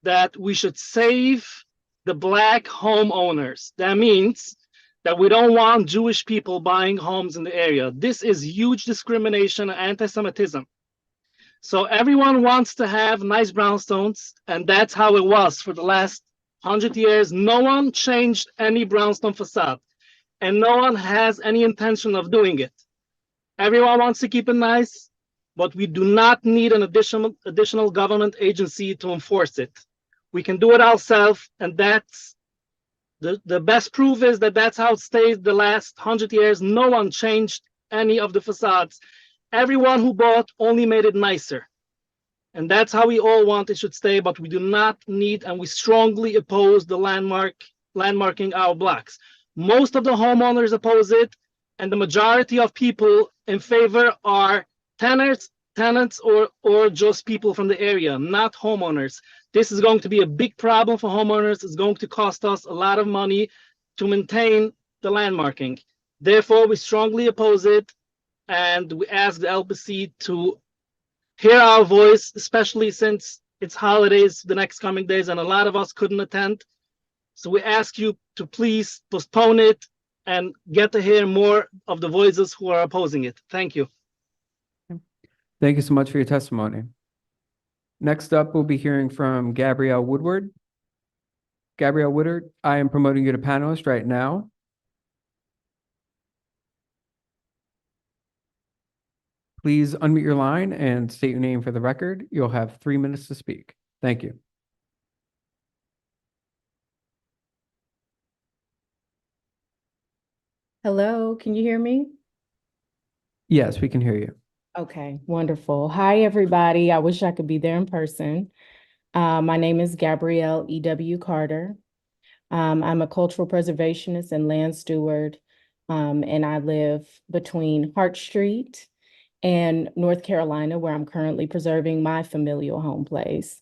that we should save the Black homeowners. That means that we don't want Jewish people buying homes in the area. This is huge discrimination and anti-Semitism. So everyone wants to have nice brownstones, and that's how it was for the last 100 years. No one changed any brownstone facade, and no one has any intention of doing it. Everyone wants to keep it nice, but we do not need an additional government agency to enforce it. We can do it ourselves, and that's the best proof is that that's how it stayed the last 100 years. No one changed any of the facades. Everyone who bought only made it nicer. And that's how we all want it should stay, but we do not need, and we strongly oppose the landmarking our blocks. Most of the homeowners oppose it, and the majority of people in favor are tenants or just people from the area, not homeowners. This is going to be a big problem for homeowners. It's going to cost us a lot of money to maintain the landmarking. Therefore, we strongly oppose it, and we ask the LPC to hear our voice, especially since it's holidays the next coming days and a lot of us couldn't attend. So we ask you to please postpone it and get to hear more of the voices who are opposing it. Thank you. Thank you so much for your testimony. Next up, we'll be hearing from Gabrielle Woodward. Gabrielle Woodward, I am promoting you to panelist right now. Please unmute your line and state your name for the record. You'll have 3 minutes to speak. Thank you. Hello, can you hear me? Yes, we can hear you. Okay, wonderful. Hi, everybody. I wish I could be there in person. My name is Gabrielle E.W. Carter. I'm a cultural preservationist and land steward, and I live between Hart Street and North Carolina, where I'm currently preserving my familial home place.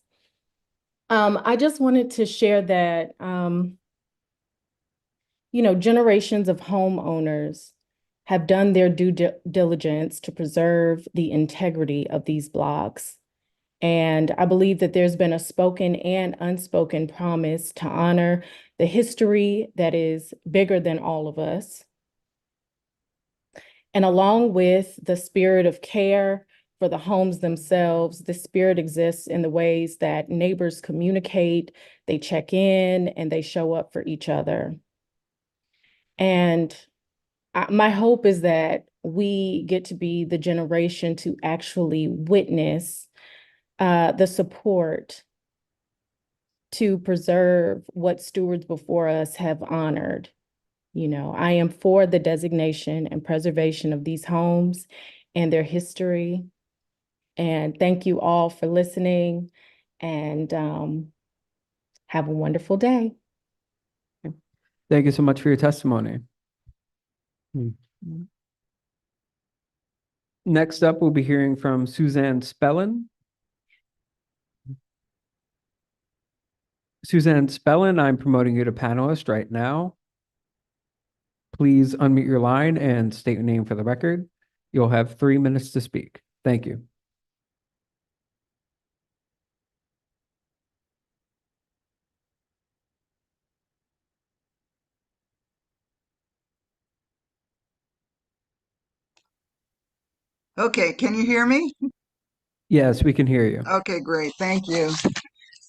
I just wanted to share that, generations of homeowners have done their due diligence to preserve the integrity of these blocks. And I believe that there's been a spoken and unspoken promise to honor the history that is bigger than all of us. And along with the spirit of care for the homes themselves, the spirit exists in the ways that neighbors communicate, they check in, and they show up for each other. And my hope is that we get to be the generation to actually witness the support to preserve what stewards before us have honored. I am for the designation and preservation of these homes and their history. And thank you all for listening, and have a wonderful day. Thank you so much for your testimony. Next up, we'll be hearing from Suzanne Spellin. Suzanne Spellin, I'm promoting you to panelist right now. Please unmute your line and state your name for the record. You'll have 3 minutes to speak. Thank you. Okay, can you hear me? Yes, we can hear you. Okay, great, thank you.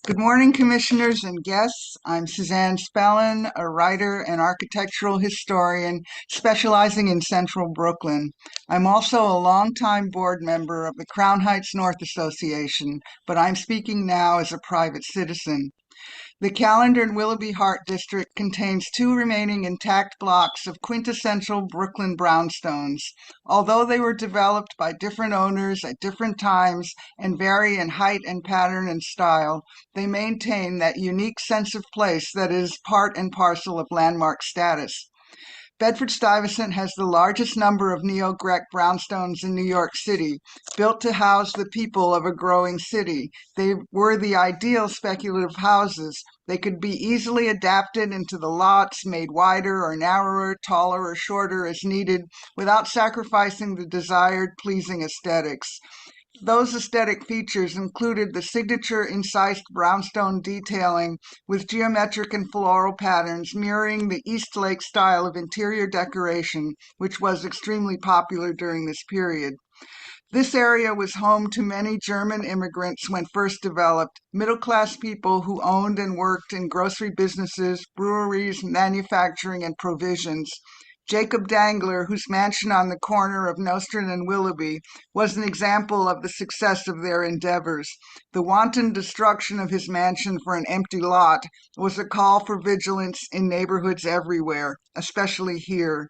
Good morning, commissioners and guests. I'm Suzanne Spellin, a writer and architectural historian specializing in Central Brooklyn. I'm also a longtime board member of the Crown Heights North Association, but I'm speaking now as a private citizen. The Callender and Willoughby-Hart District contains 2 remaining intact blocks of quintessential Brooklyn brownstones. Although they were developed by different owners at different times and vary in height and pattern and style, they maintain that unique sense of place that is part and parcel of landmark status. Bedford-Stuyvesant has the largest number of neo-Grec brownstones in New York City, built to house the people of a growing city. They were the ideal speculative houses. They could be easily adapted into the lots, made wider or narrower, taller or shorter as needed, without sacrificing the desired pleasing aesthetics. Those aesthetic features included the signature incised brownstone detailing with geometric and floral patterns mirroring the East Lake style of interior decoration, which was extremely popular during this period. This area was home to many German immigrants when first developed, middle-class people who owned and worked in grocery businesses, breweries, manufacturing, and provisions. Jacob Dangler, whose mansion on the corner of Nostrand and Willoughby was an example of the success of their endeavors. The wanton destruction of his mansion for an empty lot was a call for vigilance in neighborhoods everywhere, especially here.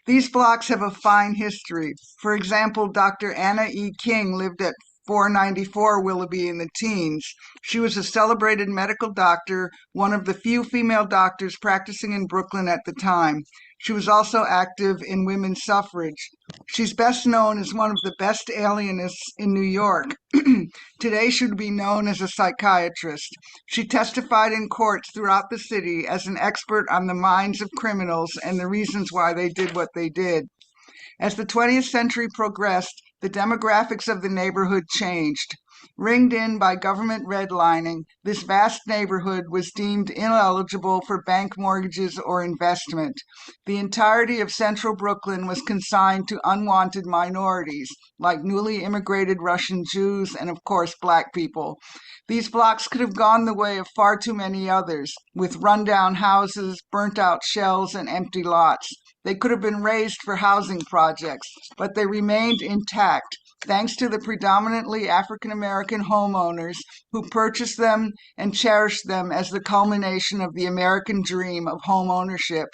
These blocks have a fine history. For example, Dr. Anna E. King lived at 494 Willoughby in the teens. She was a celebrated medical doctor, one of the few female doctors practicing in Brooklyn at the time. She was also active in women's suffrage. She's best known as one of the best alienists in New York. Today, she would be known as a psychiatrist. She testified in courts throughout the city as an expert on the minds of criminals and the reasons why they did what they did. As the 20th century progressed, the demographics of the neighborhood changed. Ringed in by government redlining, this vast neighborhood was deemed ineligible for bank mortgages or investment. The entirety of central Brooklyn was consigned to unwanted minorities, like newly immigrated Russian Jews and, of course, Black people. These blocks could have gone the way of far too many others, with rundown houses, burnt out shells, and empty lots. They could have been raised for housing projects, but they remained intact thanks to the predominantly African American homeowners who purchased them and cherished them as the culmination of the American dream of home ownership.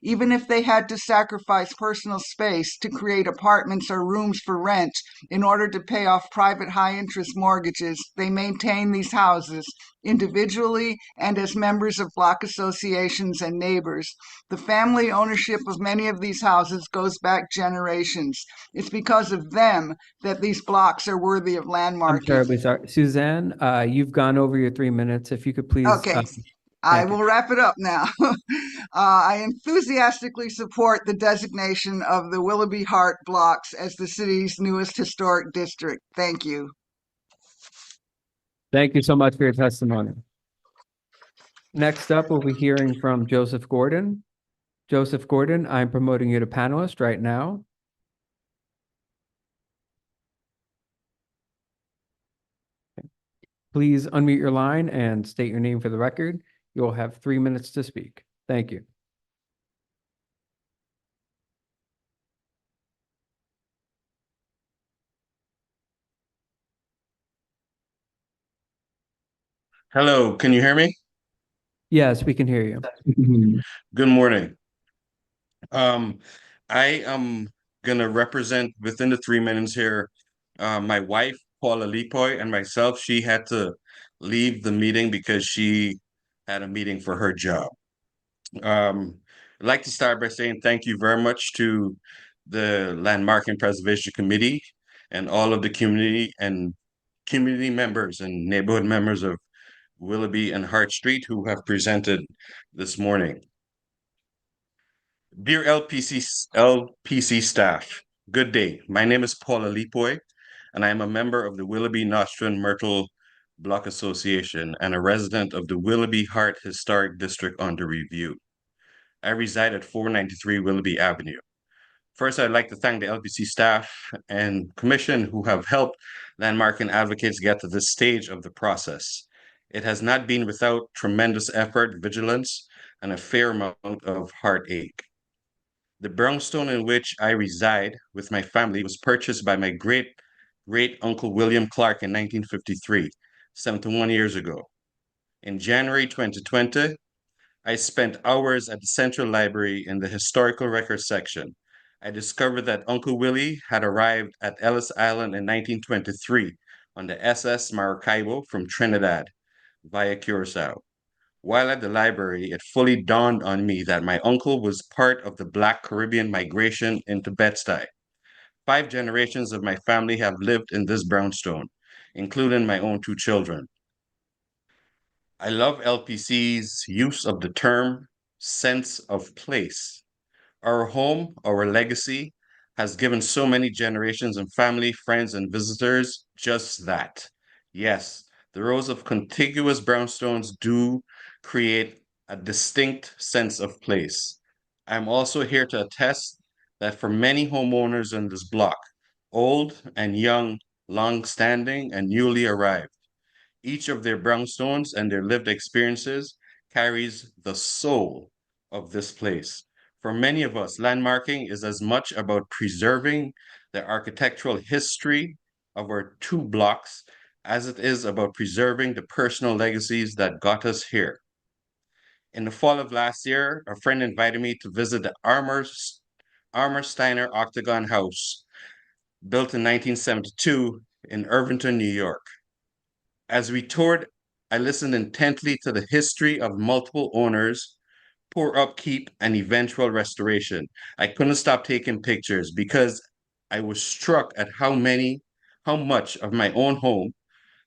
Even if they had to sacrifice personal space to create apartments or rooms for rent in order to pay off private high-interest mortgages, they maintain these houses individually and as members of block associations and neighbors. The family ownership of many of these houses goes back generations. It's because of them that these blocks are worthy of I'm landmarking. terribly sorry. Suzanne, you've gone over your 3 minutes. If you could please. Okay, I will wrap it up now. I enthusiastically support the designation of the Willoughby-Hart blocks as the city's newest historic district. Thank you. Thank you so much for your testimony. Next up, we'll be hearing from Joseph Gordon. Joseph Gordon, I'm promoting you to panelist right now. Please unmute your line and state your name for the record. You'll have 3 minutes to speak. Thank you. Hello, can you hear me? Yes, we can hear you. Good morning. I am gonna represent within the 3 minutes here, my wife, Paula Lipoy, and myself. She had to leave the meeting because she had a meeting for her job. I'd like to start by saying thank you very much to the Landmark and Preservation Committee and all of the community members and neighborhood members of Willoughby and Hart Street who have presented this morning. Dear LPC staff, good day. My name is Paula Lipoy, and I am a member of the Willoughby-Nostrand Myrtle Block Association and a resident of the Willoughby-Hart Historic District under review. I reside at 493 Willoughby Avenue. First, I'd like to thank the LPC staff and commission who have helped landmark and advocates get to this stage of the process. It has not been without tremendous effort, vigilance, and a fair amount of heartache. The brownstone in which I reside with my family was purchased by my great-uncle William Clark in 1953, 71 years ago. In January 2020, I spent hours at the Central Library in the Historical Records section. I discovered that Uncle Willie had arrived at Ellis Island in 1923 on the SS Maracaibo from Trinidad via Curacao. While at the library, it fully dawned on me that my uncle was part of the Black Caribbean migration into Bed-Stuy. 5 generations of my family have lived in this brownstone, including my own 2 children. I love LPC's use of the term sense of place. Our home, our legacy, has given so many generations of family, friends, and visitors just that. Yes, the rows of contiguous brownstones do create a distinct sense of place. I'm also here to attest that for many homeowners in this block, old and young, long-standing and newly arrived, each of their brownstones and their lived experiences carries the soul of this place. For many of us, landmarking is as much about preserving the architectural history of our 2 blocks as it is about preserving the personal legacies that got us here. In the fall of last year, a friend invited me to visit the Armour Steiner Octagon House, built in 1972 in Irvington, New York. As we toured, I listened intently to the history of multiple owners, poor upkeep, and eventual restoration. I couldn't stop taking pictures because I was struck at how much of my own home,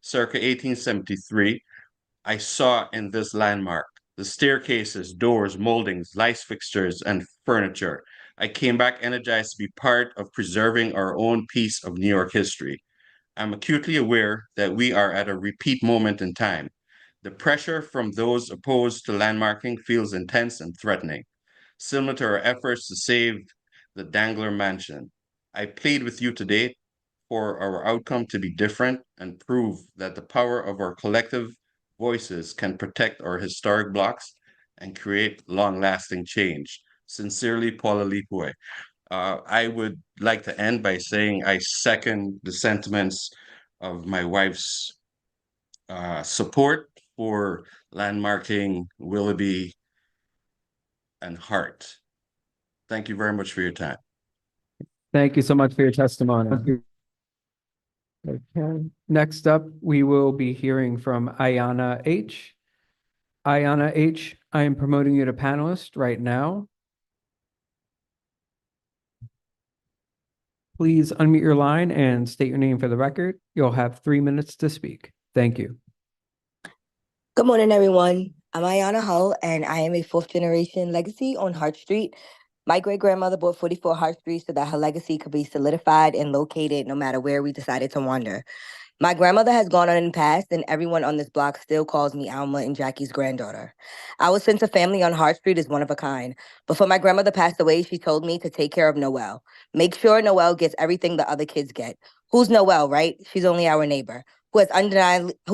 circa 1873, I saw in this landmark. The staircases, doors, moldings, light fixtures, and furniture. I came back energized to be part of preserving our own piece of New York history. I'm acutely aware that we are at a repeat moment in time. The pressure from those opposed to landmarking feels intense and threatening, similar to our efforts to save the Dangler Mansion. I plead with you today for our outcome to be different and prove that the power of our collective voices can protect our historic blocks and create long-lasting change. Sincerely, Paula Lipue. I would like to end by saying I second the sentiments of my wife's support for landmarking Willoughby and Hart. Thank you very much for your time. Thank you so much for your testimony. Okay, next up, we will be hearing from Ayana H. Ayana H., I am promoting you to panelist right now. Please unmute your line and state your name for the record. You'll have 3 minutes to speak. Thank you. Good morning, everyone. I'm Ayana Hull, and I am a fourth-generation legacy on Hart Street. My great-grandmother bought 44 Hart Street so that her legacy could be solidified and located no matter where we decided to wander. My grandmother has gone on and passed, and everyone on this block still calls me Alma and Jackie's granddaughter. Our sense of family on Hart Street is one of a kind. Before my grandmother passed away, she told me to take care of Noelle. Make sure Noelle gets everything the other kids get. Who's Noelle, right? She's only our neighbor, who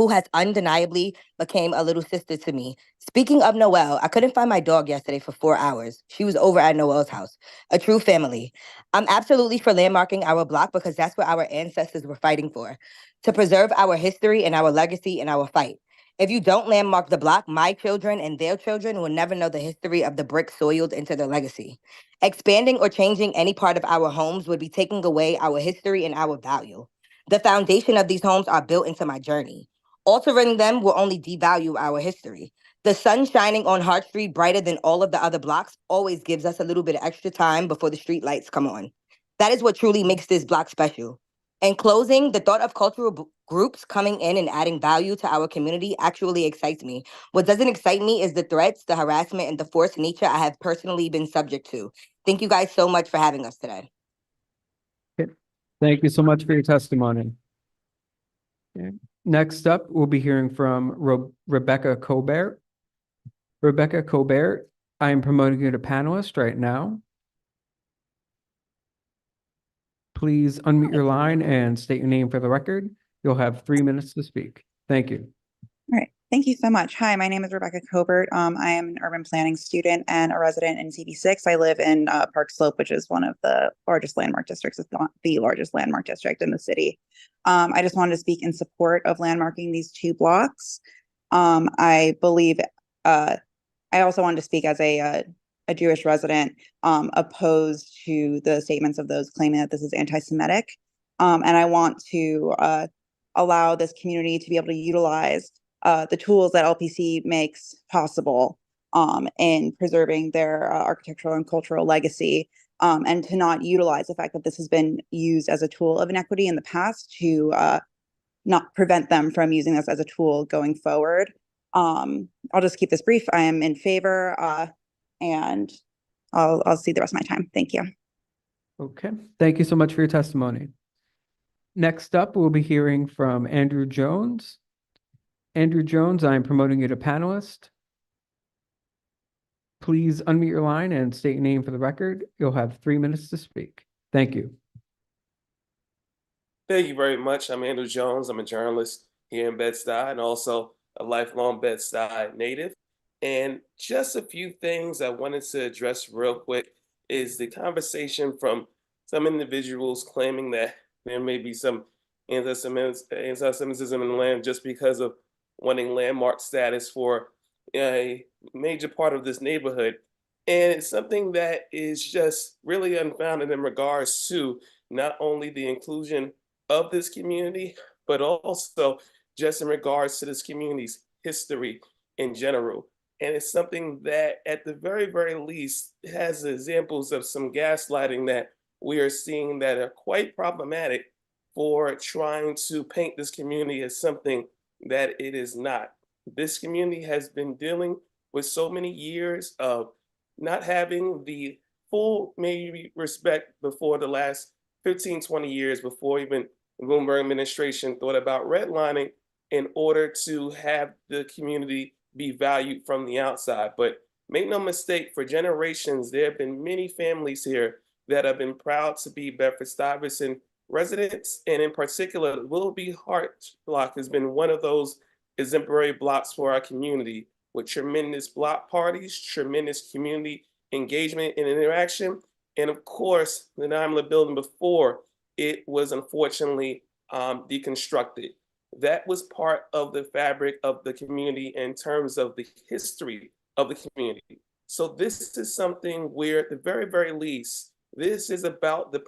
has undeniably became a little sister to me. Speaking of Noelle, I couldn't find my dog yesterday for 4 hours. She was over at Noelle's house. A true family. I'm absolutely for landmarking our block because that's what our ancestors were fighting for. To preserve our history and our legacy and our fight. If you don't landmark the block, my children and their children will never know the history of the brick soiled into their legacy. Expanding or changing any part of our homes would be taking away our history and our value. The foundation of these homes are built into my journey. Altering them will only devalue our history. The sun shining on Hart Street brighter than all of the other blocks always gives us a little bit of extra time before the street lights come on. That is what truly makes this block special. In closing, the thought of cultural groups coming in and adding value to our community actually excites me. What doesn't excite me is the threats, the harassment, and the forced nature I have personally been subject to. Thank you guys so much for having us today. Thank you so much for your testimony. Okay. Next up, we'll be hearing from Rebecca Colbert. Rebecca Colbert, I am promoting you to panelist right now. Please unmute your line and state your name for the record. You'll have 3 minutes to speak. Thank you. All right. Thank you so much. Hi, my name is Rebecca Colbert. I am an urban planning student and a resident in CB6. I live in Park Slope, which is one of the largest landmark districts, if not the largest landmark district in the city. I just wanted to speak in support of landmarking these 2 blocks. I believe, I also wanted to speak as a Jewish resident opposed to the statements of those claiming that this is anti-Semitic. And I want to allow this community to be able to utilize the tools that LPC makes possible in preserving their architectural and cultural legacy, and to not utilize the fact that this has been used as a tool of inequity in the past to not prevent them from using this as a tool going forward. I'll just keep this brief. I am in favor, and I'll see the rest of my time. Thank you. Okay, thank you so much for your testimony. Next up, we'll be hearing from Andrew Jones. Andrew Jones, I am promoting you to panelist. Please unmute your line and state your name for the record. You'll have 3 minutes to speak. Thank you. Thank you very much. I'm Andrew Jones. I'm a journalist here in Bed-Stuy and also a lifelong Bed-Stuy native. And just a few things I wanted to address real quick is the conversation from some individuals claiming that there may be some anti-Semitism in the land just because of wanting landmark status for a major part of this neighborhood. And it's something that is just really unfounded in regards to not only the inclusion of this community, but also just in regards to this community's history in general. And it's something that, at the very, very least, has examples of some gaslighting that we are seeing that are quite problematic for trying to paint this community as something that it is not. This community has been dealing with so many years of not having the full maybe respect before the last 15, 20 years, before even the Bloomberg administration thought about redlining in order to have the community be valued from the outside. But make no mistake, for generations, there have been many families here that have been proud to be Bedford-Stuyvesant residents. And in particular, the Willoughby-Hart block has been one of those exemplary blocks for our community, with tremendous block parties, tremendous community engagement and interaction. And of course, the Daimler building before it was unfortunately deconstructed. That was part of the fabric of the community in terms of the history of the community. So this is something where, at the very, very least, this is about the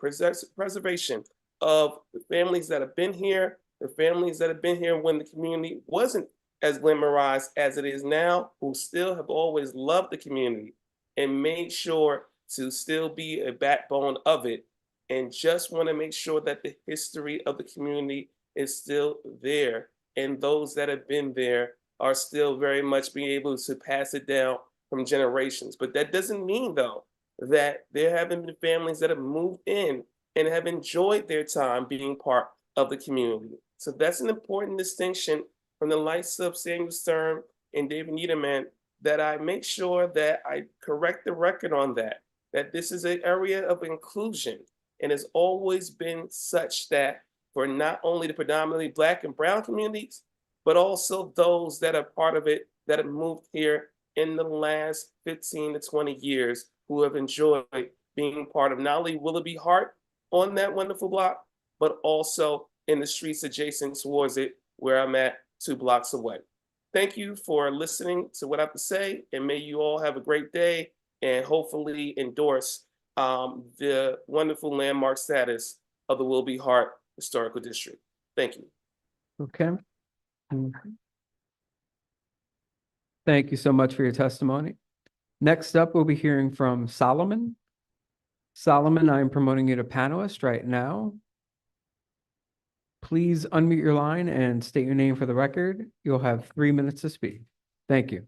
preservation of the families that have been here, the families that have been here when the community wasn't as glamorized as it is now, who still have always loved the community and made sure to still be a backbone of it, and just want to make sure that the history of the community is still there, and those that have been there are still very much being able to pass it down from generations. But that doesn't mean, though, that there haven't been families that have moved in and have enjoyed their time being part of the community. So that's an important distinction from the likes of Samuel Stern and David Niederman, that I make sure that I correct the record on that this is an area of inclusion, and has always been such that for not only the predominantly Black and Brown communities, but also those that are part of it that have moved here in the last 15 to 20 years, who have enjoyed being part of not only Willoughby-Hart on that wonderful block, but also in the streets adjacent towards it, where I'm at 2 blocks away. Thank you for listening to what I have to say, and may you all have a great day and hopefully endorse the wonderful landmark status of the Willoughby-Hart Historical District. Thank you. Okay. Thank you so much for your testimony. Next up, we'll be hearing from Solomon. Solomon, I am promoting you to panelist right now. Please unmute your line and state your name for the record. You'll have 3 minutes to speak. Thank you.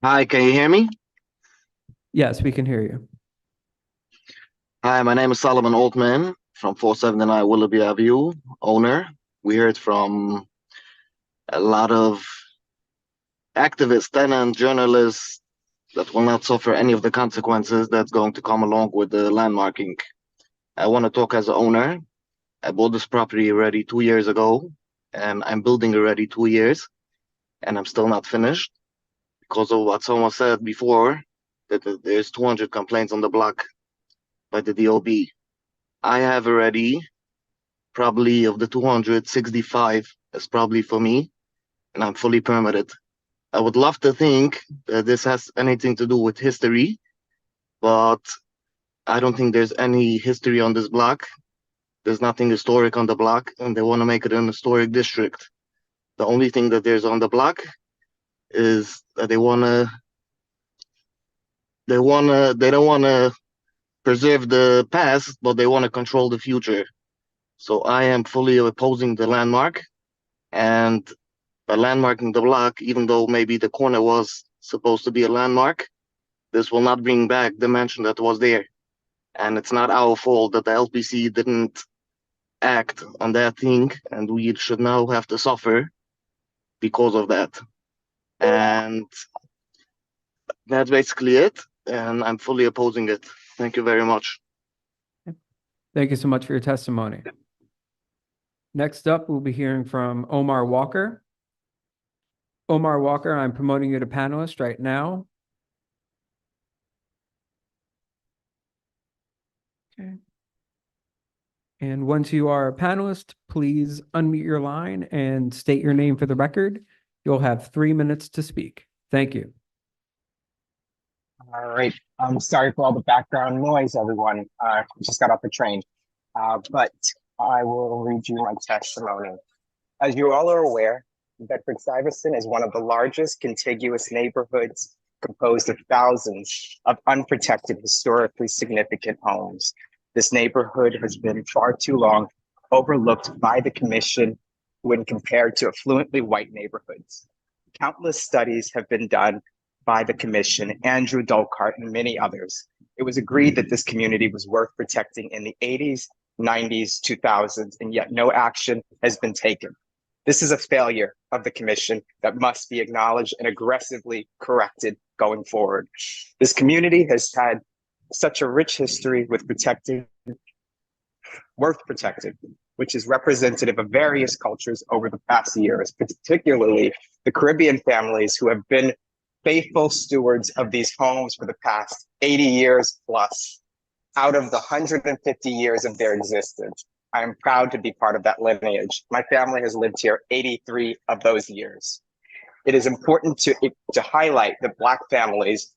Hi, can you hear me? Yes, we can hear you. Hi, my name is Solomon Altman from 479 Willoughby Avenue, owner. We heard from a lot of activists, tenants, journalists that will not suffer any of the consequences that's going to come along with the landmarking. I want to talk as an owner. I bought this property already 2 years ago, and I'm building already 2 years, and I'm still not finished because of what someone said before, that there's 200 complaints on the block by the DOB. I have already, probably of the 265 is probably for me, and I'm fully permitted. I would love to think that this has anything to do with history, but I don't think there's any history on this block. There's nothing historic on the block, and they want to make it an historic district. The only thing that there's on the block is that they don't want to preserve the past, but they want to control the future. So I am fully opposing the landmark, and by landmarking the block, even though maybe the corner was supposed to be a landmark, this will not bring back the mansion that was there. And it's not our fault that the LPC didn't act on that thing, and we should now have to suffer because of that. And that's basically it, and I'm fully opposing it. Thank you very much. Thank you so much for your testimony. Next up, we'll be hearing from Omar Walker. Omar Walker, I'm promoting you to panelist right now. Okay. And once you are a panelist, please unmute your line and state your name for the record. You'll have 3 minutes to speak. Thank you. All right. I'm sorry for all the background noise, everyone. Just got off the train, but I will read you my testimony. As you all are aware, Bedford-Stuyvesant is one of the largest contiguous neighborhoods composed of thousands of unprotected, historically significant homes. This neighborhood has been far too long overlooked by the commission when compared to affluently white neighborhoods. Countless studies have been done by the commission, Andrew Dolkart, and many others. It was agreed that this community was worth protecting in the 80s, 90s, 2000s, and yet no action has been taken. This is a failure of the commission that must be acknowledged and aggressively corrected going forward. This community has had such a rich history with worth protecting, which is representative of various cultures over the past years, particularly the Caribbean families who have been faithful stewards of these homes for the past 80 years plus. Out of the 150 years of their existence, I am proud to be part of that lineage. My family has lived here 83 of those years. It is important to highlight that Black families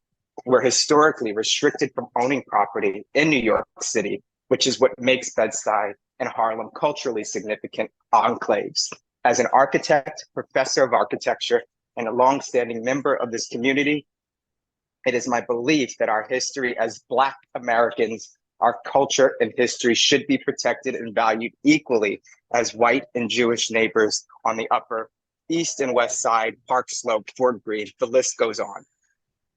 were historically restricted from owning property in New York City, which is what makes Bed-Stuy and Harlem culturally significant enclaves. As an architect, professor of architecture, and a longstanding member of this community, it is my belief that our history as Black Americans, our culture and history should be protected and valued equally as white and Jewish neighbors on the Upper East and West Side, Park Slope, Fort Greene, the list goes on.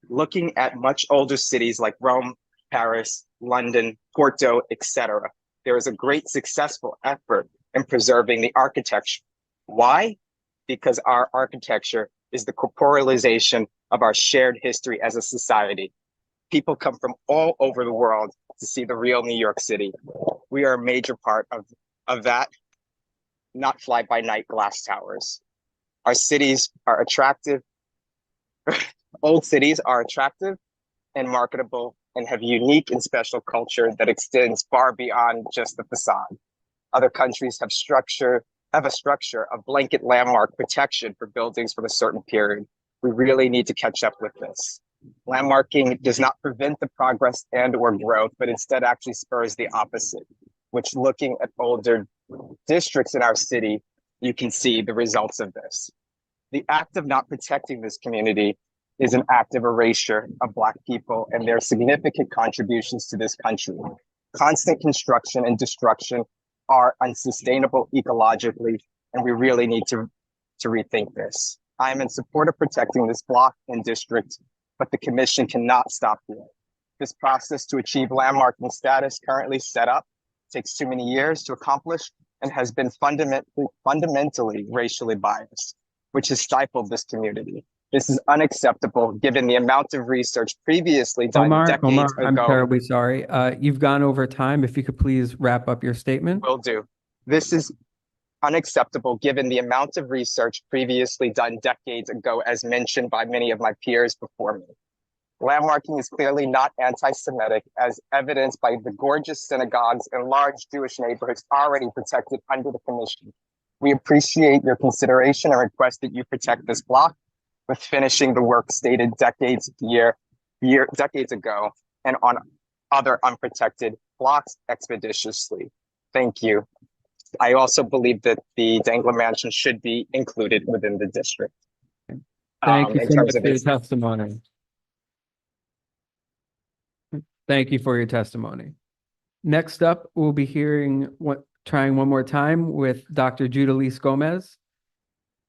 Looking at much older cities like Rome, Paris, London, Porto, etc., there is a great successful effort in preserving the architecture. Why? Because our architecture is the corporealization of our shared history as a society. People come from all over the world to see the real New York City. We are a major part of that, not fly-by-night glass towers. Our cities are attractive. Old cities are attractive and marketable and have unique and special culture that extends far beyond just the facade. Other countries have a structure of blanket landmark protection for buildings from a certain period. We really need to catch up with this. Landmarking does not prevent the progress and or growth, but instead actually spurs the opposite, which looking at older districts in our city, you can see the results of this. The act of not protecting this community is an act of erasure of Black people and their significant contributions to this country. Constant construction and destruction are unsustainable ecologically, and we really need to rethink this. I am in support of protecting this block and district, but the commission cannot stop here. This process to achieve landmarking status currently set up takes too many years to accomplish and has been fundamentally racially biased, which has stifled this community. This is unacceptable given the amount of research previously done decades ago. I'm terribly sorry. You've gone over time. If you could please wrap up your statement. Will do. This is unacceptable given the amount of research previously done decades ago, as mentioned by many of my peers before me. Landmarking is clearly not anti-Semitic, as evidenced by the gorgeous synagogues and large Jewish neighborhoods already protected under the commission. We appreciate your consideration and request that you protect this block with finishing the work stated decades ago and on other unprotected blocks expeditiously. Thank you. I also believe that the Dangler Mansion should be included within the district. Thank you so much for your testimony. Thank you for your testimony. Next up, we'll be trying one more time with Dr. Judalise Gomez.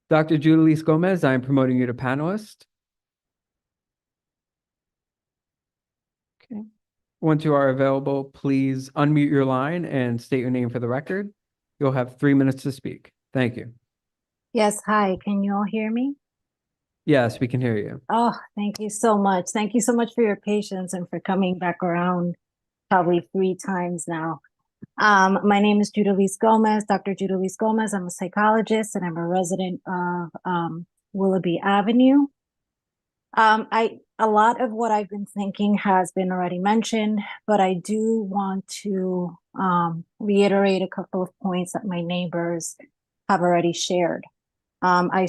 Dr. Judalise Gomez, I am promoting you to panelist. Okay. Once you are available, please unmute your line and state your name for the record. You'll have 3 minutes to speak. Thank you. Yes, hi. Can you all hear me? Yes, we can hear you. Oh, thank you so much. Thank you so much for your patience and for coming back around probably 3 times now. My name is Judalise Gomez, Dr. Judalise Gomez. I'm a psychologist and I'm a resident of Willoughby Avenue. A lot of what I've been thinking has been already mentioned, but I do want to reiterate a couple of points that my neighbors have already shared. I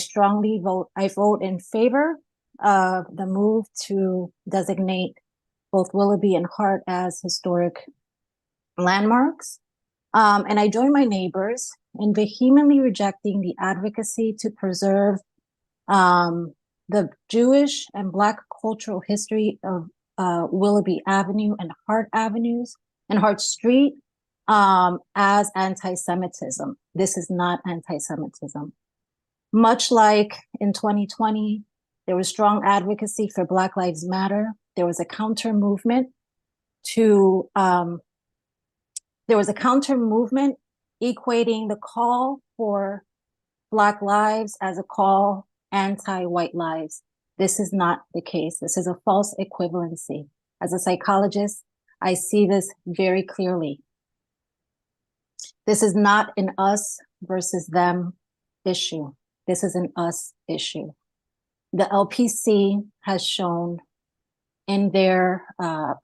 vote in favor of the move to designate both Willoughby and Hart as historic landmarks. And I join my neighbors in vehemently rejecting the advocacy to preserve the Jewish and Black cultural history of Willoughby Avenue and Hart Avenues and Hart Street as anti-Semitism. This is not anti-Semitism. Much like in 2020, there was strong advocacy for Black Lives Matter. There was a counter movement equating the call for Black lives as a call anti-white lives. This is not the case. This is a false equivalency. As a psychologist, I see this very clearly. This is not an us versus them issue. This is an us issue. The LPC has shown in their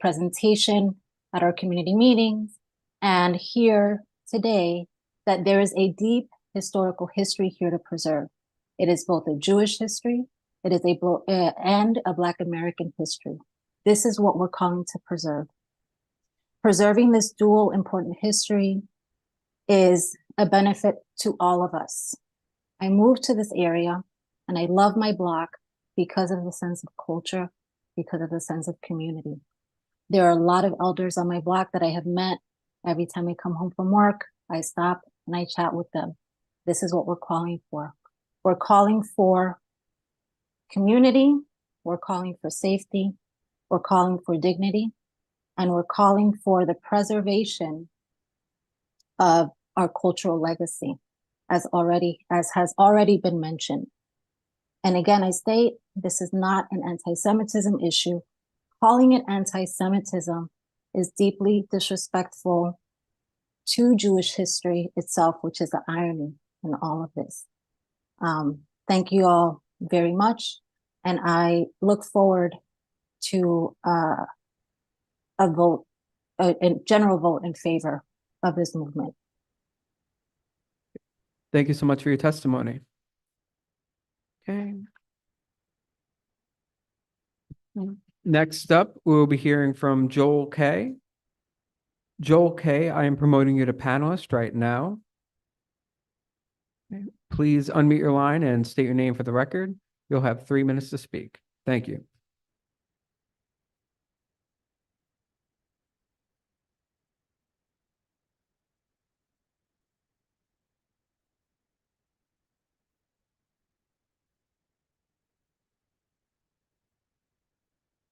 presentation at our community meetings and here today that there is a deep historical history here to preserve. It is both a Jewish history, it is and a Black American history. This is what we're calling to preserve. Preserving this dual important history is a benefit to all of us. I moved to this area and I love my block because of the sense of culture, because of the sense of community. There are a lot of elders on my block that I have met. Every time I come home from work, I stop and I chat with them. This is what we're calling for. We're calling for community, we're calling for safety, we're calling for dignity, and we're calling for the preservation of our cultural legacy, as has already been mentioned. And again, I state this is not an anti-Semitism issue. Calling it anti-Semitism is deeply disrespectful to Jewish history itself, which is the irony in all of this. Thank you all very much. And I look forward to a general vote in favor of this movement. Thank you so much for your testimony. Okay. Next up, we'll be hearing from Joel K. Joel K., I am promoting you to panelist right now. Okay. Please unmute your line and state your name for the record. You'll have 3 minutes to speak. Thank you.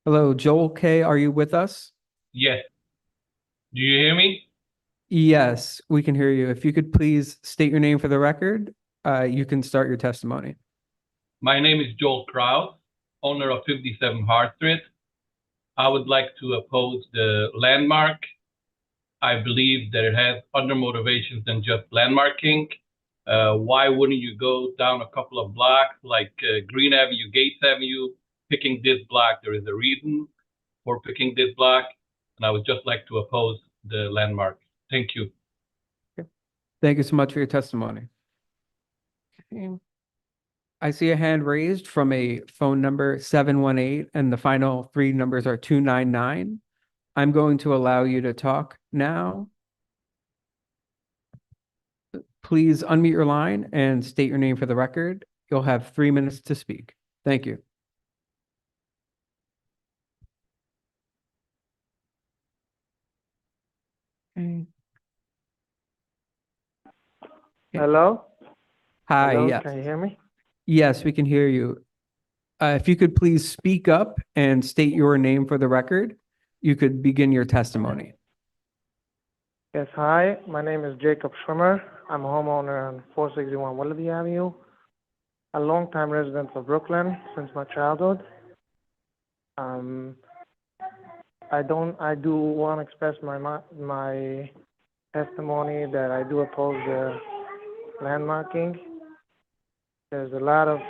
Hello, Joel K., are you with us? Yes. Do you hear me? Yes, we can hear you. If you could please state your name for the record, you can start your testimony. My name is Joel Kraus, owner of 57 Hart Street. I would like to oppose the landmark. I believe that it has other motivations than just landmarking. Why wouldn't you go down a couple of blocks like Green Avenue, Gates Avenue, picking this block? There is a reason for picking this block, and I would just like to oppose the landmark. Thank you. Okay. Thank you so much for your testimony. Okay. I see a hand raised from a phone number 718, and the final 3 numbers are 299. I'm going to allow you to talk now. Please unmute your line and state your name for the record. You'll have 3 minutes to speak. Thank you. Okay. Hello? Hi, Hello, yes. can you hear me? Yes, we can hear you. If you could please speak up and state your name for the record, you could begin your testimony. Yes, hi. My name is Jacob Schwimmer. I'm a homeowner on 461 Willoughby Avenue, a longtime resident of Brooklyn since my childhood. I do want to express my testimony that I do oppose the landmarking. There's a lot of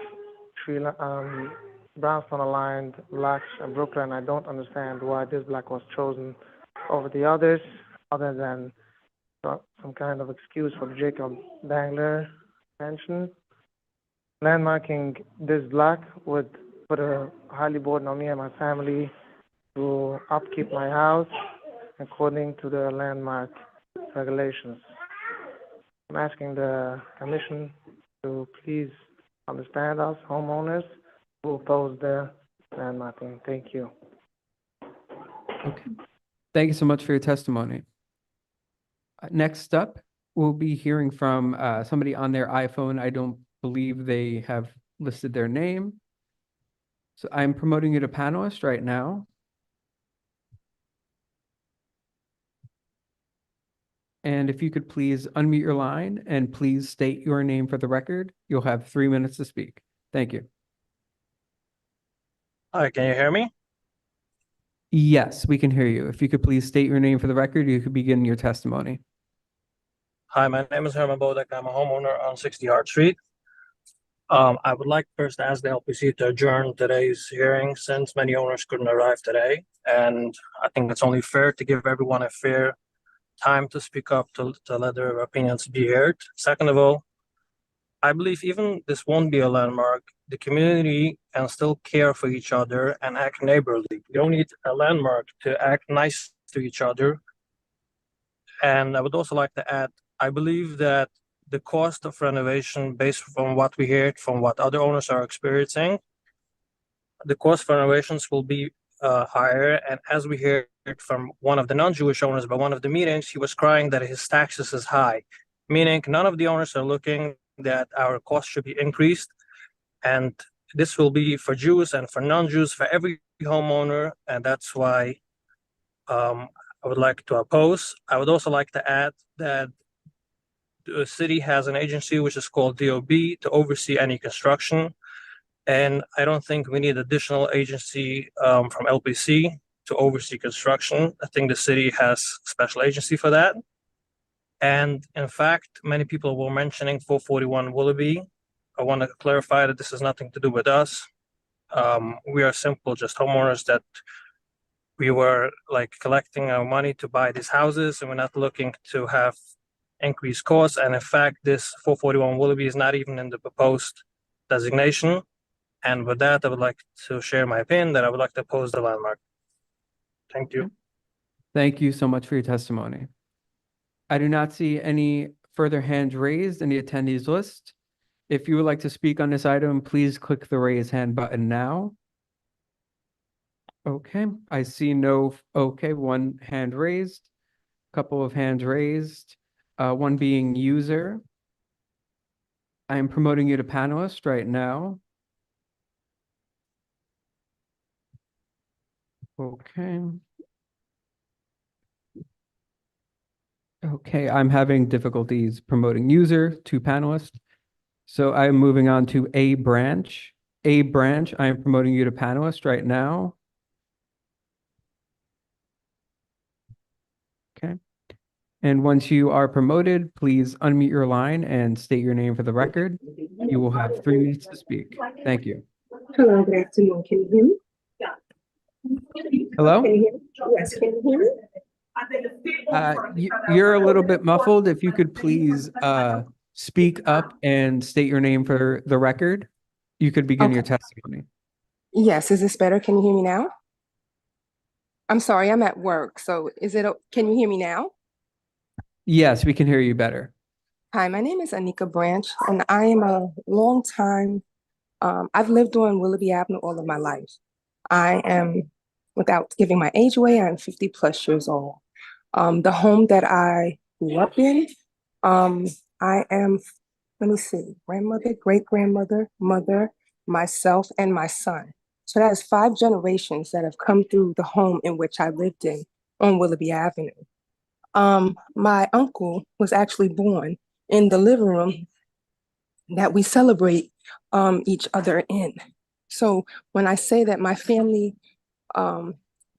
brownstone-aligned blocks in Brooklyn. I don't understand why this block was chosen over the others, other than some kind of excuse for Jacob Dangler mentioned. Landmarking this block would put a highly burden on me and my family to upkeep my house according to the landmark regulations. I'm asking the commission to please understand us, homeowners who oppose the landmarking. Thank you. Okay. Thank you so much for your testimony. Next up, we'll be hearing from somebody on their iPhone. I don't believe they have listed their name. So I'm promoting you to panelist right now. And if you could please unmute your line and please state your name for the record. You'll have 3 minutes to speak. Thank you. Hi, can you hear me? Yes, we can hear you. If you could please state your name for the record, you could begin your testimony. Hi, my name is Herman Bodek. I'm a homeowner on 60 Hart Street. I would like first to ask the LPC to adjourn today's hearing since many owners couldn't arrive today. And I think it's only fair to give everyone a fair time to speak up to let their opinions be heard. Second of all, I believe even this won't be a landmark, the community can still care for each other and act neighborly. You don't need a landmark to act nice to each other. And I would also like to add, I believe that the cost of renovation, based on what we heard from what other owners are experiencing, the cost for renovations will be higher. And as we heard from one of the non-Jewish owners by one of the meetings, he was crying that his taxes is high, meaning none of the owners are looking that our cost should be increased. And this will be for Jews and for non-Jews, for every homeowner. And that's why I would like to oppose. I would also like to add that the city has an agency which is called DOB to oversee any construction. And I don't think we need additional agency from LPC to oversee construction. I think the city has a special agency for that. And in fact, many people were mentioning 441 Willoughby. I want to clarify that this has nothing to do with us. We are simple, just homeowners that we were like collecting our money to buy these houses, and we're not looking to have increased costs. And in fact, this 441 Willoughby is not even in the proposed designation. And with that, I would like to share my opinion that I would like to oppose the landmark. Thank you. Thank you so much for your testimony. I do not see any further hands raised in the attendees list. If you would like to speak on this item, please click the raise hand button now. Okay, I see no, okay, one hand raised, couple of hands raised, one being user. I am promoting you to panelist right now. Okay. Okay, I'm having difficulties promoting user to panelist. So I'm moving on to A branch. A branch, I am promoting you to panelist right now. Okay. And once you are promoted, please unmute your line and state your name for the record. You will have 3 minutes to speak. Thank you. Hello, good afternoon. Can you hear me? Hello? Can you hear me? Yes, can you hear me? You're a little bit muffled. If you could please speak up and state your name for the record, you could begin your testimony. Yes, is this better? Can you hear me now? I'm sorry, I'm at work. So can you hear me now? Yes, we can hear you better. Hi, my name is Anika Branch, and I am a long time, I've lived on Willoughby Avenue all of my life. I am, without giving my age away, I'm 50 plus years old. The home that I grew up in, I am, let me see, grandmother, great-grandmother, mother, myself, and my son. So that is 5 generations that have come through the home in which I lived in on Willoughby Avenue. My uncle was actually born in the living room that we celebrate each other in. So when I say that my family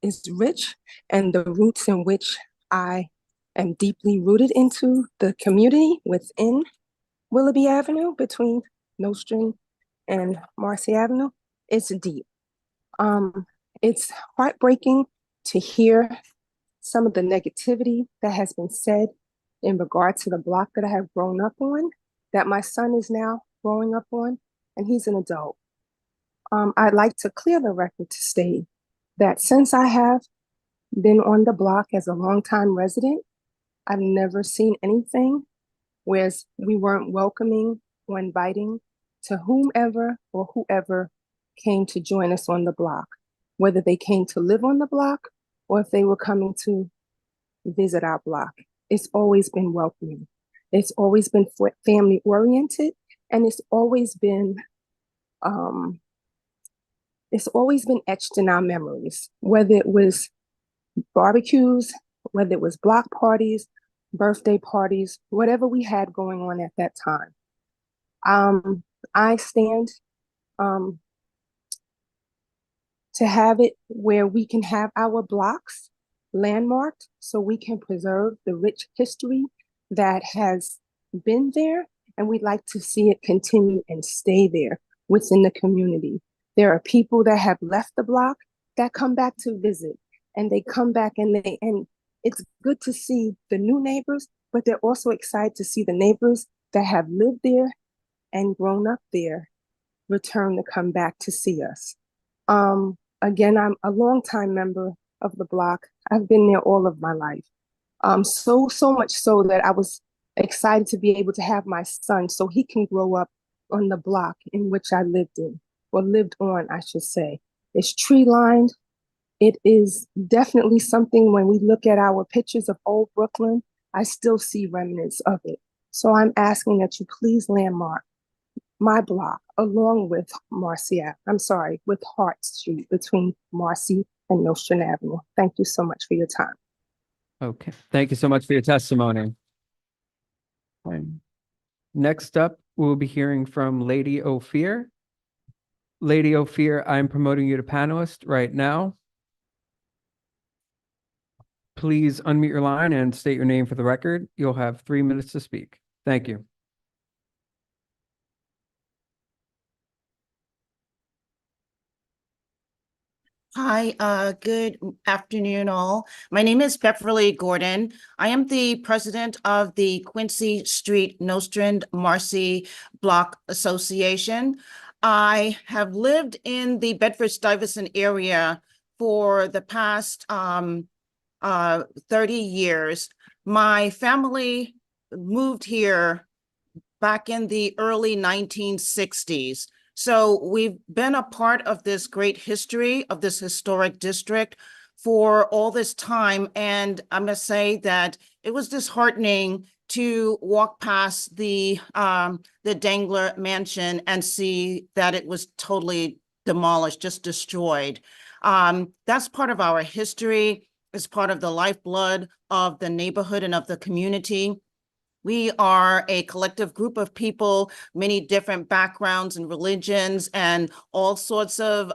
is rich and the roots in which I am deeply rooted into the community within Willoughby Avenue between Nostrand and Marcy Avenue, it's deep. It's heartbreaking to hear some of the negativity that has been said in regard to the block that I have grown up on, that my son is now growing up on, and he's an adult. I'd like to clear the record to state that since I have been on the block as a longtime resident, I've never seen anything whereas we weren't welcoming or inviting to whomever or whoever came to join us on the block, whether they came to live on the block or if they were coming to visit our block. It's always been welcoming. It's always been family oriented, and it's always been etched in our memories, whether it was barbecues, whether it was block parties, birthday parties, whatever we had going on at that time. I stand to have it where we can have our blocks landmarked so we can preserve the rich history that has been there, and we'd like to see it continue and stay there within the community. There are people that have left the block that come back to visit, and they come back and it's good to see the new neighbors, but they're also excited to see the neighbors that have lived there and grown up there return to come back to see us. Again, I'm a longtime member of the block. I've been there all of my life. So much so that I was excited to be able to have my son so he can grow up on the block in which I lived on, I should say. It's tree lined. It is definitely something when we look at our pictures of old Brooklyn, I still see remnants of it. So I'm asking that you please landmark my block along with with Hart Street between Marcy and Nostrand Avenue. Thank you so much for your time. Okay, thank you so much for your testimony. Next up, we'll be hearing from Lady Ophir. Lady Ophir, I'm promoting you to panelist right now. Please unmute your line and state your name for the record. You'll have 3 minutes to speak. Thank you. Hi, good afternoon all. My name is Beverly Gordon. I am the president of the Quincy Street Nostrand Marcy Block Association. I have lived in the Bedford-Stuyvesant area for the past 30 years. My family moved here back in the early 1960s. So we've been a part of this great history of this historic district for all this time. And I must say that it was disheartening to walk past the Dangler mansion and see that it was totally demolished, just destroyed. That's part of our history. It's part of the lifeblood of the neighborhood and of the community. We are a collective group of people, many different backgrounds and religions and all sorts of,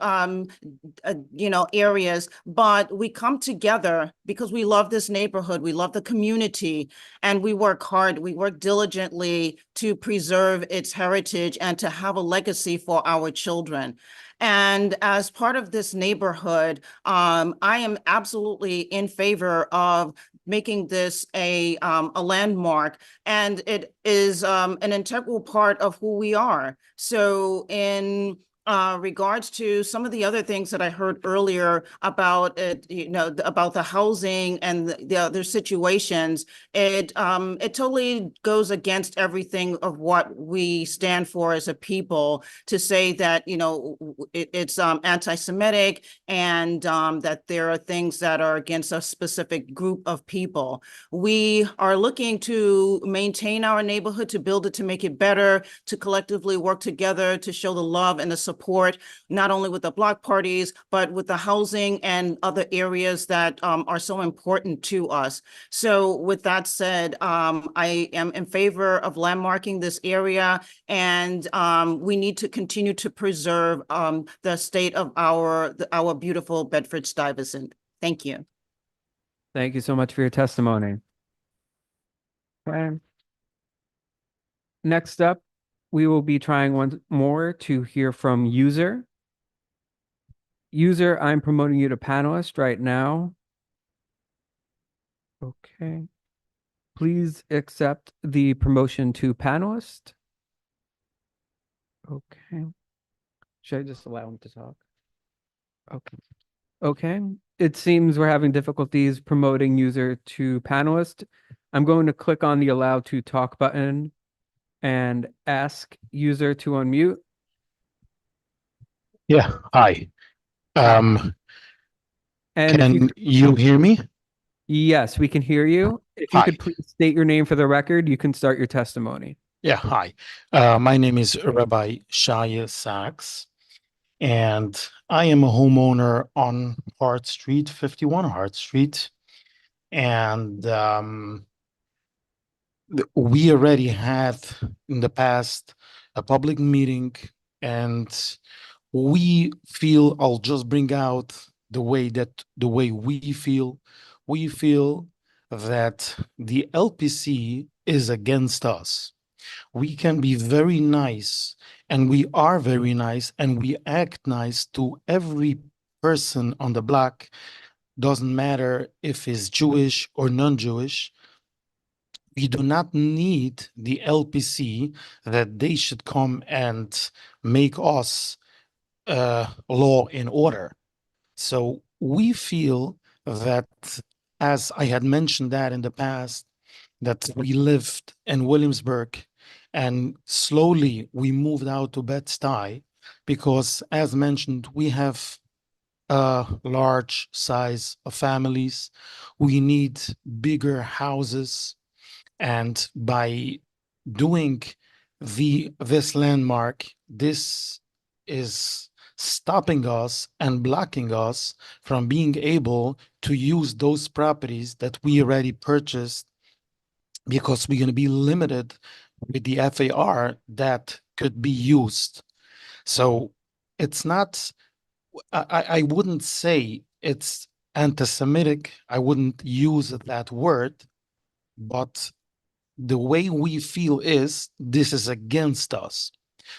areas, but we come together because we love this neighborhood, we love the community, and we work hard, we work diligently to preserve its heritage and to have a legacy for our children. And as part of this neighborhood, I am absolutely in favor of making this a landmark, and it is an integral part of who we are. So in regards to some of the other things that I heard earlier about it, about the housing and the other situations, it totally goes against everything of what we stand for as a people to say that, it's anti-Semitic and that there are things that are against a specific group of people. We are looking to maintain our neighborhood, to build it, to make it better, to collectively work together, to show the love and the support, not only with the block parties, but with the housing and other areas that are so important to us. So with that said, I am in favor of landmarking this area, and we need to continue to preserve the state of our beautiful Bedford-Stuyvesant. Thank you. Thank you so much for your testimony. Okay. Next up, we will be trying once more to hear from User. User, I'm promoting you to panelist right now. Okay. Please accept the promotion to panelist. Okay. Should I just allow him to talk? Okay. Okay. it seems we're having difficulties promoting user to panelist. I'm going to click on the allow to talk button and ask user to unmute. Yeah, hi. And if Can you hear me? Yes, we can hear you. If you Hi. could please state your name for the record, you can start your testimony. Yeah, hi. My name is Rabbi Shaya Sachs, and I am a homeowner on Hart Street, 51 Hart Street. And we already had in the past a public meeting, and we feel, I'll just bring out the way we feel. We feel that the LPC is against us. We can be very nice, and we are very nice, and we act nice to every person on the block. Doesn't matter if it's Jewish or non-Jewish. We do not need the LPC that they should come and make us law and order. So we feel that, as I had mentioned that in the past, that we lived in Williamsburg and slowly we moved out to Bed-Stuy because, as mentioned, we have a large size of families. We need bigger houses. And by doing this landmark, this is stopping us and blocking us from being able to use those properties that we already purchased, because we're going to be limited with the FAR that could be used. So it's not, I wouldn't say it's anti-Semitic. I wouldn't use that word, but the way we feel is this is against us.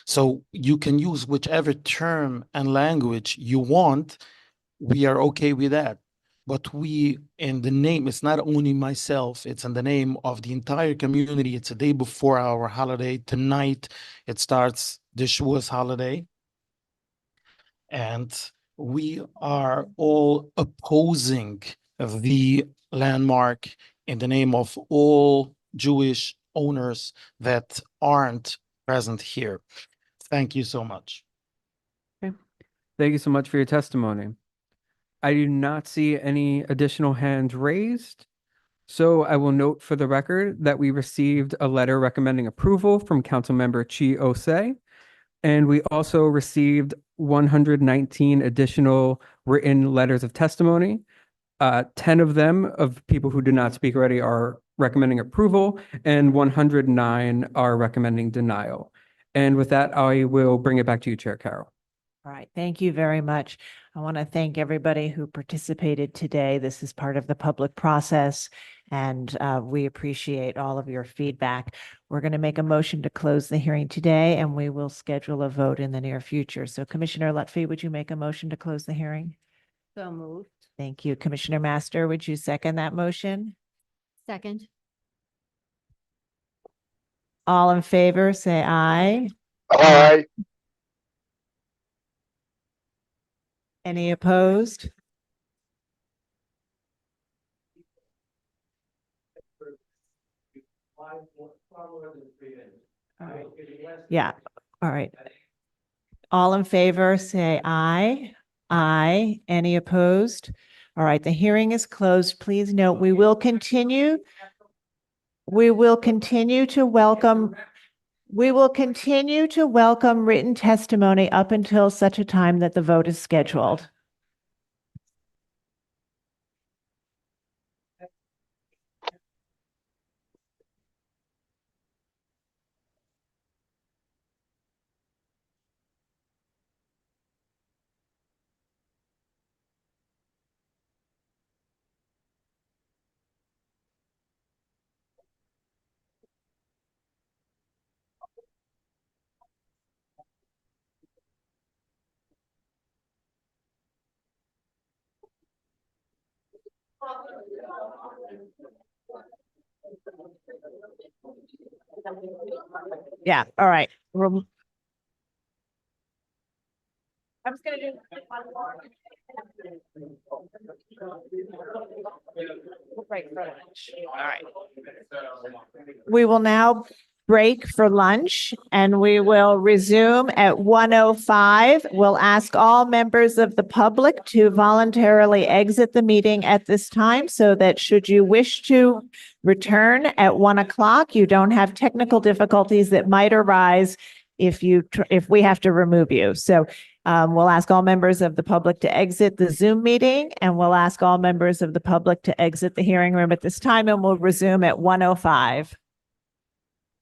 So you can use whichever term and language you want. We are okay with that. But we, in the name, it's not only myself, it's in the name of the entire community. It's a day before our holiday. Tonight, it starts the Shavuos holiday. And we are all opposing the landmark in the name of all Jewish owners that aren't present here. Thank you so much. Okay. Thank you so much for your testimony. I do not see any additional hands raised. So I will note for the record that we received a letter recommending approval from Councilmember Chi Osei. And we also received 119 additional written letters of testimony. 10 of them of people who did not speak already are recommending approval, and 109 are recommending denial. And with that, I will bring it back to you, Chair Carroll. All right, thank you very much. I want to thank everybody who participated today. This is part of the public process, and we appreciate all of your feedback. We're going to make a motion to close the hearing today, and we will schedule a vote in the near future. So Commissioner Lutfi, would you make a motion to close the hearing? So moved. Thank you. Commissioner Master, would you second that motion? Second. All in favor, say aye. Aye. Any opposed? All right. Yeah, all right. All in favor, say aye. Aye. Any opposed? All right, the hearing is closed. Please note, we will continue. We will continue to welcome written testimony up until such a time that the vote is scheduled. Yeah, all right. I'm just gonna do one more. Break for lunch. All right. We will now break for lunch and we will resume at 1:05. We'll ask all members of the public to voluntarily exit the meeting at this time so that should you wish to return at 1 o'clock, you don't have technical difficulties that might arise if we have to remove you. So we'll ask all members of the public to exit the Zoom meeting, and we'll ask all members of the public to exit the hearing room at this time, and we'll resume at 1:05.